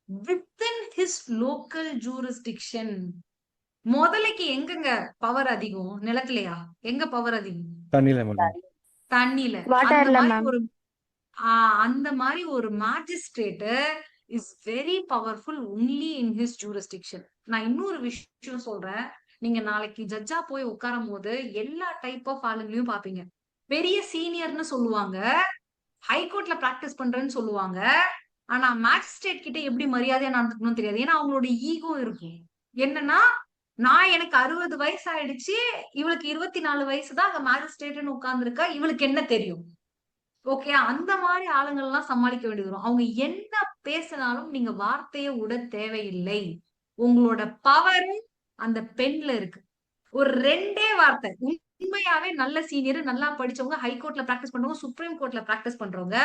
வித்தின் ஹிஸ் லோக்கல் ஜூரிஸ்டிக்ஷன். முதலைக்கு எங்கங்க பவர் அதிகம்? நிலத்திலயா? எங்க பவர் அதிகம்? தண்ணில. அந்த மாதிரி ஒரு magistrate is very powerful only in his jurisdiction. நான் இன்னொரு விஷயம் சொல்றேன், நீங்க நாளைக்கு ஜட்ஜா போய் உட்காரும் போது எல்லா டைப் ஆஃப் ஆளுங்களையும் பாப்பீங்க. பெரிய சீனியர்னு சொல்லுவாங்க, ஹைகோர்ட்ல பிராக்டிஸ் பண்றேன்னு சொல்லுவாங்க, ஆனா மேஜிஸ்ட்ரேட் கிட்ட எப்படி மரியாதையா நடந்துக்கணும் தெரியாது. ஏன்னா அவங்களோட ஈகோ இருக்கும். என்னன்னா, நான் எனக்கு 60 வயசு ஆயிடுச்சு, இவளுக்கு 24 வயசு தான், அங்க மேஜிஸ்ட்ரேட்னு உட்கார்ந்துருக்கா, இவளுக்கு என்ன தெரியும்? ஓகே, அந்த மாதிரி ஆளுங்கள் எல்லாம் சமாளிக்க வேண்டியது வரும். அவங்க என்ன பேசினாலும் நீங்க வார்த்தையை விட தேவையில்லை. உங்களோட பவர் அந்த பெண்ல இருக்கு. ஒரு 2 வார்த்தை. உண்மையாவே நல்ல சீனியர், நல்லா படிச்சவங்க, ஹைகோர்ட்ல பிராக்டிஸ் பண்றவங்க, சுப்ரீம் கோர்ட்ல பிராக்டிஸ் பண்றவங்க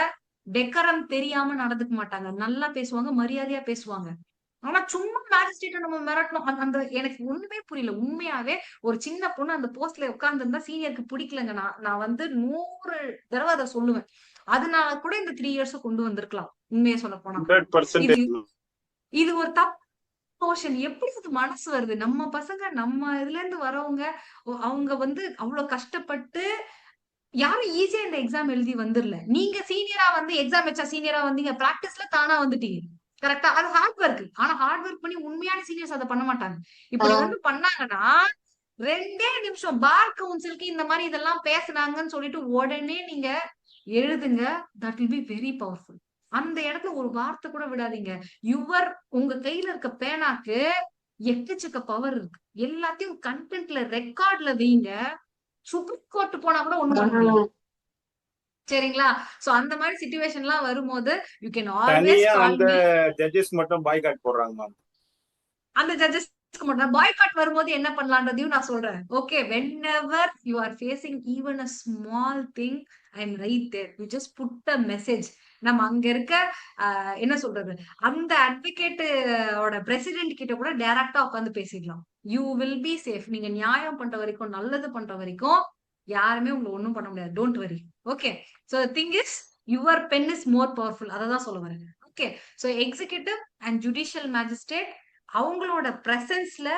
டெக்கரம் தெரியாம நடந்துக்க மாட்டாங்க. நல்லா பேசுவாங்க, மரியாதையா பேசுவாங்க. ஆனா சும்மா மேஜிஸ்ட்ரேட் நம்ம மிரட்டணும், அந்த எனக்கு ஒண்ணுமே புரியல. உண்மையாவே ஒரு சின்ன பொண்ணு அந்த போஸ்ட்ல உட்கார்ந்து இருந்தா சீனியருக்கு பிடிக்கலங்க, நான் வந்து 100 தடவை அதை சொல்லுவேன். அதனால கூட இந்த 3 இயர்ஸ் கொண்டு வந்திருக்கலாம். உண்மையை சொல்ல போனா இது ஒரு தப்பு நோஷன். எப்படி அது மனசு வருது? நம்ம பசங்க, நம்ம இதுல இருந்து வரவங்க, அவங்க வந்து அவ்வளவு கஷ்டப்பட்டு யாரும் ஈஸியா இந்த எக்ஸாம் எழுதி வந்துடல. நீங்க சீனியரா வந்து எக்ஸாம் வச்சா சீனியரா வந்தீங்க, பிராக்டிஸ்ல தானா வந்துட்டீங்க. கரெக்டா? அது ஹார்ட் ஒர்க். ஆனா ஹார்ட் ஒர்க் பண்ணி உண்மையான சீனியர்ஸ் அதை பண்ண மாட்டாங்க. இப்படி வந்து பண்ணாங்கன்னா 2 நிமிஷம் பார் கவுன்சிலுக்கு இந்த மாதிரி இதெல்லாம் பேசுனாங்கன்னு சொல்லிட்டு உடனே நீங்க எழுதுங்க. That will be very powerful. அந்த இடத்துல ஒரு வார்த்தை கூட விடாதீங்க. உங்க கையில இருக்க பேனாக்கு எக்கச்சக்க பவர் இருக்கு. எல்லாத்தையும் கண்டென்ட்ல ரெக்கார்ட்ல வைங்க. சுப்ரீம் கோர்ட் போனா கூட ஒண்ணும் பண்ண முடியாது. சரிங்களா? சோ அந்த மாதிரி சிச்சுவேஷன் எல்லாம் வரும்போது யூ கேன் ஆல்வேஸ்
தனியா
கால்
அந்த
மீ.
ஜட்ஜஸ் மட்டும் பாய்காட் போடுறாங்க மேம்.
அந்த ஜட்ஜஸ்க்கு மட்டும் பாய்காட் வரும்போது என்ன பண்ணலான்றதையும் நான் சொல்றேன். Okay, whenever you are facing even a small thing, I am right there. You just put a message. நம்ம அங்க இருக்க என்ன சொல்றது, அந்த அட்வொகேட்டோட பிரசிடென்ட் கிட்ட கூட டைரக்டா உட்காந்து பேசிடலாம். You will be safe. நீங்க நியாயம் பண்ற வரைக்கும், நல்லது பண்ற வரைக்கும் யாருமே உங்களை ஒண்ணும் பண்ண முடியாது. Don't worry. Okay, so thing is your pen is more powerful. அததான் சொல்ல வரேன். Okay, so executive and judicial magistrate அவங்களோட பிரசன்ஸ்ல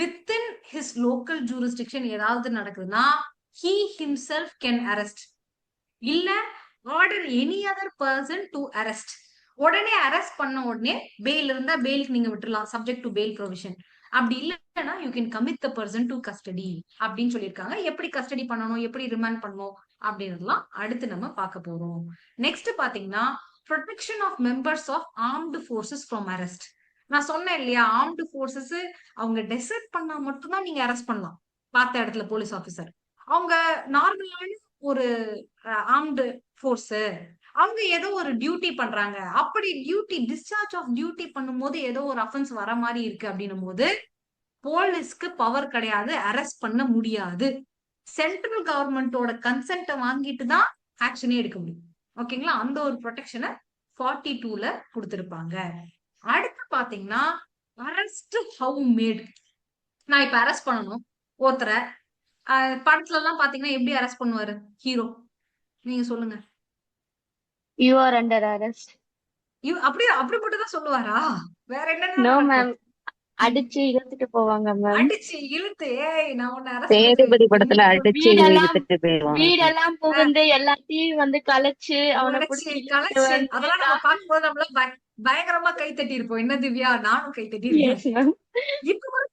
வித்தின் ஹிஸ் லோக்கல் ஜூரிஸ்டிக்ஷன் ஏதாவது நடக்குதுன்னா he himself can arrest. இல்ல order any other person to arrest. உடனே arrest பண்ண உடனே பெயில் இருந்தா பெயிலுக்கு நீங்க விட்டுறலாம், சப்ஜெக்ட் டு பெயில் ப்ரொவிஷன். அப்படி இல்லைன்னா you can commit the person to custody அப்படின்னு சொல்லியிருக்காங்க. எப்படி கஸ்டடி பண்ணணும், எப்படி ரிமாண்ட் பண்ணணும் அப்படின்றதுலாம் அடுத்து நம்ம பார்க்க போறோம். நெக்ஸ்ட் பாத்தீங்கன்னா protection of members of armed forces from arrest. நான் சொன்னேன் இல்லையா, ஆர்ம்டு ஃபோர்ஸஸ் அவங்க டெசர்ட் பண்ணா மட்டும்தான் நீங்க அரெஸ்ட் பண்ணலாம். பார்த்த இடத்துல போலீஸ் ஆபீசர் அவங்க நார்மலான ஒரு ஆர்ம்டு ஃபோர்ஸ், அவங்க ஏதோ ஒரு டியூட்டி பண்றாங்க. அப்படி டிஸ்சார்ஜ் ஆஃப் டியூட்டி பண்ணும்போது ஏதோ ஒரு அஃபென்ஸ் வர மாதிரி இருக்கு அப்படின்னும் போது போலீஸ்க்கு பவர் கிடையாது, அரெஸ்ட் பண்ண முடியாது. சென்ட்ரல் கவர்மெண்டோட கன்சென்ட்டை வாங்கிட்டு தான் ஆக்ஷனே எடுக்க முடியும். ஓகேங்களா? அந்த ஒரு ப்ரொடெக்ஷனை 42ல கொடுத்திருப்பாங்க. அடுத்து பாத்தீங்கன்னா அரெஸ்ட் ஹவு மேட். நான் இப்ப அரெஸ்ட் பண்ணணும் ஒருத்தரை, படத்துல எல்லாம் பாத்தீங்கன்னா எப்படி அரெஸ்ட் பண்ணுவாரு ஹீரோ, நீங்க சொல்லுங்க.
You are under arrest.
அப்படி மட்டும் தான் சொல்லுவாரா? வேற
நோ
என்ன?
மேம், அடிச்சு இழுத்துட்டு போவாங்க மேம்.
அடிச்சு இழுத்து நான் உன்னை அரெஸ்ட்
சேதுபதி படத்துல அடிச்சு
வீடெல்லாம்
இழுத்துட்டு போயிடுவாங்க.
வீடெல்லாம் புகுந்து எல்லாத்தையும் வந்து கலைச்சு அவனை பிடிச்சி
கலைச்சு அதெல்லாம் நம்ம பார்க்கும்போது நம்மள பயங்கரமா கை தட்டி இருப்போம். என்ன திவ்யா, நானும் கை தட்டி இருக்கேன். இப்ப கூட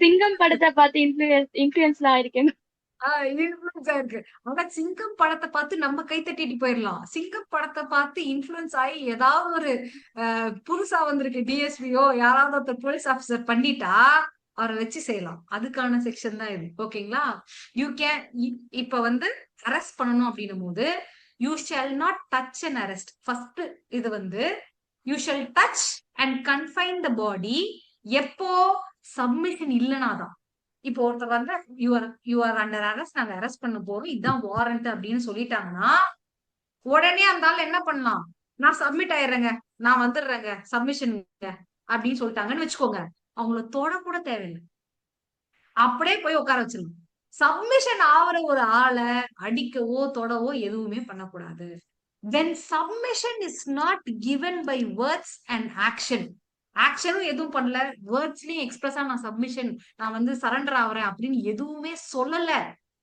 சிங்கம் படத்தை பார்த்து இன்ஃபுளுன்ஸ்ல ஆயிருக்கேன்.
இன்ஃபுளுன்ஸ் ஆயிருக்கு. ஆனா சிங்கம் படத்தை பார்த்து நம்ம கை தட்டிட்டு போயிடலாம். சிங்கம் படத்தை பார்த்து இன்ஃபுளுன்ஸ் ஆகி ஏதாவது ஒரு புதுசா வந்திருக்கு டிஎஸ்பியோ யாராவது ஒருத்தர் போலீஸ் ஆபீசர் பண்ணிட்டா அவரை வச்சு செய்யலாம். அதுக்கான செக்ஷன் தான் இது. ஓகேங்களா? யூ கேன் இப்ப வந்து அரெஸ்ட் பண்ணணும் அப்படின்னும் போது you shall not touch and arrest. First இது வந்து you shall touch and confine the body. எப்போ சப்மிஷன் இல்லைனாதான். இப்போ ஒருத்தர் வந்து யூஆர் அண்டர் அரெஸ்ட், நாங்க அரெஸ்ட் பண்ண போறோம், இதுதான் வாரண்ட் அப்படின்னு சொல்லிட்டாங்கன்னா உடனே அந்த ஆள் என்ன பண்ணலாம், நான் சப்மிட் ஆயிடுறேங்க, நான் வந்துடுறேங்க சப்மிஷன் அப்படின்னு சொல்லிட்டாங்கன்னு வச்சுக்கோங்க, அவங்கள தொட கூட தேவையில்லை, அப்படியே போய் உட்கார வச்சிருங்க. சப்மிஷன் ஆகிற ஒரு ஆளை அடிக்கவோ தொடவோ எதுவுமே பண்ணக்கூடாது. when submission is not given by words and action, ஆக்ஷனும் எதுவும் பண்ணல, வேர்ட்ஸ்லயும் எக்ஸ்பிரஸா நான் சப்மிஷன், நான் வந்து சரண்டர் ஆகுறேன் அப்படின்னு எதுவுமே சொல்லல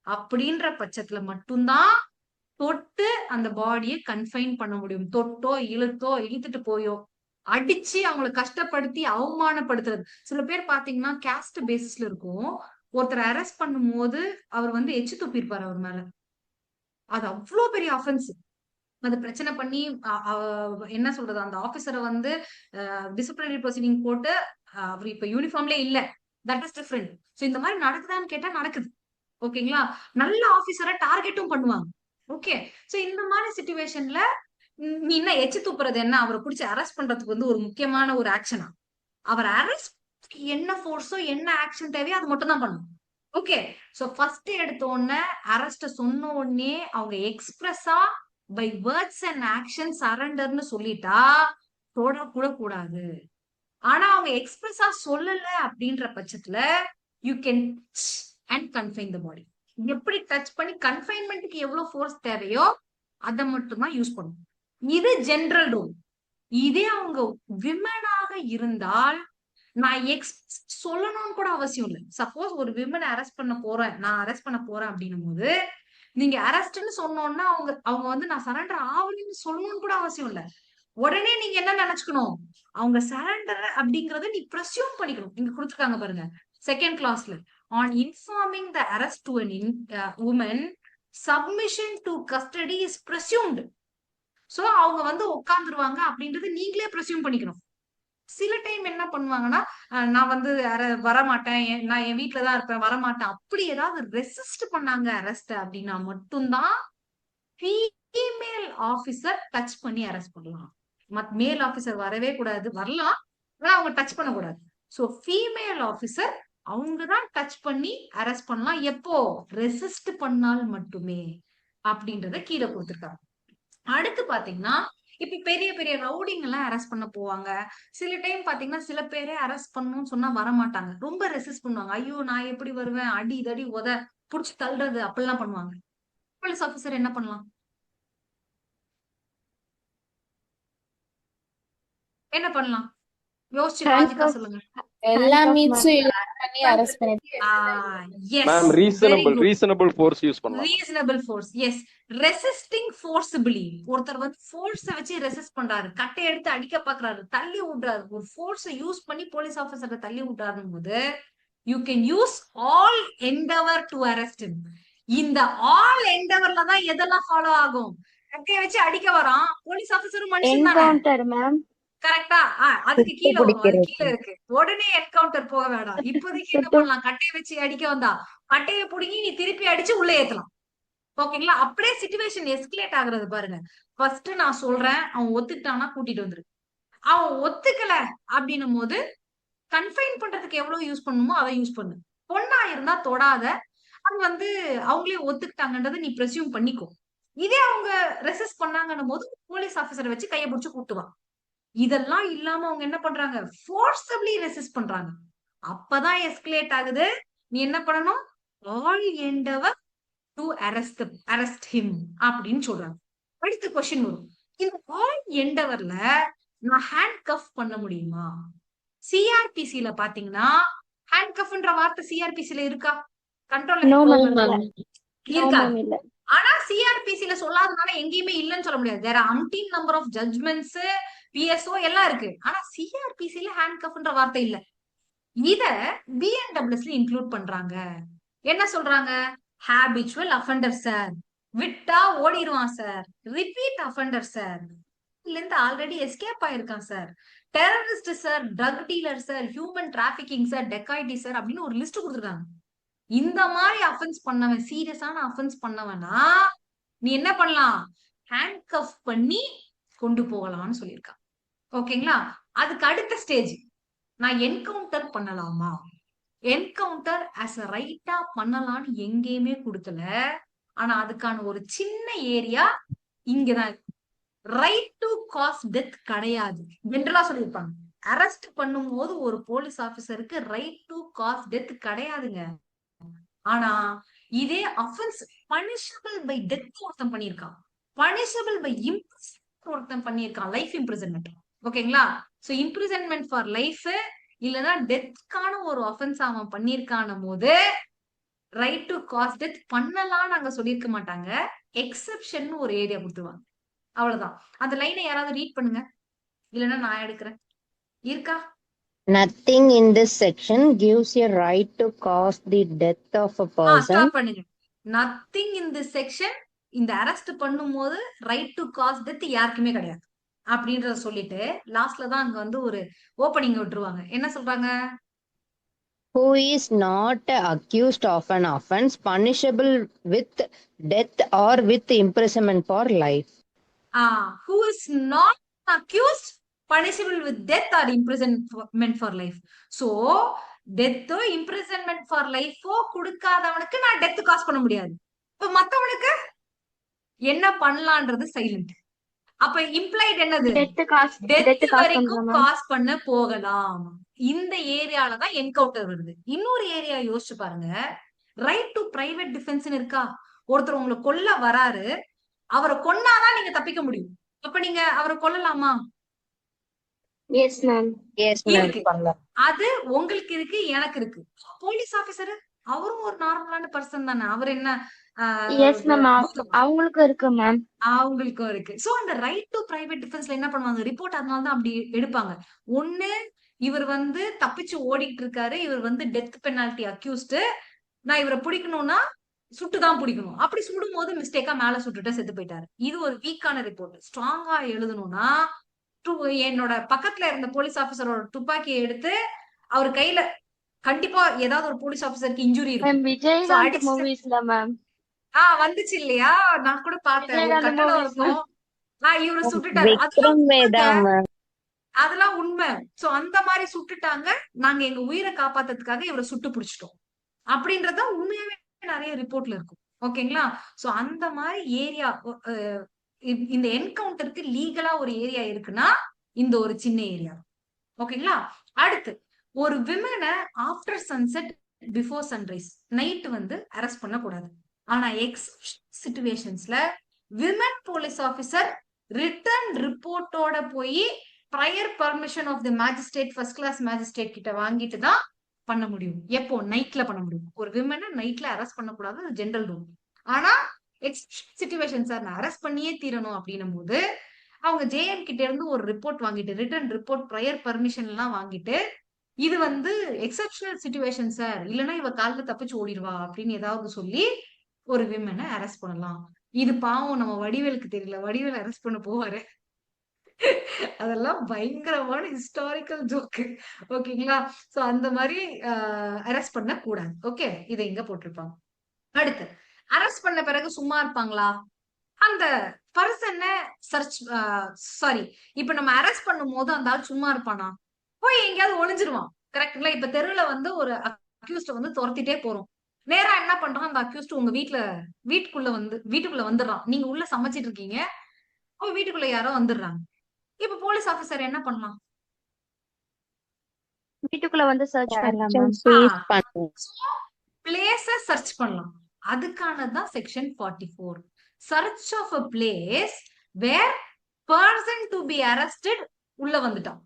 அப்படின்ற பட்சத்துல மட்டும்தான் தொட்டு அந்த பாடியை கன்ஃபைன் பண்ண முடியும். தொட்டோ இழுத்துட்டு போயோ அடிச்சு அவங்களை கஷ்டப்படுத்தி அவமானப்படுத்துறது. சில பேர் பாத்தீங்கன்னா கேஸ்ட் பேசிஸ்ல இருக்கும், ஒருத்தர் அரெஸ்ட் பண்ணும் போது அவர் வந்து எச்சு துப்பிருப்பாரு அவர் மேல. அது அவ்வளவு பெரிய அஃபென்ஸ். அது பிரச்சனை பண்ணி என்ன சொல்றது, அந்த ஆபீசரை வந்து டிசிப்ளினரி ப்ரொசீடிங் போட்டு அவர் இப்ப யூனிஃபார்ம்லயே இல்ல, தட் இஸ் டிஃபரெண்ட். சோ இந்த மாதிரி நடக்குதான்னு கேட்டா நடக்குது. ஓகேங்களா? நல்ல ஆபீசரை டார்கெட்டும் பண்ணுவாங்க. ஓகே, சோ இந்த மாதிரி சிச்சுவேஷன்ல நீ என்ன எச்சு துப்புறது என்ன, அவரை பிடிச்சி அரெஸ்ட் பண்றதுக்கு வந்து ஒரு முக்கியமான ஒரு ஆக்ஷனா? அவர் அரெஸ்ட் என்ன ஃபோர்ஸோ என்ன ஆக்ஷன் தேவையோ அது மட்டும் தான் பண்ணணும். ஓகே, சோ ஃபர்ஸ்ட் எடுத்த உடனே அரெஸ்ட் சொன்ன உடனே அவங்க எக்ஸ்பிரஸா பை வேர்ட்ஸ் அண்ட் ஆக்ஷன் சரண்டர்னு சொல்லிட்டா தொடக்கூட கூடாது. ஆனா அவங்க எக்ஸ்பிரஸா சொல்லல அப்படின்ற பட்சத்துல you can touch and confine the body. எப்படி டச் பண்ணி கன்ஃபைன்மெண்ட்டுக்கு எவ்வளவு ஃபோர்ஸ் தேவையோ அதை மட்டும் தான் யூஸ் பண்ணும். இது ஜெனரல் ரூல். இதே அவங்க விமனாக இருந்தால் நான் சொல்லணும்னு கூட அவசியம் இல்லை. சப்போஸ் ஒரு விமனை அரெஸ்ட் பண்ண போறேன், நான் அரெஸ்ட் பண்ண போறேன் அப்படின்னும் போது நீங்க அரெஸ்ட்னு சொன்னோம்னா அவங்க வந்து நான் சரண்டர் ஆகணும்னு சொல்லணும்னு கூட அவசியம் இல்ல. உடனே நீங்க என்ன நினைச்சுக்கணும், அவங்க சரண்டர் அப்படிங்கறத நீ பிரசியூம் பண்ணிக்கணும். இங்க கொடுத்துருக்காங்க பாருங்க, செகண்ட் கிளாஸ்ல, on informing the arrest to an woman, submission to custody is presumed. So அவங்க வந்து உட்காந்துருவாங்க அப்படின்றது நீங்களே ப்ரெசியூம் பண்ணிக்கணும். சில டைம் என்ன பண்ணுவாங்கன்னா, நான் வந்து வரமாட்டேன், நான் என் வீட்டுலதான் இருப்பேன், வரமாட்டேன், அப்படி ஏதாவது ரெசிஸ்ட் பண்ணாங்க அரெஸ்ட் அப்படின்னா மட்டும்தான் ஃபீமேல் ஆபீசர் டச் பண்ணி அரெஸ்ட் பண்ணலாம். மேல் ஆபீசர் வரவே கூடாது, வரலாம், ஆனா அவங்க டச் பண்ணக்கூடாது. சோ ஃபீமேல் ஆபீசர் அவங்கதான் டச் பண்ணி அரெஸ்ட் பண்ணலாம். எப்போ ரெசிஸ்ட் பண்ணால் மட்டுமே அப்படின்றத கீழே கொடுத்திருக்காங்க. அடுத்து பாத்தீங்கன்னா, இப்ப பெரிய பெரிய ரவுடிங் எல்லாம் அரெஸ்ட் பண்ண போவாங்க. சில டைம் பாத்தீங்கன்னா சில பேரே அரெஸ்ட் பண்ணணும்னு சொன்னா வரமாட்டாங்க, ரொம்ப ரெசிஸ்ட் பண்ணுவாங்க. ஐயோ நான் எப்படி வருவேன், அடி தடி உத புடிச்சு தள்ளுறது அப்படிலாம் பண்ணுவாங்க. போலீஸ் ஆபீசர் என்ன பண்ணலாம்? என்ன பண்ணலாம்? யோசிச்சு லாஜிக்கா சொல்லுங்க.
எல்லா மீட்ஸும் யூஸ் பண்ணி அரெஸ்ட் பண்ணி
மேம் ரீசனபிள் ஃபோர்ஸ் யூஸ் பண்ணலாம்.
Reasonable force, yes. Resisting forcibly, ஒருத்தர் வந்து ஃபோர்ஸ வச்சு ரெசிஸ்ட் பண்றாரு, கட்டை எடுத்து அடிக்க பாக்குறாரு, தள்ளி விடுறாரு, ஒரு ஃபோர்ஸ யூஸ் பண்ணி போலீஸ் ஆபீசரை தள்ளி விடுறாருன்னு போது you can use all Endeavour to arrest him. இந்த ஆல் எண்டவர்ல தான் எதெல்லாம் ஃபாலோ ஆகும்? கட்டையை வச்சு அடிக்க வரான், போலீஸ் ஆபீசரும் மனுஷன் தானே,
என்கவுண்டர் மேம்.
கரெக்டா? அதுக்கு கீழே வரும், அது கீழே இருக்கு. உடனே என்கவுண்டர் போக வேண்டாம். இப்போதைக்கு என்ன பண்ணலாம்? கட்டையை வச்சு அடிக்க வந்தா கட்டையை புடுங்கி நீ திருப்பி அடிச்சு உள்ள ஏத்தலாம். ஓகேங்களா? அப்படியே சிச்சுவேஷன் எஸ்கலேட் ஆகுறது பாருங்க. ஃபர்ஸ்ட் நான் சொல்றேன், அவன் ஒத்துக்கிட்டானா கூட்டிட்டு வந்துரு. அவன் ஒத்துக்கல அப்படின்னும் போது கன்ஃபைன் பண்றதுக்கு எவ்வளவு யூஸ் பண்ணுமோ அதை யூஸ் பண்ணு. பொண்ணா இருந்தா தொடாத, அது வந்து அவங்களே ஒத்துக்கிட்டாங்கன்றதை நீ ப்ரெசியூம் பண்ணிக்கோ. இதே அவங்க ரெசிஸ்ட் பண்ணாங்கன்னும் போது போலீஸ் ஆபீசரை வச்சு கையை பிடிச்சு கூட்டுவான். இதெல்லாம் இல்லாம அவங்க என்ன பண்றாங்க? ஃபோர்ஸபிளி ரெசிஸ்ட் பண்றாங்க. அப்பதான் எஸ்கலேட் ஆகுது. நீ என்ன பண்ணணும்? All Endeavour to arrest him அப்படின்னு சொல்றாங்க. அடுத்த கொஸ்டின் வரும், இந்த ஆல் எண்டவர்ல நான் ஹேண்ட் கஃப் பண்ண முடியுமா? சிஆர்பிசில பாத்தீங்கன்னா ஹேண்ட் கஃப்ன்ற வார்த்தை சிஆர்பிசில இருக்கா? கண்ட்ரோல் இருக்கா? ஆனா சிஆர்பிசில சொல்லாதனால எங்கேயுமே இல்லன்னு சொல்ல முடியாது. There are umpteen number of judgments, PSO எல்லாம் இருக்கு. ஆனா சிஆர்பிசில ஹேண்ட் கஃப்ன்ற வார்த்தை இல்ல. இத பிஎன்டபிள்யூஎஸ்ல இன்க்ளூட் பண்றாங்க. என்ன சொல்றாங்க? ஹேபிச்சுவல் அஃபெண்டர் சார், விட்டா ஓடிடுவான் சார், ரிப்பீட் அஃபெண்டர் சார், இல்ல இருந்து ஆல்ரெடி எஸ்கேப் ஆயிருக்கான் sir, terrorist sir, drug dealer sir, human trafficking sir, dacoity sir அப்படின்னு ஒரு லிஸ்ட் கொடுத்துருக்காங்க. இந்த மாதிரி அஃபென்ஸ் பண்ணவன், சீரியஸான அஃபென்ஸ் பண்ணவனா நீ என்ன பண்ணலாம்? ஹேண்ட் கஃப் பண்ணி கொண்டு போகலாம்னு சொல்லியிருக்காங்க. ஓகேங்களா? அதுக்கு அடுத்த ஸ்டேஜ், நான் என்கவுண்டர் பண்ணலாமா? என்கவுண்டர் ஆஸ் அ ரைட்டா பண்ணலாம்னு எங்கேயுமே கொடுக்கல. ஆனா அதுக்கான ஒரு சின்ன ஏரியா இங்கதான். ரைட் டு காஸ் டெத் கிடையாது ஜென்ரலா சொல்லியிருப்பாங்க. அரெஸ்ட் பண்ணும் போது ஒரு போலீஸ் ஆபீசருக்கு ரைட் டு காஸ் டெத் கிடையாதுங்க. ஆனா இதே அஃபென்ஸ் பனிஷபிள் பை டெத் ஒருத்தன் பண்ணியிருக்கான், பனிஷபிள் பை இம்ப்ரிசன்மென்ட் ஒருத்தன் பண்ணியிருக்கான், லைஃப் இம்ப்ரிசன்மெண்ட். ஓகேங்களா? சோ இம்ப்ரிசன்மெண்ட் ஃபார் லைஃப் இல்லனா டெத்கான ஒரு அஃபென்ஸ் அவன் பண்ணியிருக்கான போது ரைட் டு காஸ் டெத் பண்ணலாம் நாங்க சொல்லியிருக்க மாட்டாங்க. எக்ஸெப்ஷன் ஒரு ஏரியா கொடுத்துருவாங்க. அவ்வளவுதான். அந்த லைனை யாராவது ரீட் பண்ணுங்க, இல்லைன்னா நான் எடுக்கிறேன். இருக்கா?
Nothing in this section gives a right to cause the death of a person.
Stop பண்ணுங்க. நத்திங் இன் திஸ் செக்ஷன், இந்த அரெஸ்ட் பண்ணும்போது ரைட் டு காஸ் டெத் யாருக்குமே கிடையாது அப்படின்றத சொல்லிட்டு லாஸ்ட்ல தான் அங்க வந்து ஒரு ஓப்பனிங் விட்டுருவாங்க. என்ன சொல்றாங்க?
Who is not accused of an offense punishable with death or with imprisonment for life.
Who is not accused punishable with death or imprisonment for life. So death or imprisonment for life கொடுக்காதவனுக்கு நான் death cos பண்ண முடியாது. இப்ப மத்தவனுக்கு என்ன பண்ணலான்றது silent. அப்ப implied என்னது? Death வரைக்கும் cos பண்ண போகலாம். இந்த ஏரியால தான் என்கவுண்டர் வருது. இன்னொரு ஏரியா யோசிச்சு பாருங்க. ரைட் டு பிரைவேட் டிஃபென்ஸ் இருக்கா? ஒருத்தர் உங்களை கொல்ல வராரு, அவரை கொன்னாதான் நீங்க தப்பிக்க முடியும். அப்ப நீங்க அவரை கொல்லலாமா?
Yes ma'am.
அது உங்களுக்கு இருக்கு, எனக்கு இருக்கு. போலீஸ் ஆபீசர் அவரும் ஒரு நார்மலான பர்சன் தானே. அவர் என்ன?
எஸ் மேம், அவங்களுக்கும் இருக்கு மேம்.
அவங்களுக்கும் இருக்கு. சோ அந்த ரைட் டு பிரைவேட் டிஃபென்ஸ்ல என்ன பண்ணுவாங்க? ரிப்போர்ட் அதனால தான் அப்படி எடுப்பாங்க. ஒண்ணு, இவர் வந்து தப்பிச்சு ஓடிட்டு இருக்காரு, இவர் வந்து டெத் பெனால்டி அக்யூஸ்டு, நான் இவரை பிடிக்கணும்னா சுட்டுதான் பிடிக்கணும். அப்படி சுடும் போது மிஸ்டேக்கா மேல சுட்டுட்டு செத்து போயிட்டாரு. இது ஒரு வீக்கான ரிப்போர்ட். ஸ்ட்ராங்கா எழுதணும்னா என்னோட பக்கத்துல இருந்த போலீஸ் ஆபீசரோட துப்பாக்கியை எடுத்து அவர் கையில கண்டிப்பா ஏதாவது ஒரு போலீஸ் ஆபீசருக்கு இன்ஜுரி
மேம்
இருக்கும்.
விஜயகாந்த் மூவிஸ்ல மேம்
வந்துச்சு இல்லையா? நான் கூட பார்த்தேன். ஒரு
விஜயகாந்த்
கட்டடம்
மூவிஸ்
இருக்கும். இவரு சுட்டுட்டாரு.
விக்ரம் வேதா மேம்.
அதெல்லாம் உண்மை. சோ அந்த மாதிரி சுட்டுட்டாங்க. நாங்க எங்க உயிரை காப்பாத்துறதுக்காக இவரை சுட்டு பிடிச்சிட்டோம் அப்படின்றத உண்மையாவே நிறைய ரிப்போர்ட்ல இருக்கும். ஓகேங்களா? சோ அந்த மாதிரி ஏரியா இந்த என்கவுண்டருக்கு லீகலா ஒரு ஏரியா இருக்குன்னா இந்த ஒரு சின்ன ஏரியா. ஓகேங்களா? அடுத்து ஒரு விமனை after sunset before sunrise night வந்து அரெஸ்ட் பண்ணக்கூடாது. ஆனா சிச்சுவேஷன்ஸ்ல விமன் போலீஸ் ஆபீசர் ரிட்டர்ன் ரிப்போர்ட்டோட போய் prior permission of the magistrate first class magistrate கிட்ட வாங்கிட்டு தான் பண்ண முடியும். எப்போ? நைட்ல பண்ண முடியும். ஒரு விமனை நைட்ல அரெஸ்ட் பண்ணக்கூடாது, அது ஜெனரல் ரூல். ஆனா சிச்சுவேஷன் சார் நான் அரெஸ்ட் பண்ணியே தீரணும் அப்படின்னும் போது அவங்க ஜேஎம் கிட்ட இருந்து ஒரு ரிப்போர்ட் வாங்கிட்டு ரிட்டர்ன் ரிப்போர்ட் ப்ரையர் பர்மிஷன் எல்லாம் வாங்கிட்டு இது வந்து எக்ஸப்ஷனல் சிச்சுவேஷன் சார், இல்லைன்னா இவ காலைல தப்பிச்சு ஓடிடுவா அப்படின்னு ஏதாவது சொல்லி ஒரு விமனை அரெஸ்ட் பண்ணலாம். இது பாவம் நம்ம வடிவேலுக்கு தெரியல. வடிவேல் அரெஸ்ட் பண்ண போவாரு. அதெல்லாம் பயங்கரமான ஹிஸ்டாரிக்கல் ஜோக்கு. ஓகேங்களா? சோ அந்த மாதிரி அரெஸ்ட் பண்ண கூடாது. ஓகே, இதை இங்க போட்டிருப்பாங்க. அடுத்து அரெஸ்ட் பண்ண பிறகு சும்மா இருப்பாங்களா? அந்த பர்சனை சாரி, இப்ப நம்ம அரெஸ்ட் பண்ணும் போது அந்த ஆள் சும்மா இருப்பானா? போய் எங்கேயாவது ஒளிஞ்சிருவான். கரெக்டுங்களா? இப்ப தெருவுல வந்து ஒரு அக்யூஸ்ட வந்து துரத்திட்டே போறோம். நேரா என்ன பண்றான் அந்த அக்யூஸ்ட் உங்க வீட்டுக்குள்ள வந்துடுறான். நீங்க உள்ள சமைச்சிட்டு இருக்கீங்க, வீட்டுக்குள்ள யாரோ வந்துடுறாங்க. இப்ப போலீஸ் ஆபீசர் என்ன பண்ணலாம்?
வீட்டுக்குள்ள வந்து சர்ச் பண்ணலாம் மேம்.
பிளேஸ சர்ச் பண்ணலாம். அதுக்கானதான் section 44. Search of a place where person to be arrested உள்ள வந்துட்டான்.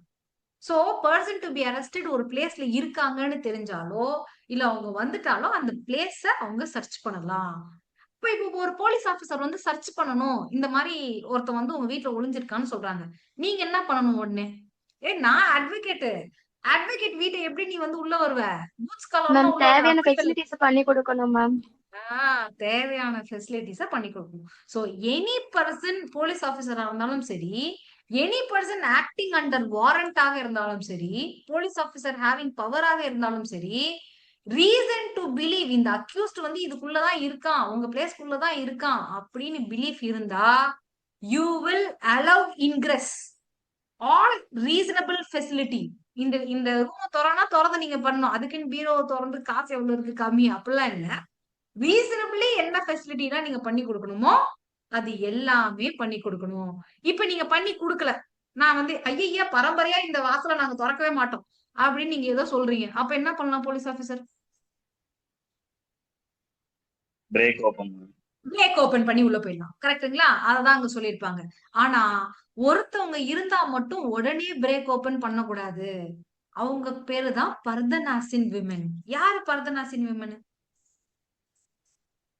So person to be arrested ஒரு பிளேஸ்ல இருக்காங்கன்னு தெரிஞ்சாலோ இல்ல அவங்க வந்துட்டாலோ அந்த பிளேஸ அவங்க சர்ச் பண்ணலாம். இப்போ ஒரு போலீஸ் ஆபீசர் வந்து சர்ச் பண்ணணும், இந்த மாதிரி ஒருத்தன் வந்து உங்க வீட்டுல ஒளிஞ்சிருக்கான்னு சொல்றாங்க. நீங்க என்ன பண்ணணும்? உடனே நான் அட்வொகேட் வீட்டை எப்படி நீ வந்து உள்ள வருவ?
மேம் தேவையான ஃபெசிலிட்டிஸ் பண்ணி கொடுக்கணும் மேம்.
தேவையான ஃபெசிலிட்டிஸ பண்ணி கொடுக்கணும். சோ எனி பர்சன் போலீஸ் ஆபீசரா இருந்தாலும் சரி, எனி பர்சன் ஆக்டிங் அண்டர் வாரண்டாக இருந்தாலும் சரி, போலீஸ் ஆபீசர் ஹேவிங் பவராக இருந்தாலும் சரி, ரீசன் டு பிலீவ் இந்த அக்யூஸ்ட் வந்து இதுக்குள்ளதான் இருக்கான், உங்க பிளேஸ்க்குள்ளதான் இருக்கான் அப்படின்னு பிலீஃப் இருந்தா you will allow ingress all reasonable facility. இந்த ரூம் திறந்து நீங்க பண்ணணும். அதுக்குன்னு பீரோவை திறந்து காசு எவ்வளவு இருக்கு கம்மி அப்படிலாம் இல்ல. ரீசனபிளி என்ன ஃபெசிலிட்டினா நீங்க பண்ணி கொடுக்கணுமோ அது எல்லாமே பண்ணி கொடுக்கணும். இப்ப நீங்க பண்ணி கொடுக்கல, நான் வந்து ஐயா பரம்பரையா இந்த வாசலை நாங்க திறக்கவே மாட்டோம் அப்படின்னு நீங்க ஏதோ சொல்றீங்க. அப்ப என்ன பண்ணலாம் போலீஸ் ஆபீசர்?
பிரேக் ஓபன்
பண்ணி உள்ள போயிடலாம். கரெக்டுங்களா? அததான் அங்க சொல்லியிருப்பாங்க. ஆனா ஒருத்தவங்க இருந்தா மட்டும் உடனே பிரேக் ஓபன் பண்ணக்கூடாது. அவங்க பேருதான் பர்தனாசின் விமன். யாரு பர்தனாசின் விமன்?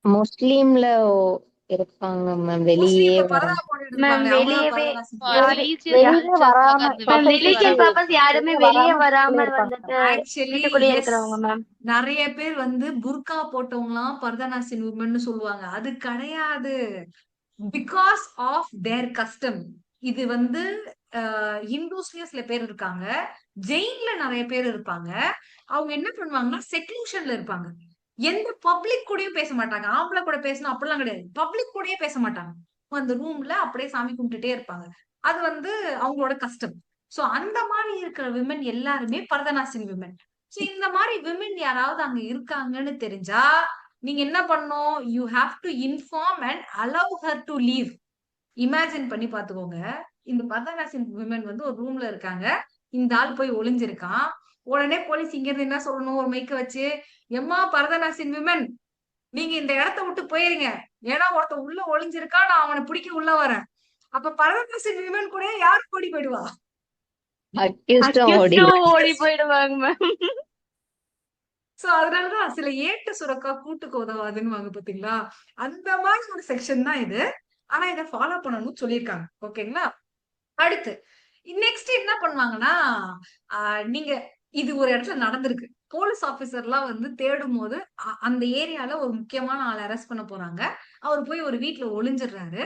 முஸ்லீம்ல இருப்பாங்க மேம். வெளியே
யாருமே வெளியே வராம வந்துட்டு இருக்கிறவங்க மேம்.
நிறைய பேர் வந்து புர்கா போட்டவங்க எல்லாம் பர்தனாசின் விமன் சொல்லுவாங்க. அது கிடையாது. Because of their custom. இது வந்து ஹிந்துஸ்லயும் சில பேர் இருக்காங்க, ஜெயின்ல நிறைய பேர் இருப்பாங்க. அவங்க என்ன பண்ணுவாங்கன்னா செக்லூஷன்ல இருப்பாங்க. எந்த பப்ளிக் கூடயும் பேச மாட்டாங்க. ஆம்பளை கூட பேசணும் அப்படிலாம் கிடையாது. பப்ளிக் கூடயே பேச மாட்டாங்க. அந்த ரூம்ல அப்படியே சாமி கும்பிட்டுட்டே இருப்பாங்க. அது வந்து அவங்களோட கஷ்டம். சோ அந்த மாதிரி இருக்கிற விமன் எல்லாருமே பர்தனாசின் விமன். சோ இந்த மாதிரி விமன் யாராவது அங்க இருக்காங்கன்னு தெரிஞ்சா நீங்க என்ன பண்ணணும்? You have to inform and allow her to leave. Imagine பண்ணி பாத்துக்கோங்க, இந்த பர்தனாசின் விமன் வந்து ஒரு ரூம்ல இருக்காங்க, இந்த ஆள் போய் ஒளிஞ்சிருக்கான். உடனே போலீஸ் இங்க இருந்து என்ன சொல்லணும்? ஒரு மைக்க வச்சு, எம்மா பர்தனாசின் விமன், நீங்க இந்த இடத்த விட்டு போயிருங்க, ஏன்னா ஒருத்த உள்ள ஒளிஞ்சிருக்கா, நான் அவனை பிடிக்க உள்ள வரேன். அப்ப பர்தனாசின் விமன் கூட யாரு ஓடி போயிடுவா?
ஓடி போயிடுவாங்க மேம்.
சோ அதனாலதான் சில ஏட்டு சுரக்கா கூட்டுக்கு உதவாதுன்னு வாங்க பாத்தீங்களா? அந்த மாதிரி ஒரு செக்ஷன் தான் இது. ஆனா இதை ஃபாலோ பண்ணணும்னு சொல்லியிருக்காங்க. ஓகேங்களா? அடுத்து நெக்ஸ்ட் என்ன பண்ணுவாங்கன்னா, நீங்க இது ஒரு இடத்துல நடந்திருக்கு. போலீஸ் ஆபீசர்லாம் வந்து தேடும் போது அந்த ஏரியால ஒரு முக்கியமான ஆளை அரெஸ்ட் பண்ண போறாங்க. அவர் போய் ஒரு வீட்ல ஒளிஞ்சிடுறாரு.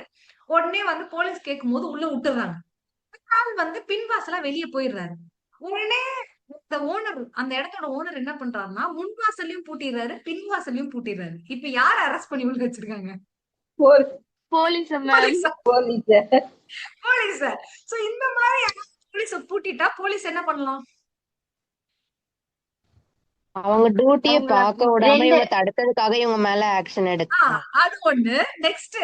உடனே வந்து போலீஸ் கேட்கும்போது உள்ள விட்டுறாங்க. ஆள் வந்து பின்வாசலா வெளிய போயிடுறாரு. உடனே இந்த ஓனர், அந்த இடத்தோட ஓனர் என்ன பண்றாருன்னா, முன்வாசலையும் பூட்டிடுறாரு, பின்வாசலையும் பூட்டிடுறாரு. இப்ப யார அரெஸ்ட் பண்ணி உள்ள வச்சிருக்காங்க?
Police ma'am.
போலீஸ. போலீஸ. சோ இந்த மாதிரி போலீஸ பூட்டிட்டா போலீஸ் என்ன பண்ணலாம்?
அவங்க டியூட்டியை
அவங்கள
பார்க்க விடாம
ரெண்டு
இவங்க தடுத்ததுக்காக இவங்க மேல ஆக்ஷன் எடுக்கலாம்.
அது ஒண்ணு. நெக்ஸ்ட்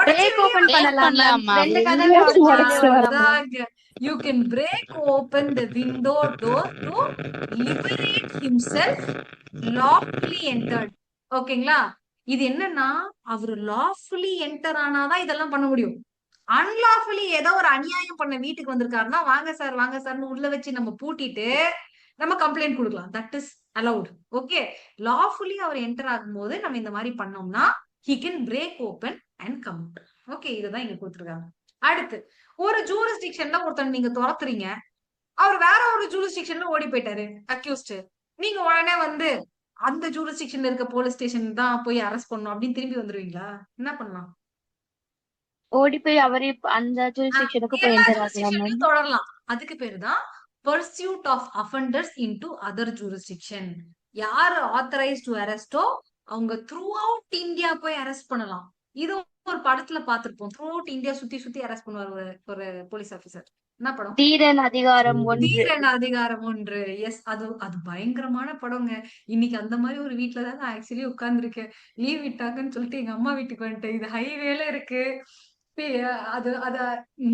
பிரேக் ஓபன் பண்ணலாம் மேம்.
பண்ணலாமா?
2 கதவையும் உடைச்சு
you can break open the window door to liberate himself lawfully entered. ஓகேங்களா? இது என்னன்னா, அவரு லாஃபுல்லி என்டர் ஆனாதான் இதெல்லாம் பண்ண முடியும். அன்லாஃபுல்லி ஏதோ ஒரு அநியாயம் பண்ண வீட்டுக்கு வந்திருக்காருன்னா, வாங்க சார்னு உள்ள வச்சு நம்ம பூட்டிட்டு நம்ம கம்ப்ளைண்ட் கொடுக்கலாம். That is allowed. Okay, lawfully அவர் என்டர் ஆகும்போது நம்ம இந்த மாதிரி பண்ணோம்னா he can break open and come out. Okay, இதுதான் இங்க கொடுத்துருக்காங்க. அடுத்து, ஒரு ஜூரிஸ்டிக்ஷன்ல ஒருத்தன் நீங்க துரத்துறீங்க, அவர் வேற ஒரு ஜூரிஸ்டிக்ஷன்ல ஓடி போயிட்டாரு அக்யூஸ்ட். நீங்க உடனே வந்து அந்த ஜூரிஸ்டிக்ஷன்ல இருக்க போலீஸ் ஸ்டேஷன் தான் போய் அரெஸ்ட் பண்ணணும் அப்படின்னு திரும்பி வந்துருவீங்களா? என்ன பண்ணலாம்?
ஓடி போய் அவரே அந்த ஜூரிஸ்டிக்ஷனுக்கு போய்
எல்லா
என்டர் ஆகலாம் மேம்.
ஜூரிஸ்டிக்ஷன்லயும் தொடரலாம். அதுக்கு பேரு தான் pursuit of offenders into other jurisdiction. யாரு ஆத்தரைஸ் டு அரெஸ்டோ அவங்க த்ரூ அவுட் இந்தியா போய் அரெஸ்ட் பண்ணலாம். இது ஒரு படத்துல பாத்திருப்போம். த்ரூ அவுட் இந்தியா சுத்தி சுத்தி அரெஸ்ட் பண்ணுவார் ஒரு போலீஸ் ஆபீசர். என்ன படம்?
தீரன் அதிகாரம் 1.
தீரன் அதிகாரம் 1. எஸ், அது பயங்கரமான படங்க. இன்னைக்கு அந்த மாதிரி ஒரு வீட்டுலதான் நான் ஆக்சுவலி உட்கார்ந்துருக்கேன். லீவ் விட்டாங்கன்னு சொல்லிட்டு எங்க அம்மா வீட்டுக்கு வந்துட்டேன். இது ஹைவேல இருக்கு. அது அத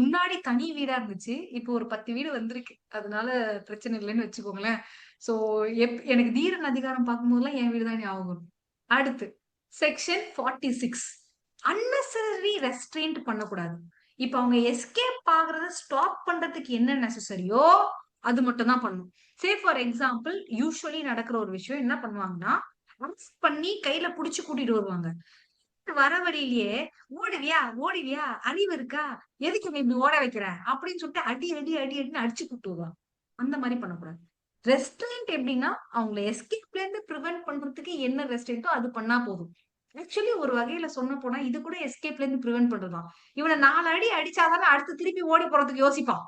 முன்னாடி தனி வீடா இருந்துச்சு. இப்போ ஒரு 10 வீடு வந்திருக்கு. அதனால பிரச்சனை இல்லைன்னு வச்சுக்கோங்களேன். சோ எனக்கு தீரன் அதிகாரம் பார்க்கும்போதெல்லாம் என் வீடுதான் ஞாபகம் வரும். அடுத்து செக்ஷன் 46. அன்னெசரி ரெஸ்ட்ரெயின்ட் பண்ணக்கூடாது. இப்ப அவங்க எஸ்கேப் ஆகுறத ஸ்டாப் பண்றதுக்கு என்ன நெசசரியோ அது மட்டும் தான் பண்ணணும். சே ஃபார் எக்ஸாம்பிள், யூஸ்வலி நடக்கிற ஒரு விஷயம் என்ன பண்ணுவாங்கன்னா, அரெஸ்ட் பண்ணி கையில புடிச்சு கூட்டிட்டு வருவாங்க. வர வழியிலேயே ஓடுவியா அறிவு இருக்கா, எதுக்கு நீ இப்படி ஓட வைக்கிற அப்படின்னு சொல்லிட்டு அடின்னு அடிச்சு கூட்டு வருவாங்க. அந்த மாதிரி பண்ணக்கூடாது. ரெஸ்ட்ரெயின்ட் எப்படின்னா, அவங்களை எஸ்கேப்ல இருந்து ப்ரிவென்ட் பண்றதுக்கு என்ன ரெஸ்ட்ரெயின்ட்டோ அது பண்ணா போதும். ஆக்சுவலி ஒரு வகையில சொன்ன போனா இது கூட எஸ்கேப்ல இருந்து ப்ரிவென்ட் பண்றதுதான். இவனை 4 அடி அடிச்சாதானே அடுத்து திருப்பி ஓடி போறதுக்கு யோசிப்பான்.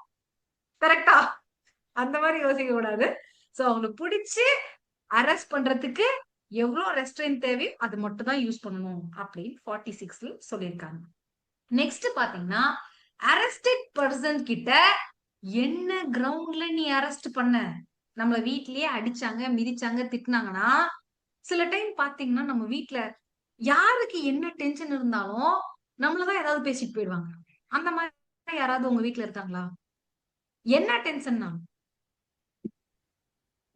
கரெக்டா? அந்த மாதிரி யோசிக்க கூடாது. சோ அவங்களை பிடிச்சு அரெஸ்ட் பண்றதுக்கு எவ்வளவு ரெஸ்ட்ரெயின்ட் தேவையோ அது மட்டும் தான் யூஸ் பண்ணணும் அப்படின்னு 46ல சொல்லியிருக்காங்க. நெக்ஸ்ட் பாத்தீங்கன்னா, அரெஸ்டட் பர்சன் கிட்ட என்ன கிரவுண்ட்ல நீ அரெஸ்ட் பண்ண? நம்மள வீட்லயே அடிச்சாங்க, மிதிச்சாங்க, திட்டினாங்கன்னா, சில டைம் பாத்தீங்கன்னா நம்ம வீட்ல யாருக்கு என்ன டென்ஷன் இருந்தாலும் நம்மளதான் ஏதாவது பேசிட்டு போயிடுவாங்க. அந்த மாதிரி யாராவது உங்க வீட்ல இருக்காங்களா? என்ன டென்ஷன்னா?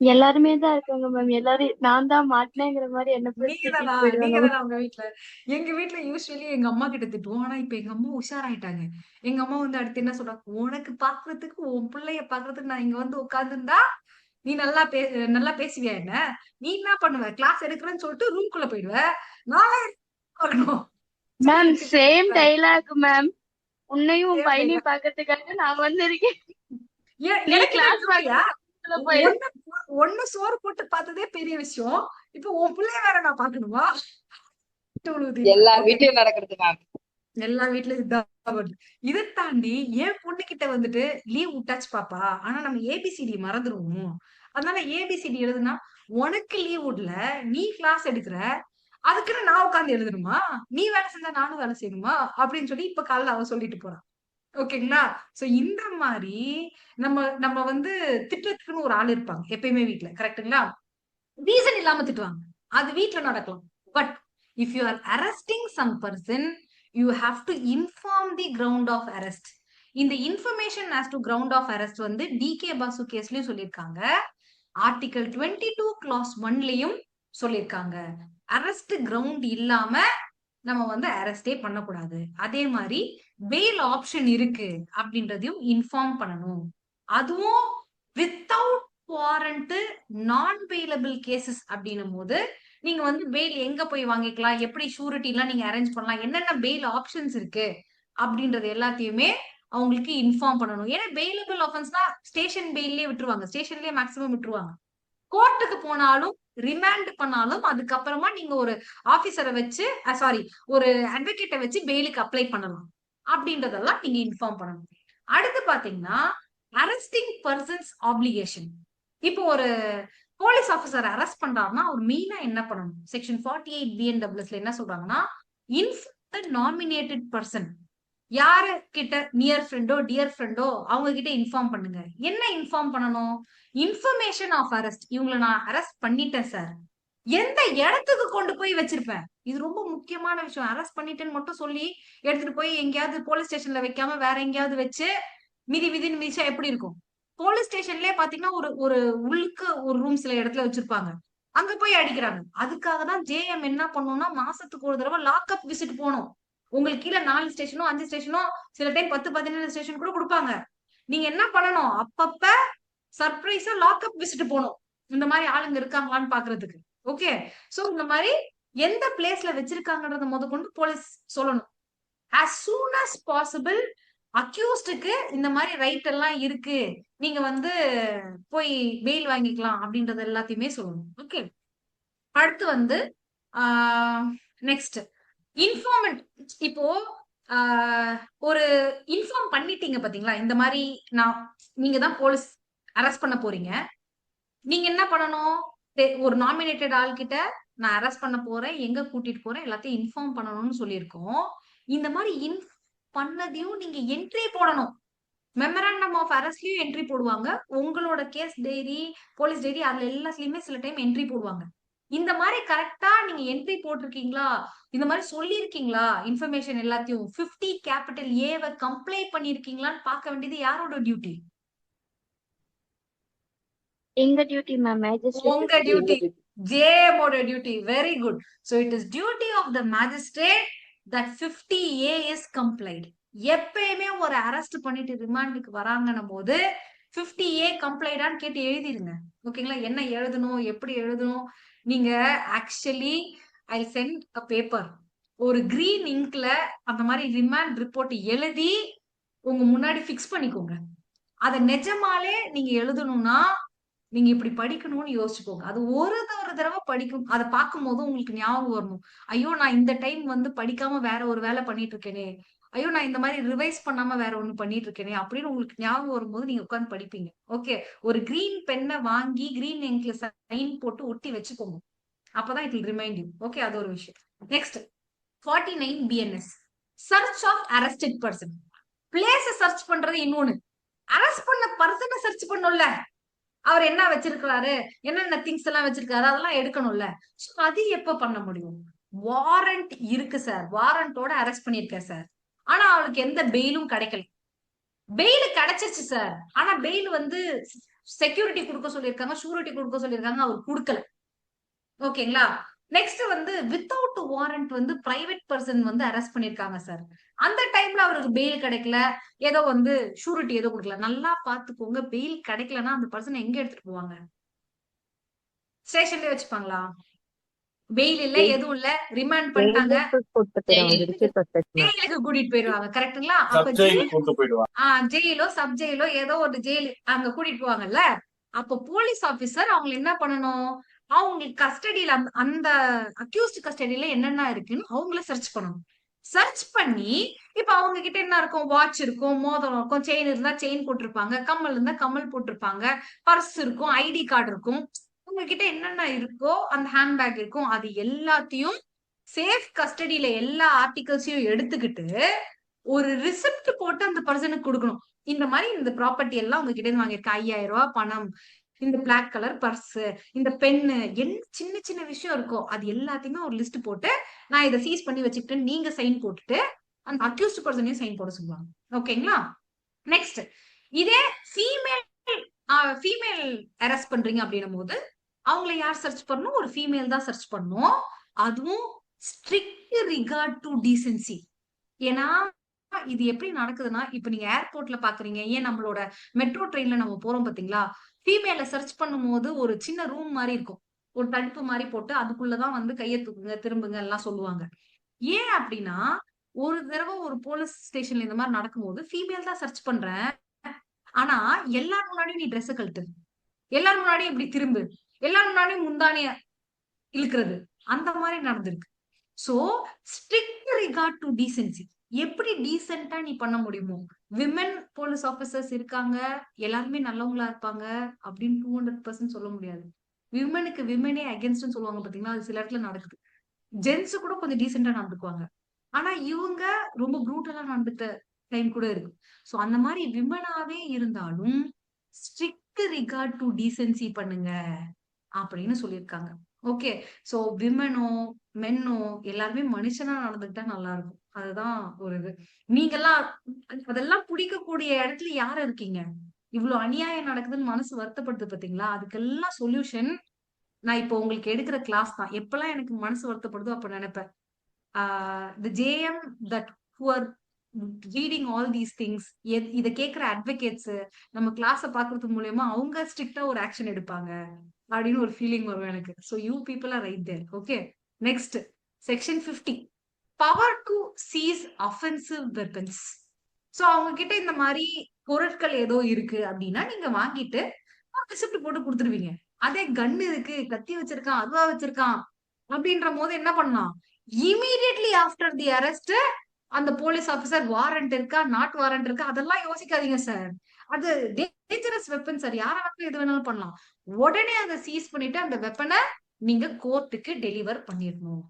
எல்லாருமே தான் இருக்காங்க மேம். எல்லாரும் நான் தான் மாட்டினேங்கிற மாதிரி என்ன போய்
நீங்க
திட்டிட்டு
தானா
போயிடுவாங்க.
உங்க வீட்ல? எங்க வீட்ல யூஸ்வலி எங்க அம்மா கிட்ட திட்டுவோம். ஆனா இப்ப எங்க அம்மா உஷாராயிட்டாங்க. எங்க அம்மா வந்து அடுத்து என்ன சொல்றாங்க, உனக்கு பாக்குறதுக்கு, உன் பிள்ளைய பாக்குறதுக்கு நான் இங்க வந்து உட்கார்ந்துருந்தா நீ நல்லா பேசுவியா? என்ன நீ என்ன பண்ணுவ? கிளாஸ் எடுக்கிறேன்னு சொல்லிட்டு ரூம்குள்ள போயிடுவ. நானே வரணும்.
Ma'am same dialogue ma'am. உன்னையும் உன் பையனையும் பாக்கிறதுக்காக நான் வந்திருக்கேன். நீ
எனக்கு
கிளாஸ்
புரியா?
போயிடு.
ஒண்ணு சோறு போட்டு பார்த்ததே பெரிய விஷயம். இப்ப உன் பிள்ளைய வேற நான் பாக்கணுமா?
எல்லா வீட்லயும் நடக்கிறது மேம்.
எல்லா வீட்லயும் இதான் வருது. இதை தாண்டி என் பொண்ணு கிட்ட வந்துட்டு லீவ் விட்டாச்சு பாப்பா, ஆனா நம்ம ஏபிசிடி மறந்துருவோம். அதனால ஏபிசிடி எழுதுனா, உனக்கு லீவ் விடல, நீ கிளாஸ் எடுக்கிற, அதுக்குன்னு நான் உட்கார்ந்து எழுதணுமா? நீ வேலை செஞ்சா நானும் வேலை செய்யணுமா? அப்படின்னு சொல்லி இப்ப காலைல அவ சொல்லிட்டு போறான். ஓகேங்களா? சோ இந்த மாதிரி நம்ம வந்து திட்டத்துக்குன்னு ஒரு ஆள் இருப்பாங்க எப்பயுமே வீட்ல. கரெக்ட்டுங்களா? ரீசன் இல்லாம திட்டுவாங்க. அது வீட்ல நடக்கலாம். But if you are arresting some person, you have to inform the ground of arrest. இந்த information as to ground of arrest வந்து டிகே பாசு கேஸ்லயும் சொல்லியிருக்காங்க. ஆர்டிகல் 22 clause 1லயும் சொல்லியிருக்காங்க. அரெஸ்ட் கிரவுண்ட் இல்லாம நம்ம வந்து அரெஸ்டே பண்ணக்கூடாது. அதே மாதிரி பெயில் ஆப்ஷன் இருக்கு அப்படின்றதையும் இன்ஃபார்ம் பண்ணணும். அதுவும் வித்தவுட் வாரண்ட் நான் பெயிலபிள் கேசஸ் அப்படின்னும் போது நீங்க வந்து பெயில் எங்க போய் வாங்கிக்கலாம், எப்படி ஷூரிட்டி எல்லாம் நீங்க அரேஞ்ச் பண்ணலாம், என்னென்ன பெயில் ஆப்ஷன்ஸ் இருக்கு அப்படின்றது எல்லாத்தையுமே அவங்களுக்கு இன்ஃபார்ம் பண்ணணும். ஏன்னா பெயிலபிள் ஆஃபென்ஸ்னா ஸ்டேஷன் பெயிலே விட்டுருவாங்க. ஸ்டேஷன்லயே மேக்ஸிமம் விட்டுருவாங்க. கோர்ட்டுக்கு போனாலும் ரிமாண்ட் பண்ணாலும் அதுக்கப்புறமா நீங்க ஒரு ஆபீசரை வச்சு சாரி ஒரு அட்வொகேட்டை வச்சு பெயிலுக்கு அப்ளை பண்ணலாம் அப்படின்றதெல்லாம் நீங்க இன்ஃபார்ம் பண்ணணும். அடுத்து பாத்தீங்கன்னா அரெஸ்டிங் பர்சன்ஸ் ஆப்ளிகேஷன். இப்போ ஒரு போலீஸ் ஆபீசர் அரெஸ்ட் பண்றாருன்னா அவர் மெயினா என்ன பண்ணணும்? செக்ஷன் 48 BNWSல என்ன சொல்றாங்கன்னா, இன்ஃபார்ம் த நாமினேட்டட் பர்சன். யாரு கிட்ட நியர் ஃப்ரெண்டோ டியர் ஃப்ரெண்டோ அவங்க கிட்ட இன்ஃபார்ம் பண்ணுங்க. என்ன இன்ஃபார்ம் பண்ணணும்? Information of arrest. இவங்களை நான் அரெஸ்ட் பண்ணிட்டேன் சார், எந்த இடத்துக்கு கொண்டு போய் வச்சிருப்பேன், இது ரொம்ப முக்கியமான விஷயம். அரெஸ்ட் பண்ணிட்டேன்னு மட்டும் சொல்லி எடுத்துட்டு போய் எங்கேயாவது போலீஸ் ஸ்டேஷன்ல வைக்காம வேற எங்கேயாவது வச்சு மிதின்னு மிதிச்சா எப்படி இருக்கும்? போலீஸ் ஸ்டேஷன்லயே பாத்தீங்கன்னா ஒரு ஒரு உள்ளுக்கு ஒரு ரூம் சில இடத்துல வச்சிருப்பாங்க, அங்க போய் அடிக்கிறாங்க. அதுக்காக தான் ஜேஎம் என்ன பண்ணணும்னா மாசத்துக்கு ஒரு தடவை லாக்அப் விசிட் போகணும். உங்களுக்கு கீழே 4 ஸ்டேஷனோ 5 ஸ்டேஷனோ சில டைம் 10-17 ஸ்டேஷன் கூட கொடுப்பாங்க. நீங்க என்ன பண்ணணும்? அப்பப்ப சர்ப்ரைஸா லாக்அப் விசிட் போகணும், இந்த மாதிரி ஆளுங்க இருக்காங்களான்னு பாக்குறதுக்கு. ஓகே, சோ இந்த மாதிரி எந்த பிளேஸ்ல வச்சிருக்காங்கன்றத முத கொண்டு போலீஸ் சொல்லணும். as soon as possible அக்யூஸ்டுக்கு இந்த மாதிரி ரைட் எல்லாம் இருக்கு, நீங்க வந்து போய் பெயில் வாங்கிக்கலாம் அப்படின்றது எல்லாத்தையுமே சொல்லணும். ஓகே, அடுத்து வந்து நெக்ஸ்ட் இன்ஃபார்மெண்ட். இப்போ ஒரு இன்ஃபார்ம் பண்ணிட்டீங்க பாத்தீங்களா, இந்த மாதிரி நீங்க தான் போலீஸ் அரெஸ்ட் பண்ண போறீங்க. நீங்க என்ன பண்ணணும்? ஒரு நாமினேட்டட் ஆள் கிட்ட நான் அரெஸ்ட் பண்ண போறேன், எங்க கூட்டிட்டு போறேன் எல்லாத்தையும் இன்ஃபார்ம் பண்ணணும்னு சொல்லியிருக்கோம். இந்த மாதிரி பண்ணதையும் நீங்க என்ட்ரி போடணும். மெமராண்டம் ஆஃப் அரெஸ்ட்லயும் என்ட்ரி போடுவாங்க, உங்களோட கேஸ் டைரி போலீஸ் டைரி அதுல எல்லாத்துலயுமே சில டைம் என்ட்ரி போடுவாங்க. இந்த மாதிரி கரெக்டா நீங்க என்ட்ரி போட்டிருக்கீங்களா, இந்த மாதிரி சொல்லிருக்கீங்களா, இன்ஃபர்மேஷன் எல்லாத்தையும் 50A கம்ப்ளை பண்ணிருக்கீங்களான்னு பார்க்க வேண்டியது யாரோட டியூட்டி?
எங்க டியூட்டி மேம்,
உங்க டியூட்டி, ஜேஎமோட டியூட்டி. Very good. So it is duty of the magistrate that 50A is complied. எப்பயுமே ஒரு அரெஸ்ட் பண்ணிட்டு ரிமாண்டுக்கு வராங்கன்னும் போது 50A கம்ப்ளைடான்னு கேட்டு எழுதிருங்க. ஓகேங்களா? என்ன எழுதணும், எப்படி எழுதணும்? நீங்க actually I sent a paper, ஒரு கிரீன் இங்க்ல அந்த மாதிரி ரிமாண்ட் ரிப்போர்ட் எழுதி உங்க முன்னாடி பிக்ஸ் பண்ணிக்கோங்க. அத நிஜமாலே நீங்க எழுதணும்னா நீங்க இப்படி படிக்கணும்னு யோசிச்சுக்கோங்க. அது ஒரு தடவை படிக்கும், அதை பார்க்கும் போது உங்களுக்கு ஞாபகம் வரணும், ஐயோ நான் இந்த டைம் வந்து படிக்காம வேற ஒரு வேலை பண்ணிட்டு இருக்கேனே, ஐயோ நான் இந்த மாதிரி ரிவைஸ் பண்ணாம வேற ஒண்ணு பண்ணிட்டு இருக்கேனே அப்படின்னு உங்களுக்கு ஞாபகம் வரும்போது நீங்க உட்கார்ந்து படிப்பீங்க. ஓகே, ஒரு கிரீன் பென்னை வாங்கி கிரீன் இங்க்ல சைன் போட்டு ஒட்டி வச்சுக்கோங்க, அப்பதான் it will remind you. Okay, அது ஒரு விஷயம். Next 49 BNS search of arrested person. பிளேஸ சர்ச் பண்றது இன்னொன்னு, அரெஸ்ட் பண்ண பர்சனை சர்ச் பண்ணும்ல, அவர் என்ன வச்சிருக்கிறாரு, என்னென்ன திங்ஸ் எல்லாம் வச்சிருக்காரு, அதெல்லாம் எடுக்கணும்ல. அது எப்ப பண்ண முடியும்? வாரண்ட் இருக்கு சார், வாரண்டோட அரெஸ்ட் பண்ணிருக்கேன் சார், ஆனா அவளுக்கு எந்த பெயிலும் கிடைக்கல. பெயில் கிடைச்சிருச்சு சார், ஆனா பெயில் வந்து செக்யூரிட்டி கொடுக்க சொல்லியிருக்காங்க, ஷூரிட்டி கொடுக்க சொல்லியிருக்காங்க, அவர் கொடுக்கல. ஓகேங்களா? நெக்ஸ்ட் வந்து வித்தவுட் வாரண்ட் வந்து பிரைவேட் பர்சன் வந்து அரெஸ்ட் பண்ணிருக்காங்க சார், அந்த டைம்ல அவருக்கு பெயில் கிடைக்கல, ஏதோ வந்து ஷூரிட்டி ஏதோ கொடுக்கல. நல்லா பாத்துக்கோங்க, பெயில் கிடைக்கலன்னா அந்த பர்சன் எங்க எடுத்துட்டு போவாங்க? ஸ்டேஷன்லயே வச்சுப்பாங்களா? பெயில் இல்ல, எதுவும் இல்ல, ரிமாண்ட் பண்ணிட்டாங்க, ஜெயிலுக்கு கூட்டிட்டு போயிடுவாங்க. கரெக்டுங்களா? அப்ப ஜெயிலோ சப் ஜெயிலோ ஏதோ ஒரு ஜெயில் அங்க கூட்டிட்டு போவாங்கல்ல. அப்ப போலீஸ் ஆபீசர் அவங்க என்ன பண்ணணும்? அவங்களுக்கு கஸ்டடியில அந்த அக்யூஸ்ட் கஸ்டடியில என்னென்ன இருக்குன்னு அவங்கள சர்ச் பண்ணணும். சர்ச் பண்ணி இப்ப அவங்க கிட்ட என்ன இருக்கும்? வாட்ச் இருக்கும், மோதிரம் இருக்கும், செயின் இருந்தா செயின் போட்டிருப்பாங்க, கம்மல் இருந்தா கம்மல் போட்டிருப்பாங்க, பர்ஸ் இருக்கும், ஐடி கார்டு இருக்கும், உங்ககிட்ட என்னென்ன இருக்கோ அந்த ஹேண்ட்பேக் இருக்கும், அது எல்லாத்தையும் சேஃப் கஸ்டடியில எல்லா ஆர்டிகல்ஸையும் எடுத்துக்கிட்டு ஒரு ரிசிப்ட் போட்டு அந்த பர்சனுக்கு கொடுக்கணும். இந்த மாதிரி இந்த ப்ராப்பர்ட்டி எல்லாம் உங்ககிட்ட இருந்து வாங்கியிருக்கேன், 5000 ரூபாய் பணம், இந்த பிளாக் கலர் பர்ஸ், இந்த பென்னு, என்ன சின்ன சின்ன விஷயம் இருக்கோ அது எல்லாத்தையுமே ஒரு லிஸ்ட் போட்டு நான் இதை சீஸ் பண்ணி வச்சுக்கிட்டு நீங்க சைன் போட்டுட்டு அந்த அக்யூஸ்ட் பர்சனையும் சைன் போட சொல்லுவாங்க. ஓகேங்களா? நெக்ஸ்ட் இதே ஃபீமேல் அரெஸ்ட் பண்றீங்க அப்படின்னும் போது அவங்கள யார் சர்ச் பண்ணணும்? ஒரு ஃபீமேல் தான் சர்ச் பண்ணணும். அதுவும் ஸ்ட்ரிக்ட் ரிகார்ட் டு டீசென்சி. ஏன்னா இது எப்படி நடக்குதுன்னா, இப்ப நீங்க ஏர்போர்ட்ல பாக்குறீங்க, ஏன் நம்மளோட மெட்ரோ ட்ரெயின்ல நம்ம போறோம் பாத்தீங்களா, ஃபீமேல சர்ச் பண்ணும் போது ஒரு சின்ன ரூம் மாதிரி இருக்கும், ஒரு தடுப்பு மாதிரி போட்டு அதுக்குள்ளதான் வந்து கையை தூக்குங்க திரும்புங்க எல்லாம் சொல்லுவாங்க. ஏன் அப்படின்னா ஒரு தடவை ஒரு போலீஸ் ஸ்டேஷன்ல இந்த மாதிரி நடக்கும்போது ஃபீமேல் தான் சர்ச் பண்றேன், ஆனா எல்லாரும் முன்னாடியும் நீ ட்ரெஸ் கழட்டு, எல்லாரும் முன்னாடியும் இப்படி திரும்பு, எல்லாரும் முன்னாடியும் முந்தானிய இழுக்கிறது அந்த மாதிரி நடந்திருக்கு. So strict regard to decency. எப்படி டீசென்ட்டா நீ பண்ண முடியுமோ, விமன் போலீஸ் ஆபீசர்ஸ் இருக்காங்க, எல்லாருமே நல்லவங்களா இருப்பாங்க அப்படின்னு 200% சொல்ல முடியாது. விமனுக்கு விமனே அகேன்ஸ்ட்னு சொல்லுவாங்க பாத்தீங்களா, அது சில இடத்துல நடக்குது. ஜென்ஸ் கூட கொஞ்சம் டீசென்ட்டா நடந்துக்குவாங்க. ஆனா இவங்க ரொம்ப ப்ரூட்டலா நடந்துட்ட டைம் கூட இருக்கு. சோ அந்த மாதிரி விமனாவே இருந்தாலும் ஸ்ட்ரிக்ட் ரிகார்ட் டு டீசென்சி பண்ணுங்க அப்படின்னு சொல்லியிருக்காங்க. ஓகே. சோ விமனோ மென்னோ எல்லாருமே மனுஷனா நடந்துக்கிட்டா நல்லா இருக்கும். அதுதான் ஒரு இது. நீங்கெல்லாம் அதெல்லாம் பிடிக்கக்கூடிய இடத்துல யாரு இருக்கீங்க? இவ்வளவு அநியாயம் நடக்குதுன்னு மனசு வருத்தப்படுது பாத்தீங்களா? அதுக்கெல்லாம் சொல்யூஷன் நான் இப்போ உங்களுக்கு எடுக்கிற கிளாஸ் தான். எப்பெல்லாம் எனக்கு மனசு வருத்தப்படுதோ அப்ப நினைப்பேன், the JM that who are reading all these things, இத கேக்குற அட்வொகேட்ஸ் நம்ம கிளாஸ பாக்குறது மூலியமா அவங்க ஸ்ட்ரிக்ட்டா ஒரு ஆக்ஷன் எடுப்பாங்க அப்படின்னு ஒரு ஃபீலிங் வரும் எனக்கு. So you people are right there. Okay. Next, section 50. Power to seize offensive weapons. So அவங்க கிட்ட இந்த மாதிரி பொருட்கள் ஏதோ இருக்கு அப்படின்னா நீங்க வாங்கிட்டு ரிசிப்ட் போட்டு கொடுத்துருவீங்க. அதே கன் இருக்கு, கத்தி வச்சிருக்கான், அதுவா வச்சிருக்கான் அப்படின்ற போது என்ன பண்ணலாம்? இமீடியட்லி ஆஃப்டர் தி அரெஸ்ட் அந்த போலீஸ் ஆபீசர் வாரண்ட் இருக்கா, நாட் வாரண்ட் இருக்கா, அதெல்லாம் யோசிக்காதீங்க சார். அது டேஞ்சரஸ் வெப்பன் சார். யார வேணாலும் எது வேணாலும் பண்ணலாம். உடனே அதை சீஸ் பண்ணிட்டு அந்த வெப்பனை நீங்க கோர்ட்டுக்கு டெலிவர் பண்ணிடணும்.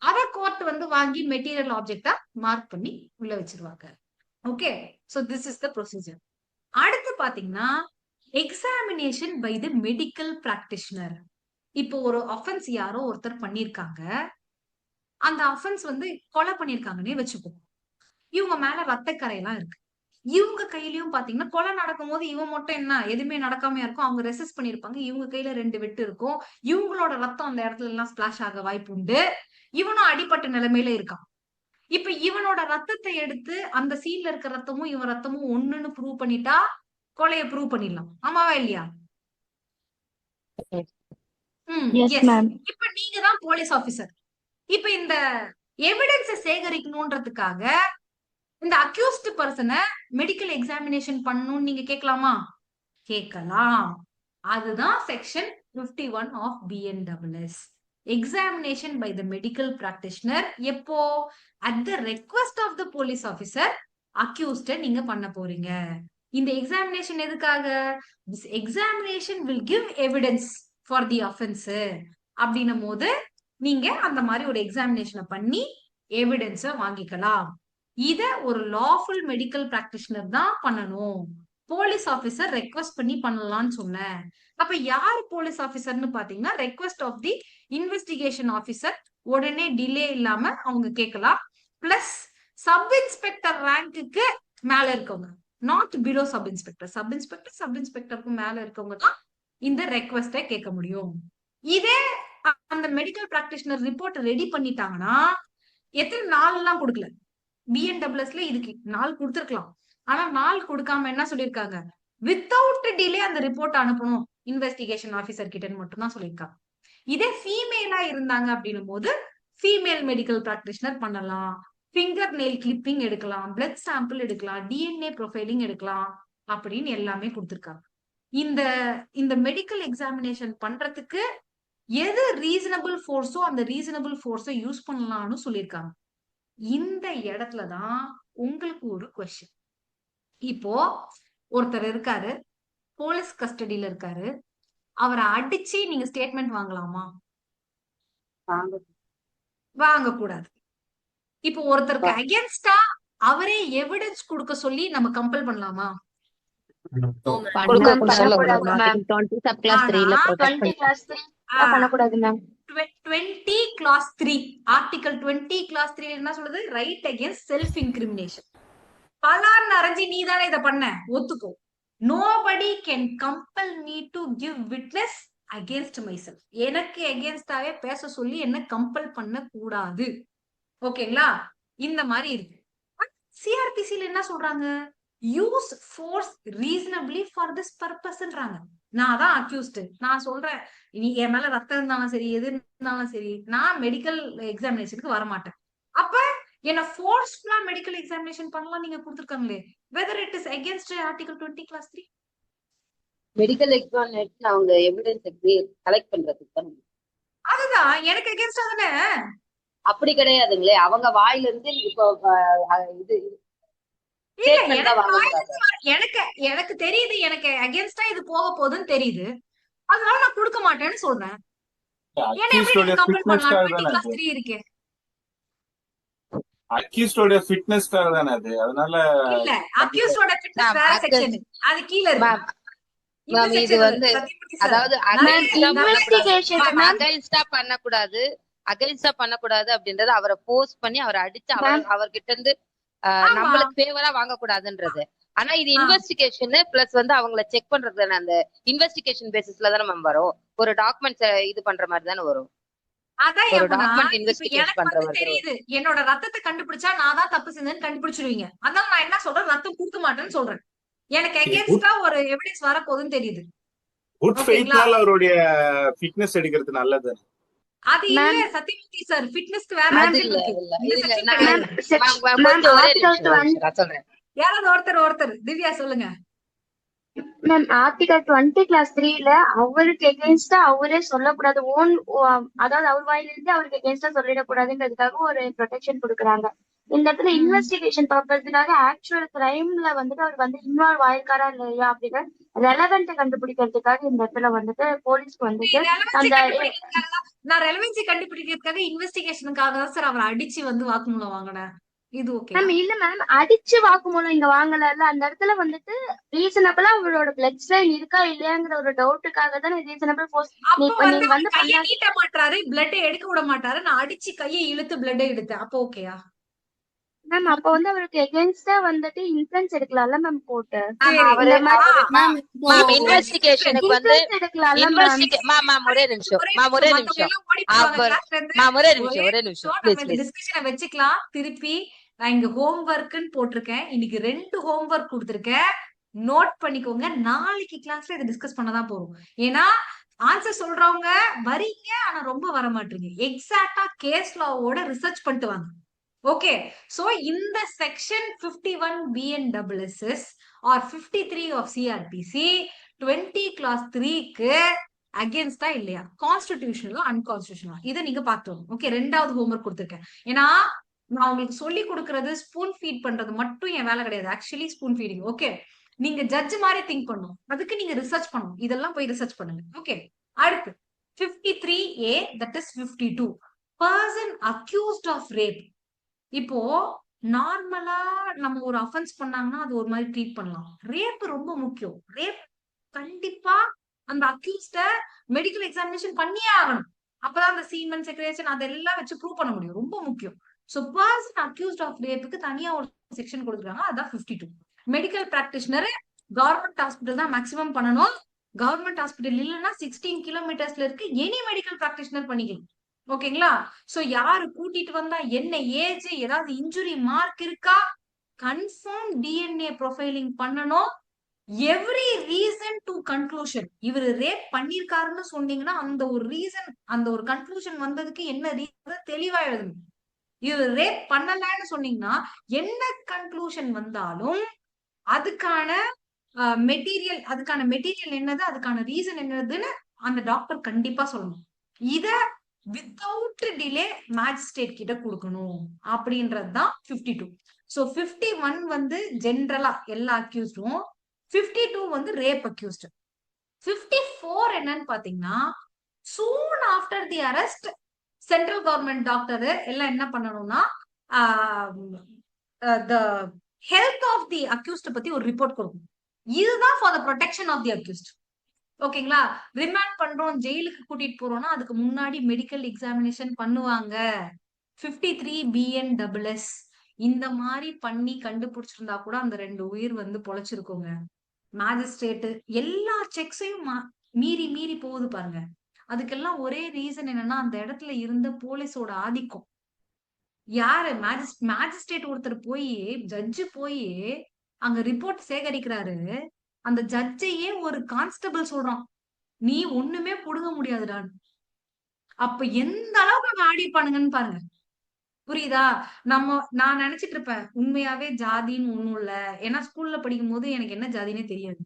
அத கோர்ட் வந்து வாங்கி மெட்டீரியல் ஆப்ஜெக்டா மார்க் பண்ணி உள்ள வச்சிருவாங்க. Okay. So this is the procedure. அடுத்து பாத்தீங்கன்னா examination by the medical practitioner. இப்போ ஒரு அஃபென்ஸ் யாரோ ஒருத்தர் பண்ணிருக்காங்க. அந்த அஃபென்ஸ் வந்து கொலை பண்ணிருக்காங்கன்னே வச்சுப்போம். இவங்க மேல ரத்தக்கரையெல்லாம் இருக்கு. இவங்க கையிலயும் பாத்தீங்கன்னா கொலை நடக்கும் போது இவன் மட்டும் என்ன எதுவுமே நடக்காம இருக்கும். அவங்க ரெசிஸ்ட் பண்ணிருப்பாங்க. இவங்க கையில 2 வெட்டு இருக்கும். இவங்களோட ரத்தம் அந்த இடத்துல எல்லாம் ஸ்பிளாஷ் ஆக வாய்ப்பு உண்டு. இவனும் அடிபட்ட நிலைமையில இருக்கான். இப்ப இவனோட ரத்தத்தை எடுத்து அந்த சீன்ல இருக்க ரத்தமும் இவன் ரத்தமும் ஒண்ணுன்னு ப்ரூவ் பண்ணிட்டா கொலைய ப்ரூவ் பண்ணிடலாம். ஆமாவா இல்லையா?
Yes, ma'am.
இப்ப நீங்க தான் போலீஸ் ஆபீசர். இப்ப இந்த எவிடன்ஸ சேகரிக்கணும்ன்றதுக்காக இந்த அக்யூஸ்ட் பர்சனை மெடிக்கல் எக்ஸாமினேஷன் பண்ணணும்னு நீங்க கேட்கலாமா? கேட்கலாம். அதுதான் section 51 of BNSS. Examination by the medical practitioner. எப்போ? At the request of the police officer அக்யூஸ்ட நீங்க பண்ண போறீங்க. இந்த எக்ஸாமினேஷன் எதுக்காக? This examination will give evidence for the offence அப்படின்னும் போது நீங்க அந்த மாதிரி ஒரு எக்ஸாமினேஷனை பண்ணி எவிடன்ஸ வாங்கிக்கலாம். இத ஒரு லாஃபுல் மெடிக்கல் பிராக்டிஷனர் தான் பண்ணணும். போலீஸ் ஆபீசர் ரெக்வெஸ்ட் பண்ணி பண்ணலாம்னு சொன்னேன். அப்ப யார் போலீஸ் ஆபீசர்னு பாத்தீங்கன்னா request of the investigation officer. உடனே டிலே இல்லாம அவங்க கேட்கலாம். பிளஸ் சப் இன்ஸ்பெக்டர் ரேங்க்குக்கு மேல இருக்கவங்க, not below sub inspector. Sub இன்ஸ்பெக்டருக்கு மேல இருக்கவங்க தான் இந்த ரெக்வெஸ்ட கேட்க முடியும். இதே அந்த மெடிக்கல் பிராக்டிஷனர் ரிப்போர்ட் ரெடி பண்ணிட்டாங்கன்னா எத்தனை நாள் எல்லாம் கொடுக்கல. BNSSல இதுக்கு நாள் கொடுத்துருக்கலாம். ஆனா நாள் கொடுக்காம என்ன சொல்லிருக்காங்க? வித்தவுட் டிலே அந்த ரிப்போர்ட் அனுப்பணும் இன்வெஸ்டிகேஷன் ஆபீசர் கிட்டன்னு மட்டும் தான் சொல்லியிருக்காங்க. இதே ஃபீமேலா இருந்தாங்க அப்படின்னும் போது ஃபீமேல் மெடிக்கல் பிராக்டிஷனர் பண்ணலாம். ஃபிங்கர் நெயில் கிளிப்பிங் எடுக்கலாம், பிளட் சாம்பிள் எடுக்கலாம், DNA ப்ரொஃபைலிங் எடுக்கலாம் அப்படின்னு எல்லாமே கொடுத்துருக்காங்க. இந்த மெடிக்கல் எக்ஸாமினேஷன் பண்றதுக்கு எது ரீசனபிள் ஃபோர்ஸோ அந்த ரீசனபிள் ஃபோர்ஸை யூஸ் பண்ணலாம்னு சொல்லியிருக்காங்க. இந்த இடத்துலதான் உங்களுக்கு ஒரு கொஸ்டின். இப்போ ஒருத்தர் இருக்காரு, போலீஸ் கஸ்டடியில இருக்காரு. அவரை அடிச்சு நீங்க ஸ்டேட்மெண்ட் வாங்கலாமா? வாங்க கூடாது. இப்போ ஒருத்தருக்கு அகேன்ஸ்டா அவரே எவிடன்ஸ் கொடுக்க சொல்லி நம்ம கம்பல் பண்ணலாமா?
பண்ணக்கூடாது ma'am.
20 sub class 3ல protect
20 class 3 பண்ணக்கூடாது மேம்.
20 class 3 ஆர்டிகல் 20 class 3 என்ன சொல்லுது? Right against self incrimination. பலான் அரைஞ்சி நீ தானே இதை பண்ண, ஒத்துக்கோ. Nobody can compel me to give witness against myself. எனக்கு அகேன்ஸ்டாவே பேச சொல்லி என்ன கம்பல் பண்ண கூடாது. ஓகேங்களா? இந்த மாதிரி இருக்கு. சிஆர்பிசில என்ன சொல்றாங்க? Use force reasonably for this பர்பஸ்ன்றாங்க. நான் தான் அக்யூஸ்ட். நான் சொல்றேன், நீ என் மேல ரத்தம் இருந்தாலும் சரி, எது இருந்தாலும் சரி, நான் மெடிக்கல் எக்ஸாமினேஷனுக்கு வரமாட்டேன். அப்ப என்ன ஃபோர்ஸ்ஃபுல்லா மெடிக்கல் எக்ஸாமினேஷன் பண்ணலாம் நீங்க கொடுத்துருக்காங்களே. Whether it is against article 20 class 3.
Medical examination அவங்க எவிடன்ஸ் கலெக்ட் பண்றதுக்கு தான்.
அதுதான் எனக்கு அகேன்ஸ்டா தானே.
அப்படி கிடையாதுங்களே, அவங்க வாயில இருந்து இப்போ இது
இல்ல
ஸ்டேட்மெண்ட் தான் வாங்கக்கூடாது.
எனக்கு எனக்கு தெரியுது, எனக்கு அகேன்ஸ்டா இது போக போகுதுன்னு தெரியுது, அதனால நான் கொடுக்க மாட்டேன்னு சொல்றேன். ஏன்னா எப்படி
அக்யூஸ்டோட
நீங்க கம்பேர் பண்ணலாம்?
ஃபிட்னஸ்க்காக
20
தானே
கிளாஸ்
அது.
3 இருக்கே.
அக்யூஸ்டோட ஃபிட்னஸ்க்காக தானே அது. அதனால
இல்ல அக்யூஸ்டோட ஃபிட்னஸ் வேற செக்ஷன், அது கீழ இருக்கு. இந்த
மேம் இது
செக்ஷன்
வந்து
சத்யமூர்த்தி சார்
அதாவது
investigation
அகைன்ஸ்டா பண்ணக்கூடாது அப்படின்றது, அவரை போஸ்ட் பண்ணி அவரை அடிச்சு அவர்கிட்ட இருந்து
ஆமா.
நம்மளுக்கு ஃபேவரா வாங்க கூடாதுன்றது. ஆனா இது இன்வெஸ்டிகேஷன் பிளஸ் வந்து அவங்கள செக் பண்றது தானே. அந்த இன்வெஸ்டிகேஷன் பேசிஸ்ல தானே மேம் வரும். ஒரு டாக்குமெண்ட்ஸ் இது பண்ற மாதிரி தானே வரும்.
அதான்
ஒரு
எப்படின்னா,
டாக்குமெண்ட்
இப்ப
இன்வெஸ்டிகேட்
எனக்கு
பண்ற
வந்து
மாதிரி வரும்.
தெரியுது, என்னோட ரத்தத்தை கண்டுபிடிச்சா நான் தான் தப்பு செஞ்சேன்னு கண்டுபிடிச்சிருவீங்க. அதனால நான் என்ன சொல்றேன், ரத்தம் கொடுக்க மாட்டேன்னு சொல்றேன். எனக்கு அகேன்ஸ்டா ஒரு எவிடன்ஸ் வரப்போகுதுன்னு தெரியுது.
குட்
ஓகேங்களா?
ஃபெய்த்னால அவருடைய ஃபிட்னஸ் எடுக்கிறது நல்லது.
அது இல்ல சத்யமூர்த்தி சார், ஃபிட்னஸ்க்கு வேற
அது
செக்ஷன்
இல்ல
இருக்கு,
இல்ல
இந்த
இல்ல
செக்ஷன்
நான்
கிடையாது.
கொஞ்சம் ஒரே நிமிஷம் நான் சொல்றேன்.
யாராவது ஒருத்தர் திவ்யா சொல்லுங்க.
மேம் ஆர்டிகல் 20 கிளாஸ் 3ல அவருக்கு எகென்ஸ்டா அவரே சொல்லக்கூடாது. அதாவது அவர் வாயிலிருந்து அவருக்கு எகென்ஸ்டா சொல்லிடக்கூடாதுன்றதுக்காக ஒரு ப்ரொடெக்ஷன் கொடுக்குறாங்க. இந்த இடத்துல இன்வெஸ்டிகேஷன் பர்பஸ்க்காக ஆக்சுவல் கிரைம்ல வந்துட்டு அவர் வந்து இன்வால்வ் ஆயிருக்காரா இல்லையா அப்படிங்கிற ரெலவெண்ட் கண்டுபிடிக்கிறதுக்காக இந்த இடத்துல வந்துட்டு போலீஸ்க்கு வந்துட்டு அந்த
நான் ரெலவென்சி கண்டுபிடிக்கிறதுக்காக இன்வெஸ்டிகேஷனுக்காக தான் சார் அவரை அடிச்சு வந்து வாக்குமூலம் வாங்கினேன். இது ஓகே
மேம் இல்ல மேம் அடிச்சு வாக்குமூலம் இங்க வாங்கல. அந்த இடத்துல வந்துட்டு ரீசனபிளா அவரோட பிளட் ஸ்ட்ரெயின் இருக்கா இல்லையாங்கிற ஒரு டவுட்டுக்காக தான் ரீசனபிள் போஸ்ட்
அப்போ வந்து
நீங்க வந்து
கையை நீட்ட மாட்டாரு, பிளட் எடுக்க விட மாட்டாரு, நான் அடிச்சு கையை இழுத்து பிளட் எடுத்தேன். அப்போ ஓகேயா
மேம்? அப்ப வந்து அவருக்கு எகென்ஸ்டா வந்துட்டு இன்ஃபுளுன்ஸ் எடுக்கலாம்ல மேம் போட்டு.
மேம் இன்வெஸ்டிகேஷனுக்கு வந்து
எடுக்கலாம்ல
மேம் ஒரே நிமிஷம்
டிஸ்கஷனை வச்சுக்கலாம். திருப்பி நான் இங்க ஹோம்ஒர்க்னு போட்டிருக்கேன். இன்னைக்கு 2 ஹோம்ஒர்க் கொடுத்திருக்கேன், நோட் பண்ணிக்கோங்க. நாளைக்கு கிளாஸ்ல இதை டிஸ்கஸ் பண்ணதான் போறோம். ஏன்னா ஆன்சர் சொல்றவங்க வரீங்க, ஆனா ரொம்ப வர மாட்டீங்க. எக்ஸாக்டா கேஸ் லாவோட ரிசர்ச் பண்ணிட்டு வாங்க. ஓகே, சோ இந்த section 51 BNSS or 53 of CRPC 20 class 3க்கு அகேன்ஸ்டா இல்லையா, கான்ஸ்டிடியூஷனலா அன்கான்ஸ்டிடியூஷனலா, இதை நீங்க பார்த்துக்கணும். ஓகே, 2வது ஹோம்ஒர்க் கொடுத்திருக்கேன். ஏன்னா நான் உங்களுக்கு சொல்லி கொடுக்கறது ஸ்பூன் ஃபீட் பண்றது மட்டும் என் வேலை கிடையாது. Actually spoon feeding. ஓகே, நீங்க ஜட்ஜ் மாதிரி திங்க் பண்ணணும், அதுக்கு நீங்க ரிசர்ச் பண்ணணும். இதெல்லாம் போய் ரிசர்ச் பண்ணுங்க. ஓகே, அடுத்து 53A, that is 52 person accused of rape. இப்போ நார்மலா நம்ம ஒரு அஃபென்ஸ் பண்ணாங்கன்னா அது ஒரு மாதிரி ட்ரீட் பண்ணலாம். ரேப் ரொம்ப முக்கியம். ரேப் கண்டிப்பா அந்த அக்யூஸ்ட மெடிக்கல் எக்ஸாமினேஷன் பண்ணியே ஆகணும். அப்பதான் அந்த சீமன் செக்ரேஷன் அதெல்லாம் வச்சு ப்ரூவ் பண்ண முடியும். ரொம்ப முக்கியம். சோ பர்சன் அக்யூஸ்ட் ஆஃப் ரேப்புக்கு தனியா ஒரு செக்ஷன் கொடுக்குறாங்க, அதான் 52. மெடிக்கல் பிராக்டிஷனர் கவர்மெண்ட் ஹாஸ்பிட்டல் தான் மேக்சிமம் பண்ணணும். கவர்மெண்ட் ஹாஸ்பிட்டல் இல்லைன்னா 16 கிலோமீட்டர்ஸ்ல இருக்கு எனி மெடிக்கல் பிராக்டிஷனர் பண்ணிக்கலாம். ஓகேங்களா? சோ யாரு கூட்டிட்டு வந்தா, என்ன ஏஜ், ஏதாவது இன்ஜுரி மார்க் இருக்கா, கன்ஃபார்ம் DNA ப்ரொஃபைலிங் பண்ணணும். Every reason to conclusion. இவர் ரேப் பண்ணிருக்காருன்னு சொன்னீங்கன்னா அந்த ஒரு ரீசன், அந்த ஒரு கன்க்ளூஷன் வந்ததுக்கு என்ன ரீசன் தெளிவா எழுதணும். இவர் ரேப் பண்ணலன்னு சொன்னீங்கன்னா என்ன கன்க்ளூஷன் வந்தாலும் அதுக்கான மெட்டீரியல் என்னது, அதுக்கான ரீசன் என்னதுன்னு அந்த டாக்டர் கண்டிப்பா சொல்லணும். இத வித்தவுட் டிலே மேஜிஸ்ட்ரேட் கிட்ட கொடுக்கணும் அப்படின்றதுதான் 52. சோ 51 வந்து ஜென்ரலா எல்லா அக்யூஸ்டும், 52 வந்து ரேப் அக்யூஸ்ட். 54 என்னன்னு பாத்தீங்கன்னா, soon after the arrest central government doctor எல்லாம் என்ன பண்ணணும்னா the health of the accused பத்தி ஒரு ரிப்போர்ட் கொடுக்கணும். இதுதான் for the protection of the accused. ஓகேங்களா? ரிமாண்ட் பண்றோம், ஜெயிலுக்கு கூட்டிட்டு போறோம்னா அதுக்கு முன்னாடி மெடிக்கல் எக்ஸாமினேஷன் பண்ணுவாங்க. 53 BNSS இந்த மாதிரி பண்ணி கண்டுபிடிச்சிருந்தா கூட அந்த 2 உயிர் வந்து பொழைச்சிருக்கோங்க. மேஜிஸ்ட்ரேட் எல்லா செக்ஸையும் மீறி போகுது பாருங்க. அதுக்கெல்லாம் ஒரே ரீசன் என்னன்னா அந்த இடத்துல இருந்த போலீஸோட ஆதிக்கம். யாரு மேஜிஸ்ட்ரேட் ஒருத்தர் போய், ஜட்ஜு போய் அங்க ரிப்போர்ட் சேகரிக்கிறாரு. அந்த ஜட்ஜையே ஒரு கான்ஸ்டபிள் சொல்றான், நீ ஒண்ணுமே புடுங்க முடியாதுடா. அப்ப எந்த அளவுக்கு அங்க ஆடிப்பானுங்கன்னு பாருங்க. புரியுதா? நான் நினைச்சிட்டு இருப்பேன் உண்மையாவே ஜாதின்னு ஒண்ணும் இல்ல. ஏன்னா ஸ்கூல்ல படிக்கும் போது எனக்கு என்ன ஜாதினே தெரியாது.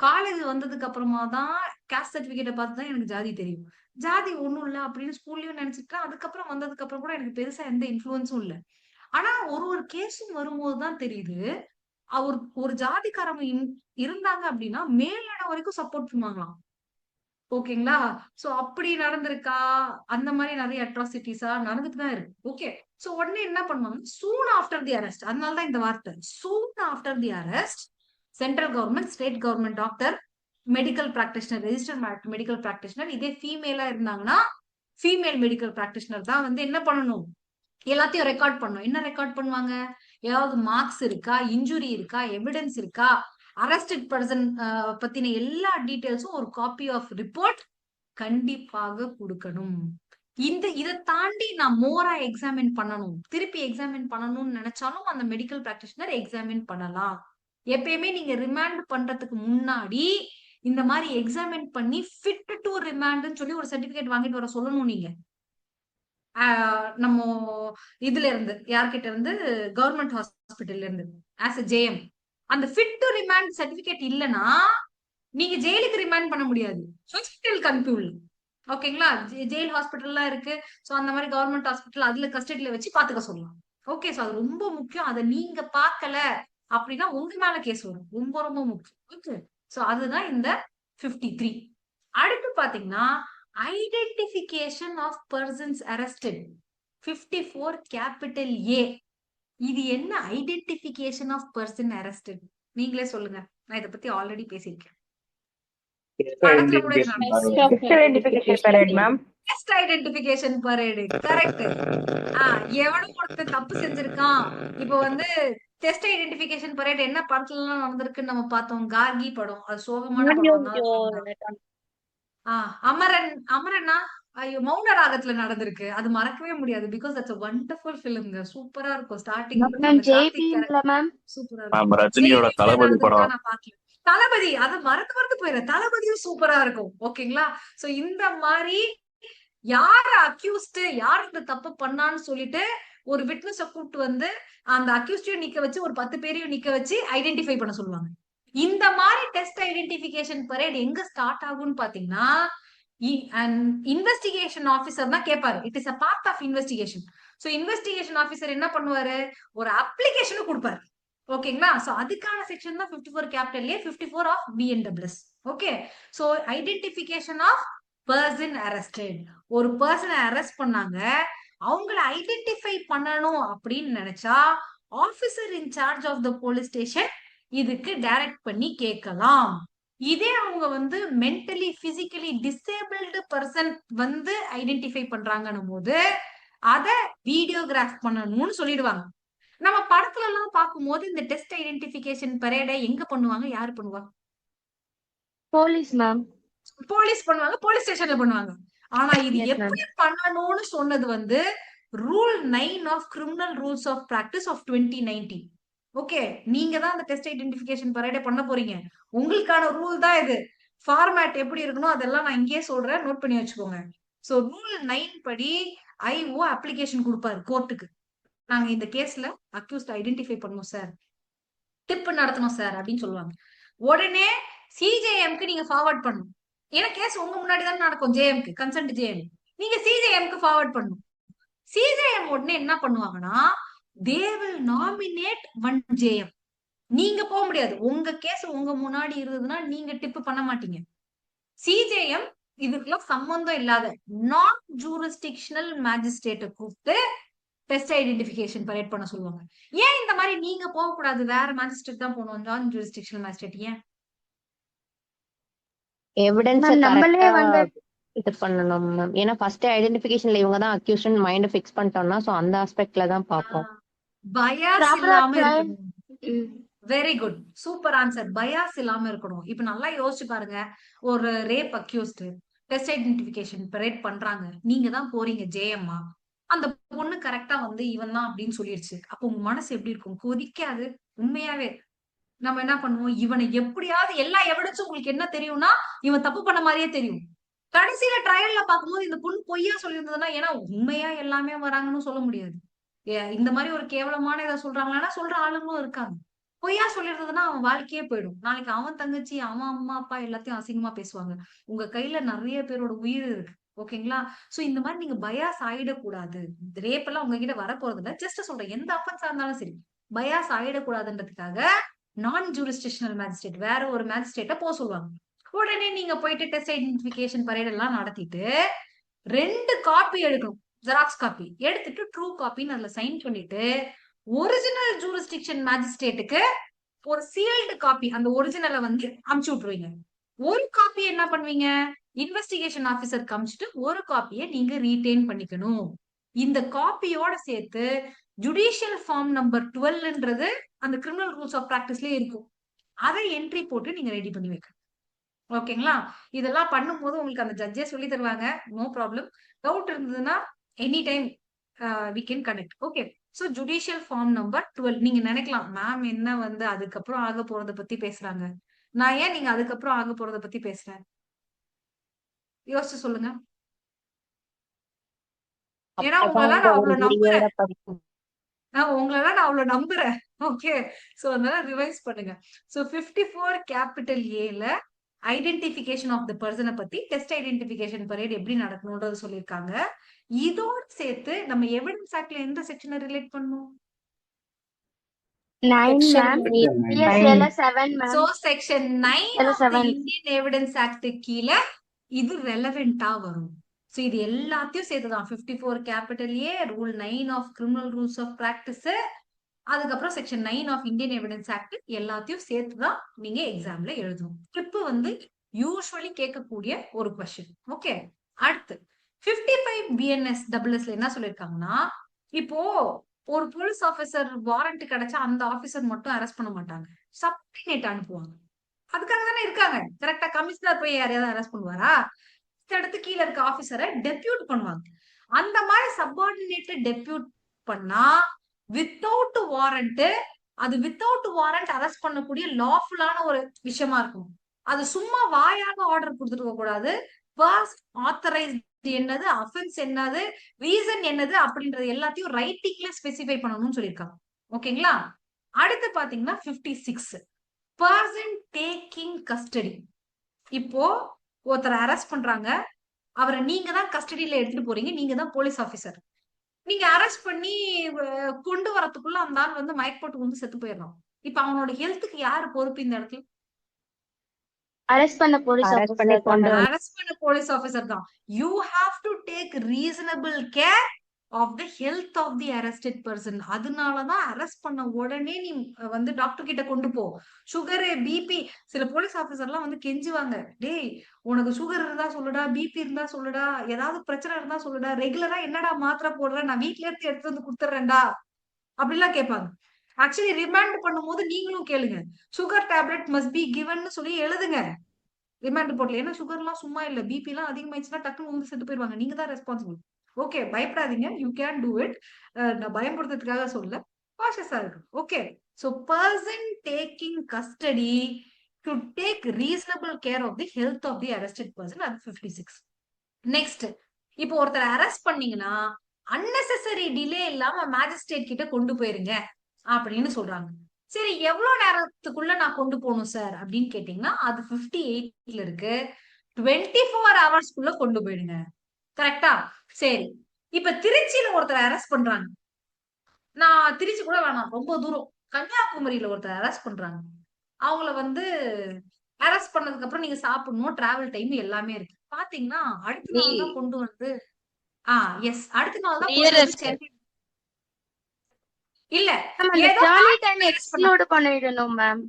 காலேஜ் வந்ததுக்கு அப்புறமா தான் கேஸ்ட் சர்டிபிகேட்டை பார்த்து தான் எனக்கு ஜாதி தெரியும். ஜாதி ஒண்ணும் இல்ல அப்படின்னு ஸ்கூல்லயும் நினைச்சிட்டேன். அதுக்கப்புறம் வந்ததுக்கு அப்புறம் கூட எனக்கு பெருசா எந்த இன்ஃப்ளூயன்ஸும் இல்ல. ஆனா ஒரு கேஸும் வரும்போது தான் தெரியுது, ஒரு ஜாதிக்காரங்க இருந்தாங்க அப்படின்னா மேலிடம் வரைக்கும் சப்போர்ட் பண்ணுவாங்களாம். ஓகேங்களா? சோ அப்படி நடந்திருக்கா? அந்த மாதிரி நிறைய அட்ராசிட்டிஸா நடந்துட்டு தான் இருக்கு. ஓகே. சோ உடனே என்ன பண்ணுவாங்க? சூன் ஆஃப்டர் தி அரெஸ்ட். அதனால தான் இந்த வார்த்தை. சூன் after the arrest, central government, state government doctor, medical practitioner, registered medical practitioner, இதே ஃபீமேலா இருந்தாங்கன்னா ஃபீமேல் மெடிக்கல் பிராக்டிஷனர் தான் வந்து என்ன பண்ணணும்? எல்லாத்தையும் ரெக்கார்ட் பண்ணணும். என்ன ரெக்கார்ட் பண்ணுவாங்க? ஏதாவது மார்க்ஸ் இருக்கா, இன்ஜுரி இருக்கா, எவிடன்ஸ் இருக்கா, அரஸ்டட் பர்சன் பத்தின எல்லா டீடைல்ஸும் ஒரு காப்பி ஆஃப் ரிப்போர்ட் கண்டிப்பாக கொடுக்கணும். இதை தாண்டி நான் மோரா எக்ஸாமின் பண்ணணும், திருப்பி எக்ஸாமின் பண்ணணும்னு நினைச்சாலும் அந்த மெடிக்கல் பிராக்டிஷனர் எக்ஸாமின் பண்ணலாம். எப்பயுமே நீங்க ரிமாண்ட் பண்றதுக்கு முன்னாடி இந்த மாதிரி எக்ஸாமின் பண்ணி ஃபிட் டு ரிமாண்ட்னு சொல்லி ஒரு சர்டிபிகேட் வாங்கிட்டு வர சொல்லணும். நீங்க நம்ம இதுல இருந்து யார்கிட்ட இருந்து? கவர்மெண்ட் ஹாஸ்பிட்டல்ல இருந்து ஆஸ் அ ஜேஎம். அந்த ஃபிட் டு ரிமாண்ட் சர்டிபிகேட் இல்லைன்னா நீங்க ஜெயிலுக்கு ரிமாண்ட் பண்ண முடியாது. ஹாஸ்பிட்டல் கன்ஃபியூல். ஓகேங்களா? ஜெயில் ஹாஸ்பிட்டல்லாம் இருக்கு. சோ அந்த மாதிரி கவர்மெண்ட் ஹாஸ்பிட்டல் அதுல கஸ்டடியில வச்சு பாத்துக்க சொல்லலாம். ஓகே. சோ அது ரொம்ப முக்கியம். அதை நீங்க பார்க்கல அப்படின்னா உங்க மேல கேஸ் வரும். ரொம்ப ரொம்ப முக்கியம். ஓகே. சோ அதுதான் இந்த 53. அடுத்து பாத்தீங்கன்னா identification of persons arrested 54 capital A. இது என்ன ஐடென்டிபிகேஷன் ஆஃப் பர்சன் அரெஸ்டட்? நீங்களே சொல்லுங்க. நான் இதை பத்தி ஆல்ரெடி பேசியிருக்கேன். Test identification parade. கரெக்ட். எவனும் ஒருத்தர் தப்பு செஞ்சிருக்கான். இப்போ வந்து டெஸ்ட் ஐடென்டிபிகேஷன் பரேட் என்ன படத்துல எல்லாம் நடந்திருக்குன்னு நம்ம பார்த்தோம். கார்கி படம். அது சோகமான படம். அமரன். அமரனா? ஐயோ, மௌன ராகத்துல நடந்திருக்கு. அது மறக்கவே முடியாது. Because that's a wonderful filmங்க. சூப்பரா இருக்கும். ஸ்டார்டிங் சூப்பரா இருக்கும்.
ரஜினியோட தளபதி படம்.
நான் பார்க்கல. தளபதி அது மறந்து போயிடுறேன். தளபதியும் சூப்பரா இருக்கும். ஓகேங்களா? சோ இந்த மாதிரி யாரு அக்யூஸ்ட், யார் இந்த தப்பு பண்ணான்னு சொல்லிட்டு ஒரு விட்னஸ கூப்பிட்டு வந்து அந்த அக்யூஸ்டையும் நிக்க வச்சு ஒரு 10 பேரையும் நிக்க வச்சு ஐடென்டிஃபை பண்ண சொல்லுவாங்க. இந்த மாதிரி டெஸ்ட் ஐடென்டிபிகேஷன் பரேட் எங்க ஸ்டார்ட் ஆகும்னு பாத்தீங்கன்னா இன்வெஸ்டிகேஷன் ஆபீசர் தான் கேட்பாரு. It is a part of investigation. So investigation officer என்ன பண்ணுவாரு? ஒரு அப்ளிகேஷனும் கொடுப்பாரு. ஓகேங்களா? சோ அதுக்கான செக்ஷன் தான் 54 capital A, 54 of BNWS. Okay. So identification of person arrested. ஒரு பர்சனை அரெஸ்ட் பண்ணாங்க, அவங்களை ஐடென்டிஃபை பண்ணணும் அப்படின்னு நினைச்சா officer in charge of the police station இதுக்கு டைரக்ட் பண்ணி கேட்கலாம். இதே அவங்க வந்து மென்டலி பிசிக்கலி டிசேபிள்டு பர்சன் வந்து ஐடென்டிஃபை பண்றாங்கன்னும் போது அத வீடியோகிராஃப் பண்ணணும்னு சொல்லிடுவாங்க. நம்ம படத்துல எல்லாம் பார்க்கும்போது இந்த டெஸ்ட் ஐடென்டிபிகேஷன் பரேடை எங்க பண்ணுவாங்க? யாரு பண்ணுவாங்க?
Police ma'am.
போலீஸ் பண்ணுவாங்க. போலீஸ் ஸ்டேஷன்ல பண்ணுவாங்க. ஆனா இது எப்படி பண்ணணும்னு சொன்னது வந்து rule 9 of criminal rules of practice of 2019. Okay. நீங்க தான் அந்த டெஸ்ட் ஐடென்டிபிகேஷன் பரேடை பண்ண போறீங்க. உங்களுக்கான ரூல் தான் இது. ஃபார்மேட் எப்படி இருக்கணும் அதெல்லாம் நான் இங்கேயே சொல்றேன். நோட் பண்ணி வச்சுக்கோங்க. சோ ரூல் 9 படி ஐஓ அப்ளிகேஷன் கொடுப்பாரு கோர்ட்டுக்கு. நாங்க இந்த கேஸ்ல அக்யூஸ்ட் ஐடென்டிஃபை பண்ணோம் சார், டிப் நடத்தணும் சார் அப்படின்னு சொல்லுவாங்க. உடனே சிஜேஎம்க்கு நீங்க ஃபார்வர்ட் பண்ணணும். ஏன்னா கேஸ் உங்க முன்னாடி தான் நடக்கும். ஜேஎம்க்கு கன்சென்ட் ஜேஎம் நீங்க சிஜேஎம்க்கு ஃபார்வர்ட் பண்ணணும். சிஜேஎம் உடனே என்ன பண்ணுவாங்கன்னா they will nominate one JM. நீங்க போக முடியாது. உங்க கேஸ் உங்க முன்னாடி இருந்ததுன்னா நீங்க டிப் பண்ண மாட்டீங்க. சிஜேஎம் இதுக்கெல்லாம் சம்பந்தம் இல்லாத நான் ஜூரிஸ்டிக்ஷனல் மேஜிஸ்ட்ரேட்டை கூப்பிட்டு டெஸ்ட் ஐடென்டிபிகேஷன் பரேட் பண்ண சொல்லுவாங்க. ஏன் இந்த மாதிரி நீங்க போக கூடாது? வேற மேஜிஸ்ட்ரேட் தான் போகணும். நான் ஜூரிஸ்டிக்ஷனல் மேஜிஸ்ட்ரேட் ஏன்?
எவிடன்ஸ்
நம்மளே வந்து
இது பண்ணணும் மேம். ஏன்னா ஃபர்ஸ்ட் ஐடென்டிஃபிகேஷன்ல இவங்க தான் அக்யூஷன் மைண்ட் ஃபிக்ஸ் பண்ணிட்டோம்னா சோ அந்த ஆஸ்பெக்ட்ல தான் பார்ப்போம்.
பயாஸ் இல்லாம இருக்கணும். Very good. Super answer. Bias இல்லாம இருக்கணும். இப்ப நல்லா யோசிச்சு பாருங்க. ஒரு rape accused test identification parade பண்றாங்க. நீங்க தான் போறீங்க ஜேஎம்மா. அந்த பொண்ணு கரெக்டா வந்து இவன் தான் அப்படின்னு சொல்லிடுச்சு. அப்போ உங்க மனசு எப்படி இருக்கும்? கொதிக்காது? உண்மையாவே நம்ம என்ன பண்ணுவோம்? இவனை எப்படியாவது எல்லா எவிடன்ஸும் உங்களுக்கு என்ன தெரியும்னா இவன் தப்பு பண்ண மாதிரியே தெரியும். கடைசியில ட்ரையல்ல பார்க்கும்போது இந்த பொண்ணு பொய்யா சொல்லியிருந்ததுன்னா, ஏன்னா உண்மையா எல்லாமே வராங்கன்னு சொல்ல முடியாது. இந்த மாதிரி ஒரு கேவலமான இதை சொல்றாங்கன்னா சொல்ற ஆளுங்களும் இருக்காங்க. பொய்யா சொல்லிருந்ததுன்னா அவன் வாழ்க்கையே போயிடும். நாளைக்கு அவன் தங்கச்சி, அவன் அம்மா, அப்பா எல்லாத்தையும் அசிங்கமா பேசுவாங்க. உங்க கையில நிறைய பேரோட உயிர் இருக்கு. ஓகேங்களா? சோ இந்த மாதிரி நீங்க பயாஸ் ஆயிடக்கூடாது. ரேப் எல்லாம் உங்ககிட்ட வரப்போறது இல்ல. ஜஸ்ட் சொல்றேன். எந்த அஃபென்ஸா இருந்தாலும் சரி. பயாஸ் ஆயிடக்கூடாதுன்றதுக்காக நான் ஜூரிஸ்டிக்ஷனல் மேஜிஸ்ட்ரேட் வேற ஒரு மேஜிஸ்ட்ரேட்ட போக சொல்லுவாங்க. உடனே நீங்க போயிட்டு டெஸ்ட் ஐடென்டிபிகேஷன் பரேட் எல்லாம் நடத்திட்டு 2 காப்பி எடுக்கணும். ஜெராக்ஸ் காப்பி எடுத்துட்டு ட்ரூ காப்பின்னு அதுல சைன் பண்ணிட்டு ஒரிஜினல் ஜூரிஸ்டிக்ஷன் மேஜிஸ்ட்ரேட்டுக்கு ஒரு சீல்டு காப்பி அந்த ஒரிஜினலை வந்து அமுச்சு விட்டுருவீங்க. ஒரு காப்பி என்ன பண்ணுவீங்க? இன்வெஸ்டிகேஷன் ஆபீசர் காமிச்சிட்டு ஒரு காப்பியை நீங்க ரீடைன் பண்ணிக்கணும். இந்த காப்பியோட சேர்த்து ஜுடிஷியல் ஃபார்ம் நம்பர் 12ன்றது அந்த கிரிமினல் ரூல்ஸ் ஆஃப் பிராக்டிஸ்லயே இருக்கும். அதை என்ட்ரி போட்டு நீங்க ரெடி பண்ணி வைக்கணும். ஓகேங்களா? இதெல்லாம் பண்ணும்போது உங்களுக்கு அந்த ஜட்ஜே சொல்லி தருவாங்க. No problem. டவுட் இருந்ததுன்னா any time we can connect. Okay. So judicial form number 12 நீங்க நினைக்கலாம் மேம் என்ன வந்து அதுக்கப்புறம் ஆக போறத பத்தி பேசுறாங்க. நான் ஏன் நீங்க அதுக்கப்புறம் ஆக போறத பத்தி பேசுறேன்? யோசிச்சு சொல்லுங்க. ஏன்னா உங்களெல்லாம் நான் அவ்வளவு நம்புறேன். உங்களெல்லாம் நான் அவ்வளவு நம்புறேன். ஓகே. சோ அதனால ரிவைஸ் பண்ணுங்க. சோ 54 கேபிட்டல் ஏல ஐடென்டிபிகேஷன் ஆஃப் த பர்சனை பத்தி டெஸ்ட் ஐடென்டிபிகேஷன் பரேட் எப்படி நடக்கணும்ன்றது சொல்லியிருக்காங்க. இதோட சேர்த்து நம்ம எவிடன்ஸ் ஆக்ட்ல எந்த செக்ஷனை ரிலேட் பண்ணணும்?
9 மேம். பிஎஸ்ஏல 7 ma'am.
So section 9 of the Indian evidence act கீழ இது ரெலவெண்டா வரும். சோ இது எல்லாத்தையும் சேர்த்துதான் 54 capital A, rule 9 of criminal rules of practice, அதுக்கப்புறம் section 9 of Indian evidence act எல்லாத்தையும் சேர்த்துதான் நீங்க எக்ஸாம்ல எழுதணும். ட்ரிப் வந்து யூஸ்வலி கேட்கக்கூடிய ஒரு கொஸ்டின். ஓகே. அடுத்து 55 பிஎன்எஸ் டபிள்எஸ்ல என்ன சொல்லிருக்காங்கன்னா, இப்போ ஒரு போலீஸ் ஆபீசர் வாரண்ட் கிடைச்சா அந்த ஆபீசர் மட்டும் அரெஸ்ட் பண்ண மாட்டாங்க. சப்டினேட் அனுப்புவாங்க. அதுக்காக தானே இருக்காங்க. கரெக்டா? கமிஷனர் போய் யாரையாவது அரெஸ்ட் பண்ணுவாரா? அடுத்து கீழே இருக்க ஆபீசரை டெப்யூட் பண்ணுவாங்க. அந்த மாதிரி சப்பார்டினேட் டெப்யூட் பண்ணா வித்தவுட் வாரண்ட், அது வித்தவுட் வாரண்ட் அரெஸ்ட் பண்ணக்கூடிய லாஃபுல்லான ஒரு விஷயமா இருக்கும். அது சும்மா வாயால ஆர்டர் கொடுத்துட்டு கூடாது. ஃபர்ஸ்ட் ஆத்தரைஸ்ட் என்னது, அஃபென்ஸ் என்னது, ரீசன் என்னது அப்படின்றது எல்லாத்தையும் ரைட்டிங்ல ஸ்பெசிஃபை பண்ணணும்னு சொல்லியிருக்காங்க. ஓகேங்களா? அடுத்து பாத்தீங்கன்னா 56 பர்சன் டேக்கிங் கஸ்டடி. இப்போ ஒருத்தரை அரெஸ்ட் பண்றாங்க. அவரை நீங்க தான் கஸ்டடியில எடுத்துட்டு போறீங்க. நீங்க தான் போலீஸ் ஆபீசர். நீங்க அரெஸ்ட் பண்ணி கொண்டு வரதுக்குள்ள அந்த ஆள் வந்து மயக்க போட்டு வந்து செத்து போயிடலாம். இப்ப அவனோட ஹெல்த்துக்கு யாரு பொறுப்பு இந்த இடத்துல?
அரெஸ்ட் பண்ண போலீஸ்
ஆபீசர் தான். You have to take reasonable care of the health of the arrested person. அதனாலதான் அரெஸ்ட் பண்ண உடனே நீ வந்து டாக்டர் கிட்ட கொண்டு போ. சுகரு, பிபி, சில போலீஸ் ஆபீசர்லாம் வந்து கெஞ்சுவாங்க. டேய் உனக்கு சுகர் இருந்தா சொல்லுடா, பிபி இருந்தா சொல்லுடா, ஏதாவது பிரச்சனை இருந்தா சொல்லுடா, ரெகுலரா என்னடா மாத்திரை போடுற, நான் வீட்ல இருந்து எடுத்து வந்து கொடுத்துறேன்டா அப்படிலாம் கேட்பாங்க. ஆக்சுவலி ரிமாண்ட் பண்ணும்போது நீங்களும் கேளுங்க. சுகர் டேப்லெட் மஸ்ட் பி கிவன்னு சொல்லி எழுதுங்க ரிமாண்ட் போர்ட்ல. ஏன்னா சுகர் எல்லாம் சும்மா இல்ல. பிபி எல்லாம் அதிகமாயிடுச்சுன்னா டக்குன்னு வந்து செத்து போயிருவாங்க. நீங்க தான் ரெஸ்பான்சிபிள். ஓகே. பயப்படாதீங்க. You can do it. நான் பயப்படுறதுக்காக சொல்ல, காஷியஸா இருக்கு. Okay. So person taking custody to take reasonable care of the health of the arrested person. அது 56. நெக்ஸ்ட், இப்போ ஒருத்தர் அரெஸ்ட் பண்ணீங்கன்னா அன்னெசரி டிலே இல்லாம மேஜிஸ்ட்ரேட் கிட்ட கொண்டு போயிருங்க அப்படின்னு சொல்றாங்க. சரி, எவ்வளவு நேரத்துக்குள்ள நான் கொண்டு போகணும் சார் அப்படின்னு கேட்டீங்கன்னா அது 58ல இருக்கு. 24 ஹவர்ஸ்க்குள்ள கொண்டு போயிடுங்க. கரெக்டா? சரி, இப்ப திருச்சியில ஒருத்தர் அரெஸ்ட் பண்றாங்க. நான் திருச்சி கூட வேணாம், ரொம்ப தூரம், கன்னியாகுமரியில ஒருத்தர் அரெஸ்ட் பண்றாங்க. அவங்கள வந்து அரெஸ்ட் பண்ணதுக்கு அப்புறம் நீங்க சாப்பிடணும், டிராவல் டைம் எல்லாமே இருக்கு. பாத்தீங்கன்னா அடுத்த நாள் தான் கொண்டு வந்து எஸ் அடுத்த நாள் தான் கொண்டு வந்து சென்னை. இல்ல
எக்ஸ்க்ளூட் பண்ணிடணும் மேம்.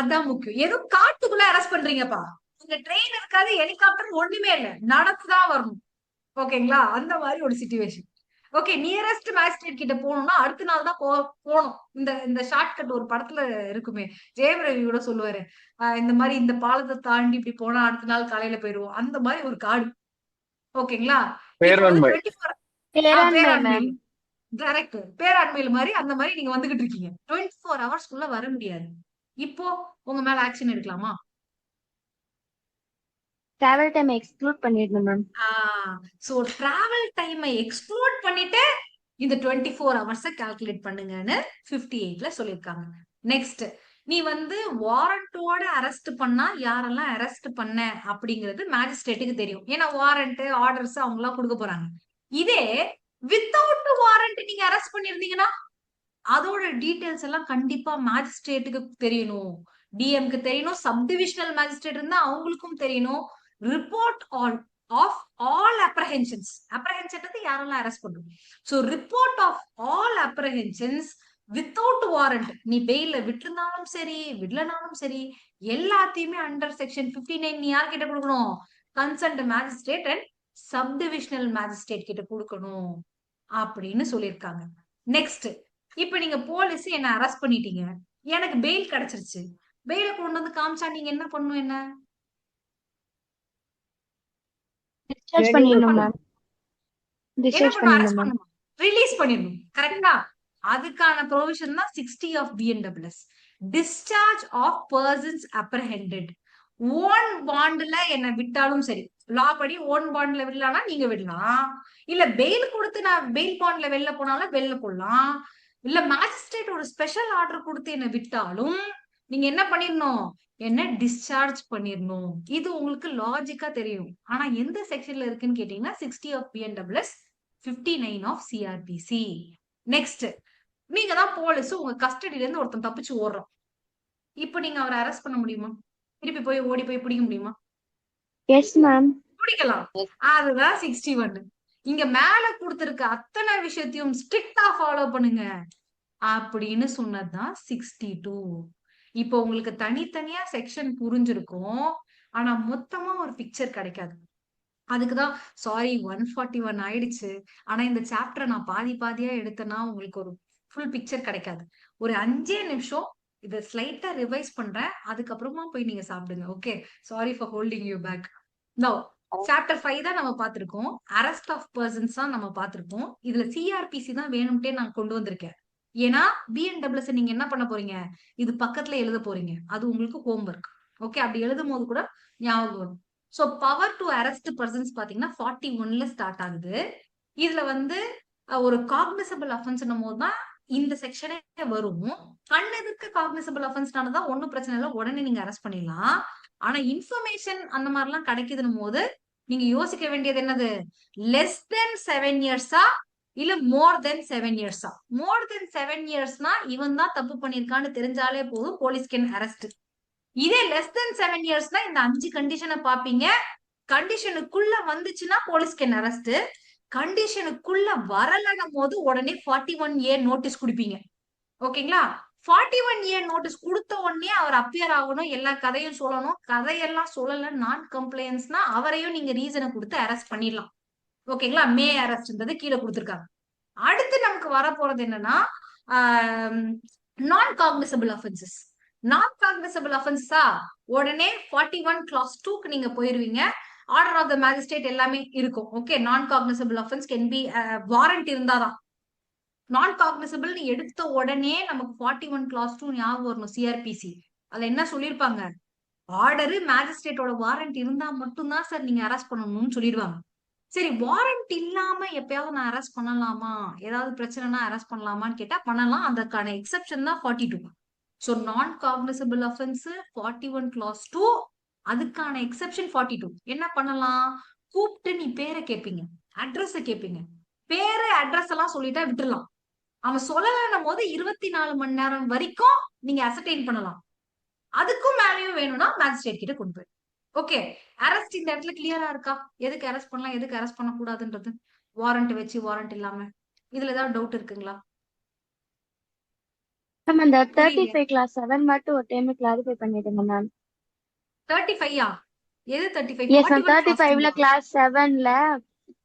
அதான் முக்கியம். ஏதோ காட்டுக்குள்ள அரெஸ்ட் பண்றீங்கப்பா. இந்த ட்ரெயின் இருக்காது, ஹெலிகாப்டர் ஒண்ணுமே இல்ல, நடந்துதான் வரணும். ஓகேங்களா? அந்த மாதிரி ஒரு சிச்சுவேஷன். ஓகே. நியரஸ்ட் மேஜிஸ்ட்ரேட் கிட்ட போகணும்னா அடுத்த நாள் தான் போகணும். இந்த ஷார்ட்கட் ஒரு படத்துல இருக்குமே, ஜெயம் ரவி கூட சொல்லுவாரு, இந்த மாதிரி இந்த பாலத்தை தாண்டி இப்படி போனா அடுத்த நாள் காலையில போயிருவோம். அந்த மாதிரி ஒரு காடு. ஓகேங்களா? கரெக்ட். பேராண்மையில் மாதிரி அந்த மாதிரி நீங்க வந்துகிட்டு இருக்கீங்க. 24 ஹவர்ஸ்க்குள்ள வர முடியாது. இப்போ உங்க மேல ஆக்ஷன் எடுக்கலாமா?
டிராவல் டைம் எக்ஸ்க்ளூட் பண்ணிடணும் மேம்.
சோ டிராவல் டைமை எக்ஸ்க்ளூட் பண்ணிட்டு இந்த 24 ஹவர்ஸை கால்குலேட் பண்ணுங்கன்னு 58ல சொல்லியிருக்காங்க. நெக்ஸ்ட், நீ வந்து வாரண்டோட அரெஸ்ட் பண்ணா யாரெல்லாம் அரெஸ்ட் பண்ண அப்படிங்கிறது மேஜிஸ்ட்ரேட்டுக்கு தெரியும். ஏன்னா வாரண்ட் ஆர்டர்ஸ் அவங்க எல்லாம் கொடுக்க போறாங்க. இதே வித்தவுட் வாரண்ட் நீங்க அரெஸ்ட் பண்ணிருந்தீங்கன்னா அதோட டீடைல்ஸ் எல்லாம் கண்டிப்பா மேஜிஸ்ட்ரேட்டுக்கு தெரியணும், டிஎம்க்கு தெரியணும், சப்டிவிஷனல் மேஜிஸ்ட்ரேட் இருந்தா அவங்களுக்கும் தெரியணும். Report of all apprehensions, apprehension யாரெல்லாம் அரெஸ்ட் பண்றோம். So report of all apprehensions without warrant, நீ பெயில விட்டுருந்தாலும் சரி விடலனாலும் சரி, எல்லாத்தையுமே அண்டர் செக்ஷன் 59 நீ யார்கிட்ட கொடுக்கணும், concerned magistrate and subdivisional magistrate கிட்ட கொடுக்கணும் அப்படின்னு சொல்லியிருக்காங்க. நெக்ஸ்ட், இப்ப நீங்க போலீஸ் என்ன அரெஸ்ட் பண்ணிட்டீங்க, எனக்கு பெயில் கிடைச்சிருச்சு, பெயில கொண்டு வந்து காமிச்சா நீங்க என்ன பண்ணணும், என்ன
டிஸ்சார்ஜ் பண்ணிடணும் மேம். டிஸ்சார்ஜ்
அரெஸ்ட்
பண்ணிடணும் மேம்.
பண்ணணும், ரிலீஸ் பண்ணிடணும். கரெக்டா? அதுக்கான ப்ரொவிஷன் தான் 60 of BNWS. Discharge of persons apprehended. Own பாண்ட்ல என்ன விட்டாலும் சரி, லா படி ஓன் பாண்ட்ல விடலாம்னா நீங்க விடலாம், இல்ல பெயில் கொடுத்து நான் பெயில் பாண்ட்ல வெளில போனாலும் வெளில போடலாம், இல்ல மேஜிஸ்ட்ரேட் ஒரு ஸ்பெஷல் ஆர்டர் கொடுத்து என்ன விட்டாலும் நீங்க என்ன பண்ணிடணும், என்ன டிஸ்சார்ஜ் பண்ணிடணும். இது உங்களுக்கு லாஜிக்கா தெரியும். ஆனா எந்த செக்ஷன்ல இருக்குன்னு கேட்டீங்கன்னா 60 of BNWS, 59 of CRPC. Next, நீங்க தான் போலீஸ், உங்க கஸ்டடியில இருந்து ஒருத்தன் தப்பிச்சு ஓடுறோம். இப்ப நீங்க அவரை அரெஸ்ட் பண்ண முடியுமா, திருப்பி போய் ஓடி போய் பிடிக்க முடியுமா?
Yes ma'am.
பிடிக்கலாம். அதுதான் 61. இங்க மேல கொடுத்திருக்க அத்தனை விஷயத்தையும் ஸ்ட்ரிக்டா ஃபாலோ பண்ணுங்க அப்படின்னு சொன்னதுதான் 62. இப்போ உங்களுக்கு தனித்தனியா செக்ஷன் புரிஞ்சிருக்கும், ஆனா மொத்தமா ஒரு பிக்சர் கிடைக்காது. அதுக்குதான் சாரி 141 ஆயிடுச்சு, ஆனா இந்த சாப்டர் நான் பாதி பாதியா எடுத்தேன்னா உங்களுக்கு ஒரு ஃபுல் பிக்சர் கிடைக்காது. ஒரு 5 நிமிஷம் இதை ஸ்லைட்டா ரிவைஸ் பண்றேன், அதுக்கப்புறமா போய் நீங்க சாப்பிடுங்க. Okay, sorry for holding you back. Now chapter 5 தான் நம்ம பார்த்திருக்கோம், அரெஸ்ட் ஆஃப் பர்சன்ஸ் தான் நம்ம பார்த்திருக்கோம். இதுல CRPC தான் வேணும்ட்டே நான் கொண்டு வந்திருக்கேன். ஏன்னா BNWS நீங்க என்ன பண்ண போறீங்க, இது பக்கத்துல எழுத போறீங்க, அது உங்களுக்கு ஹோம்ஒர்க். ஓகே, அப்படி எழுதும் போது கூட ஞாபகம் வரும். So power to arrest persons பாத்தீங்கன்னா 41ல ஸ்டார்ட் ஆகுது. இதுல வந்து ஒரு காக்னிசபிள் அஃபென்ஸ் போதுதான் இந்த செக்ஷனே வரும். கண்ணெதுக்கு காக்னிசபிள் அஃபென்ஸ்னாலதான் ஒன்னும் பிரச்சனை இல்லை, உடனே நீங்க அரெஸ்ட் பண்ணிடலாம். ஆனா இன்ஃபர்மேஷன் அந்த மாதிரி எல்லாம் கிடைக்குதுன்னு போது நீங்க யோசிக்க வேண்டியது என்னது, லெஸ் தென் 7 இயர்ஸா இல்ல மோர் தென் 7 இயர்ஸா. மோர் தென் 7 இயர்ஸ்னா இவன் தான் தப்பு பண்ணிருக்கான்னு தெரிஞ்சாலே போதும், போலீஸ் கேன் அரெஸ்ட். இதே லெஸ் தென் 7 இயர்ஸ்னா இந்த 5 கண்டிஷனை பாப்பீங்க, கண்டிஷனுக்குள்ள வந்துச்சுன்னா போலீஸ் கேன் அரெஸ்ட், கண்டிஷனுக்குள்ள வரலன்னும் போது உடனே 41A நோட்டீஸ் கொடுப்பீங்க. ஓகேங்களா? 41A நோட்டீஸ் கொடுத்த உடனே அவர் அப்பியர் ஆகணும், எல்லா கதையும் சொல்லணும். கதையெல்லாம் சொல்லல, நான் கம்ப்ளைண்ட்ஸ்னா அவரையும் நீங்க ரீசனை கொடுத்து அரெஸ்ட் பண்ணிடலாம். ஓகேங்களா? மே அரெஸ்ட்ன்றது கீழே கொடுத்துருக்காங்க. அடுத்து நமக்கு வர போறது என்னன்னா நான் காக்னிசபிள் அஃபென்சஸ். நான் காக்னிசபிள் அஃபென்ஸா உடனே 41 clause 2க்கு நீங்க போயிருவீங்க. ஆர்டர் ஆஃப் த மேஜிஸ்ட்ரேட் எல்லாமே இருக்கும். ஓகே, நான் cognisable offence can be warrant இருந்தாதான். நான் காக்னிசபிள் எடுத்த உடனே நமக்கு 41 clause 2 ஞாபகம் வரணும். CRPC அதுல என்ன சொல்லிருப்பாங்க, ஆர்டரு மேஜிஸ்ட்ரேட்டோட வாரண்ட் இருந்தா மட்டும்தான் சார் நீங்க அரெஸ்ட் பண்ணணும்னு சொல்லிடுவாங்க. சரி, வாரண்ட் இல்லாம எப்பயாவது நான் அரெஸ்ட் பண்ணலாமா, ஏதாவது பிரச்சனைனா அரெஸ்ட் பண்ணலாமான்னு கேட்டா பண்ணலாம். அதுக்கான எக்ஸெப்ஷன் தான் 42. சோ நான் காக்னிசபிள் அஃபென்ஸ் 41 clause 2, அதுக்கான எக்ஸெப்ஷன் 42. என்ன பண்ணலாம், கூப்பிட்டு நீ பேரை கேட்பீங்க, அட்ரஸ் கேட்பீங்க. பேரு அட்ரஸ் எல்லாம் சொல்லிட்டா விட்டுடலாம். அவன் சொல்லலன்னும் போது 24 மணி நேரம் வரைக்கும் நீங்க அசர்டைன் பண்ணலாம். அதுக்கும் மேலேயும் வேணும்னா மேஜிஸ்ட்ரேட் கிட்ட கொண்டு போய். ஓகே, அரெஸ்ட் இந்த இடத்துல கிளியரா இருக்கா, எதுக்கு அரெஸ்ட் பண்ணலாம் எதுக்கு அரெஸ்ட் பண்ண கூடாதுன்றது, வாரண்ட் வச்சு வாரண்ட் இல்லாம, இதுல ஏதாவது டவுட் இருக்குங்களா?
மேம் அந்த 35 class 7 மட்டும் ஒரு டைம் கிளாரிஃபை பண்ணிடுங்க மேம்.
35யா? எது 35?
எஸ் மேம், 35ல class 7ல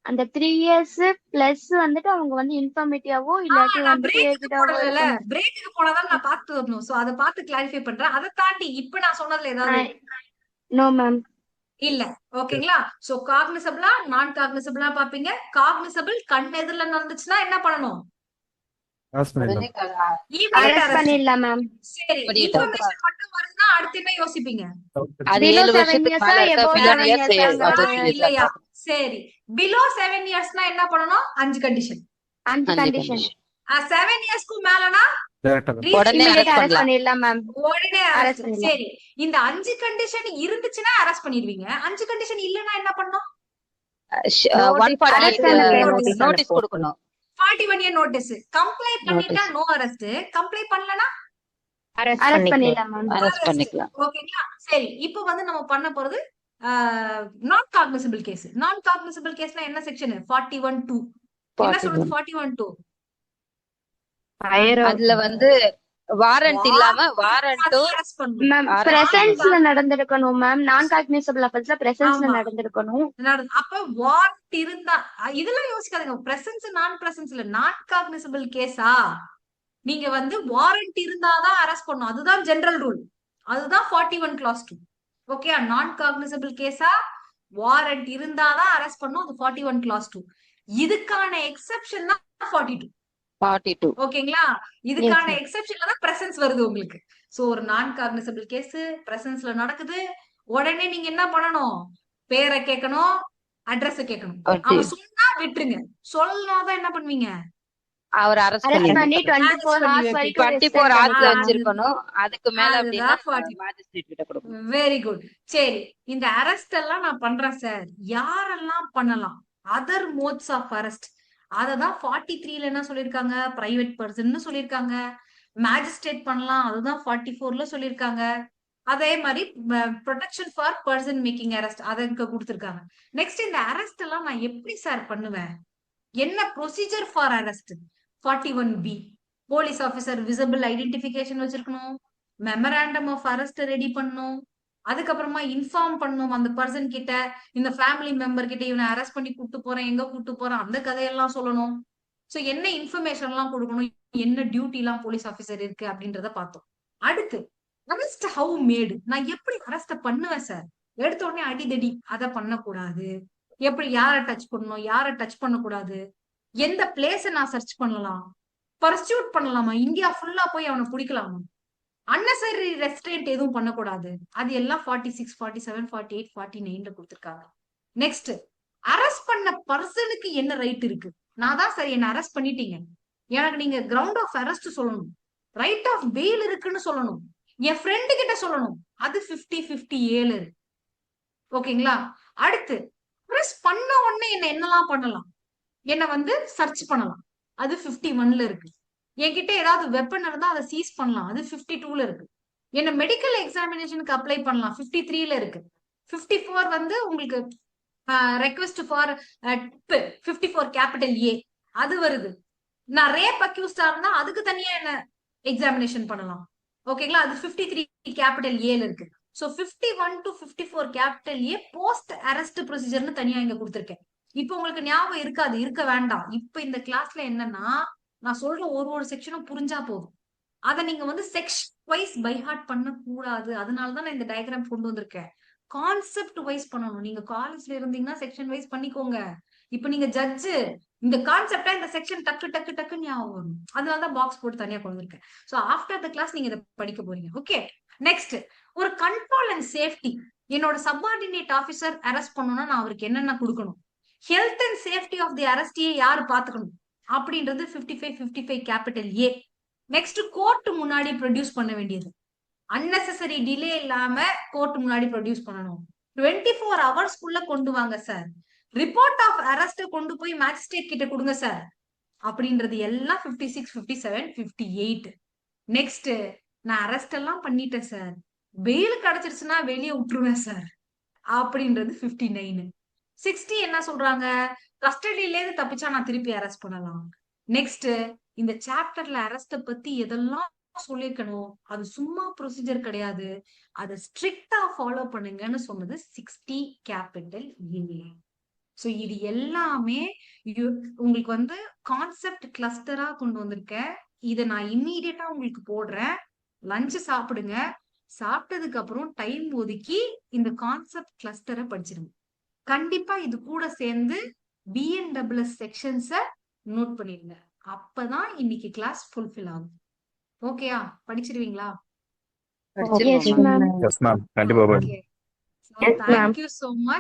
அந்த 3 years பிளஸ் வந்துட்டு அவங்க வந்து இன்ஃபர்மேட்டிவாவோ இல்லாட்டி வந்துட்டு ஏஜ்டாவோ இருக்கணும்.
பிரேக்குக்கு போனதால நான் பார்த்து வரணும். சோ அதை பார்த்து கிளாரிஃபை பண்றேன். அதை தாண்டி இப்ப நான் சொன்னதுல ஏதாவது
நோ மேம்
இல்ல. ஓகேங்களா? சோ காக்னிசபிளா நான் காக்னிசபிளா பாப்பீங்க. காக்னிசபிள் கண் எதிரில நடந்துச்சுன்னா என்ன பண்ணணும்,
அரெஸ்ட் பண்ணிடலாம்.
அரெஸ்ட் பண்ணிடலாம் மேம்.
சரி, இன்ஃபர்மேஷன் மட்டும் வருதுன்னா அடுத்து என்ன யோசிப்பீங்க,
அது
Below
7
7
வருஷத்துக்கு
years
மேல
ஆ,
இருக்கா,
above
below
7
years
years
அது
ஆ?
serious ஆ
இல்லையா?
பார்க்கணும்.
சரி, பிலோ 7 இயர்ஸ்னா என்ன பண்ணணும், 5 கண்டிஷன்.
5
அஞ்சு
கண்டிஷன்.
condition.
7 இயர்ஸ்க்கு மேலனா
டைரக்டா
உடனே
இமிடியேட்
அரெஸ்ட்
அரெஸ்ட்
பண்ணலாம்.
பண்ணிடலாம் மேம்.
உடனே
Arrest
arrest.
பண்ணிடலாம்.
சரி, இந்த 5 கண்டிஷன் இருந்துச்சுன்னா அரெஸ்ட் பண்ணிடுவீங்க. 5 கண்டிஷன் இல்லைன்னா என்ன பண்ணணும்?
148
notice
நோட்டீஸ் கொடுக்கணும்.
41A notice. கம்ப்ளை பண்ணிட்டா நோ அரெஸ்ட். கம்ப்ளை பண்ணலனா
அரெஸ்ட் பண்ணிடலாம் மேம்.
அரெஸ்ட் பண்ணிக்கலாம்.
ஓகேங்களா? சரி, இப்போ வந்து நம்ம பண்ண போறது நான் காக்னிசபிள் கேஸ். நான் காக்னிசபிள் கேஸ்னா என்ன செக்ஷன்? 41(2). என்ன சொல்றது 41(2)?
அதுல வந்து வாரண்ட் இல்லாம வாரண்ட்டும்
அரெஸ்ட் பண்ணணும்.
மேம்
Arrest
பிரசன்ஸ்ல நடந்திருக்கணும் மேம். நான் காக்னிசபிள் அஃபென்ஸ்ல பிரசன்ஸ்ல
ஆமா.
நடந்திருக்கணும்.
அப்ப வாரண்ட் இருந்தா இதெல்லாம் யோசிக்காதீங்க. பிரசன்ஸ் நான் பிரசன்ஸ்ல நான் காக்னிசபிள் கேஸா நீங்க வந்து வாரண்ட் இருந்தாதான் அரெஸ்ட் பண்ணணும். அதுதான் ஜெனரல் ரூல். அதுதான் 41 clause 2. ஓகே, நான் காக்னிசபிள் கேஸா வாரண்ட் இருந்தாதான் அரெஸ்ட் பண்ணணும். அது 41 clause 2. இதுக்கான எக்ஸெப்ஷன் தான் 42.
42.
ஓகேங்களா? இதுக்கான எக்ஸெப்ஷன்ல தான் பிரசன்ஸ் வருது உங்களுக்கு. சோ ஒரு நான் காக்னிசபிள் கேஸ் பிரசன்ஸ்ல நடக்குது. உடனே நீங்க என்ன பண்ணணும்? பேரை கேட்கணும், அட்ரஸ் கேட்கணும். அவன் சொன்னா விட்டுருங்க. சொல்லாதான் என்ன பண்ணுவீங்க?
அவர் அரெஸ்ட்
அரெஸ்ட்
பண்ணி
பண்ணி 24 hours வரைக்கும்
24
restraint
hours
பண்ணலாம்.
வச்சிருக்கணும். அதுக்கு மேல அப்படின்னா
அதுதான் 40.
மேஜிஸ்ட்ரேட் கிட்ட கொடுக்கணும்.
Very good. சரி, இந்த அரெஸ்ட் எல்லாம் நான் பண்றேன் சார். யாரெல்லாம் பண்ணலாம்? Other modes of arrest. அததான் 43ல என்ன சொல்லிருக்காங்க? பிரைவேட் பர்சன் சொல்லிருக்காங்க. மேஜிஸ்ட்ரேட் பண்ணலாம். அதுதான் 44ல சொல்லிருக்காங்க. அதே மாதிரி protection for person making arrest அதை இங்க கொடுத்திருக்காங்க. நெக்ஸ்ட் இந்த அரெஸ்ட் எல்லாம் நான் எப்படி சார் பண்ணுவேன்? என்ன procedure for arrest? 41B police officer visible identification வச்சிருக்கணும். மெமராண்டம் ஆஃப் அரெஸ்ட் ரெடி பண்ணணும். அதுக்கப்புறமா இன்ஃபார்ம் பண்ணணும் அந்த பர்சன் கிட்ட, இந்த ஃபேமிலி மெம்பர் கிட்ட இவனை அரெஸ்ட் பண்ணி கூட்டு போறேன், எங்க கூட்டு போறேன், அந்த கதையெல்லாம் சொல்லணும். சோ என்ன இன்ஃபர்மேஷன் எல்லாம் கொடுக்கணும், என்ன டியூட்டி எல்லாம் போலீஸ் ஆபீசர் இருக்கு அப்படின்றத பார்த்தோம். அடுத்து அரெஸ்ட் ஹவு மேடு. நான் எப்படி அரெஸ்ட் பண்ணுவேன் சார்? எடுத்த உடனே அடிதடி அதை பண்ணக்கூடாது. எப்படி யாரை டச் பண்ணணும், யாரை டச் பண்ணக்கூடாது, எந்த பிளேஸ நான் சர்ச் பண்ணலாம், பர்சியூட் பண்ணலாமா, இந்தியா ஃபுல்லா போய் அவனை பிடிக்கலாமா, அன்னெசரி ரெஸ்ட்ரெயின்ட் எதுவும் பண்ணக்கூடாது. அது எல்லாம் 46, 47, 48, 49ல கொடுத்திருக்காங்க. நெக்ஸ்ட் அரெஸ்ட் பண்ண பர்சனுக்கு என்ன ரைட் இருக்கு? நான் தான் சரி என்ன அரெஸ்ட் பண்ணிட்டீங்க, எனக்கு நீங்க கிரவுண்ட் ஆஃப் அரெஸ்ட் சொல்லணும், ரைட் ஆஃப் பெயில் இருக்குன்னு சொல்லணும், என் ஃப்ரெண்டு கிட்ட சொல்லணும். அது 50-50A இருக்கு. ஓகேங்களா? அடுத்து அரெஸ்ட் பண்ண உடனே என்னெல்லாம் பண்ணலாம்? என்ன வந்து சர்ச் பண்ணலாம். அது 51ல இருக்கு. என்கிட்ட ஏதாவது வெப்பன் இருந்தா அதை சீஸ் பண்ணலாம். அது 52ல இருக்கு. என்ன மெடிக்கல் எக்ஸாமினேஷனுக்கு அப்ளை பண்ணலாம். 53ல இருக்கு. 54 வந்து உங்களுக்கு ரெக்வெஸ்ட் ஃபார் 54A அது வருது. நான் ரேப் அக்யூஸ்டா இருந்தா அதுக்கு தனியா என்ன எக்ஸாமினேஷன் பண்ணலாம். ஓகேங்களா? அது 53A இருக்கு. So 51 to 54A post arrest ப்ரொசீஜர்னு தனியா இங்க கொடுத்திருக்கேன். இப்ப உங்களுக்கு ஞாபகம் இருக்காது, இருக்க வேண்டாம். இப்ப இந்த கிளாஸ்ல என்னன்னா நான் சொல்ற ஒரு செக்ஷனும் புரிஞ்சா போதும். அதை நீங்க வந்து செக்ஷன் வைஸ் பை ஹார்ட் பண்ண கூடாது. அதனாலதான் நான் இந்த டயக்ராம் கொண்டு வந்திருக்கேன். கான்செப்ட் வைஸ் பண்ணணும். நீங்க காலேஜ்ல இருந்தீங்கன்னா செக்ஷன் வைஸ் பண்ணிக்கோங்க. இப்ப நீங்க ஜட்ஜு, இந்த கான்செப்டா இந்த செக்ஷன் டக்கு டக்கு டக்குன்னு ஞாபகம் வரும். அதனாலதான் பாக்ஸ் போட்டு தனியா கொண்டு வந்திருக்கேன். சோ ஆஃப்டர் த கிளாஸ் நீங்க இதை படிக்க போறீங்க. ஓகே, நெக்ஸ்ட் ஒரு கண்ட்ரோல் அண்ட் சேஃப்டி. என்னோட சப்பார்டினேட் ஆபீசர் அரெஸ்ட் பண்ணணும்னா நான் அவருக்கு என்னென்ன கொடுக்கணும்? Health and safety of the அரெஸ்டியை யாரு பாத்துக்கணும் அப்படின்றது 55A. நெக்ஸ்ட் கோர்ட் முன்னாடி ப்ரொடியூஸ் பண்ண வேண்டியது. அன்னெசரி டிலே இல்லாம கோர்ட் முன்னாடி ப்ரொடியூஸ் பண்ணணும். 24 ஹவர்ஸ்க்குள்ள கொண்டு வாங்க சார். ரிப்போர்ட் ஆஃப் அரெஸ்ட் கொண்டு போய் மேஜிஸ்ட்ரேட் கிட்ட கொடுங்க சார் அப்படின்றது எல்லாம் 56, 57, 58. நெக்ஸ்ட் நான் அரெஸ்ட் எல்லாம் பண்ணிட்டேன் சார், பெயில் கிடைச்சிருச்சுன்னா வெளியே விட்டுருவேன் சார் அப்படின்றது 59. 60 என்ன சொல்றாங்க? கஸ்டடியில இருந்து தப்பிச்சா நான் திருப்பி அரெஸ்ட் பண்ணலாம். நெக்ஸ்ட் இந்த சாப்டர்ல அரெஸ்ட பத்தி எதெல்லாம் சொல்லிருக்கணும், அது சும்மா ப்ரொசீஜர் கிடையாது, அதை ஸ்ட்ரிக்டா ஃபாலோ பண்ணுங்கன்னு சொன்னது 60A. சோ இது எல்லாமே உங்களுக்கு வந்து கான்செப்ட் கிளஸ்டரா கொண்டு வந்திருக்கேன். இதை நான் இம்மீடியட்டா உங்களுக்கு போடுறேன். லஞ்ச் சாப்பிடுங்க. சாப்பிட்டதுக்கு அப்புறம் டைம் ஒதுக்கி இந்த கான்செப்ட் கிளஸ்டரை படிச்சிருங்க. கண்டிப்பா இது கூட சேர்ந்து BNSS செக்ஷன்ஸ நோட் பண்ணிருங்க. அப்பதான் இன்னைக்கு கிளாஸ் ஃபுல்ஃபில் ஆகும். ஓகேயா? படிச்சிருவீங்களா?
Yes, ma'am.
எஸ் மேம், கண்டிப்பா
Okay. So thank you so much.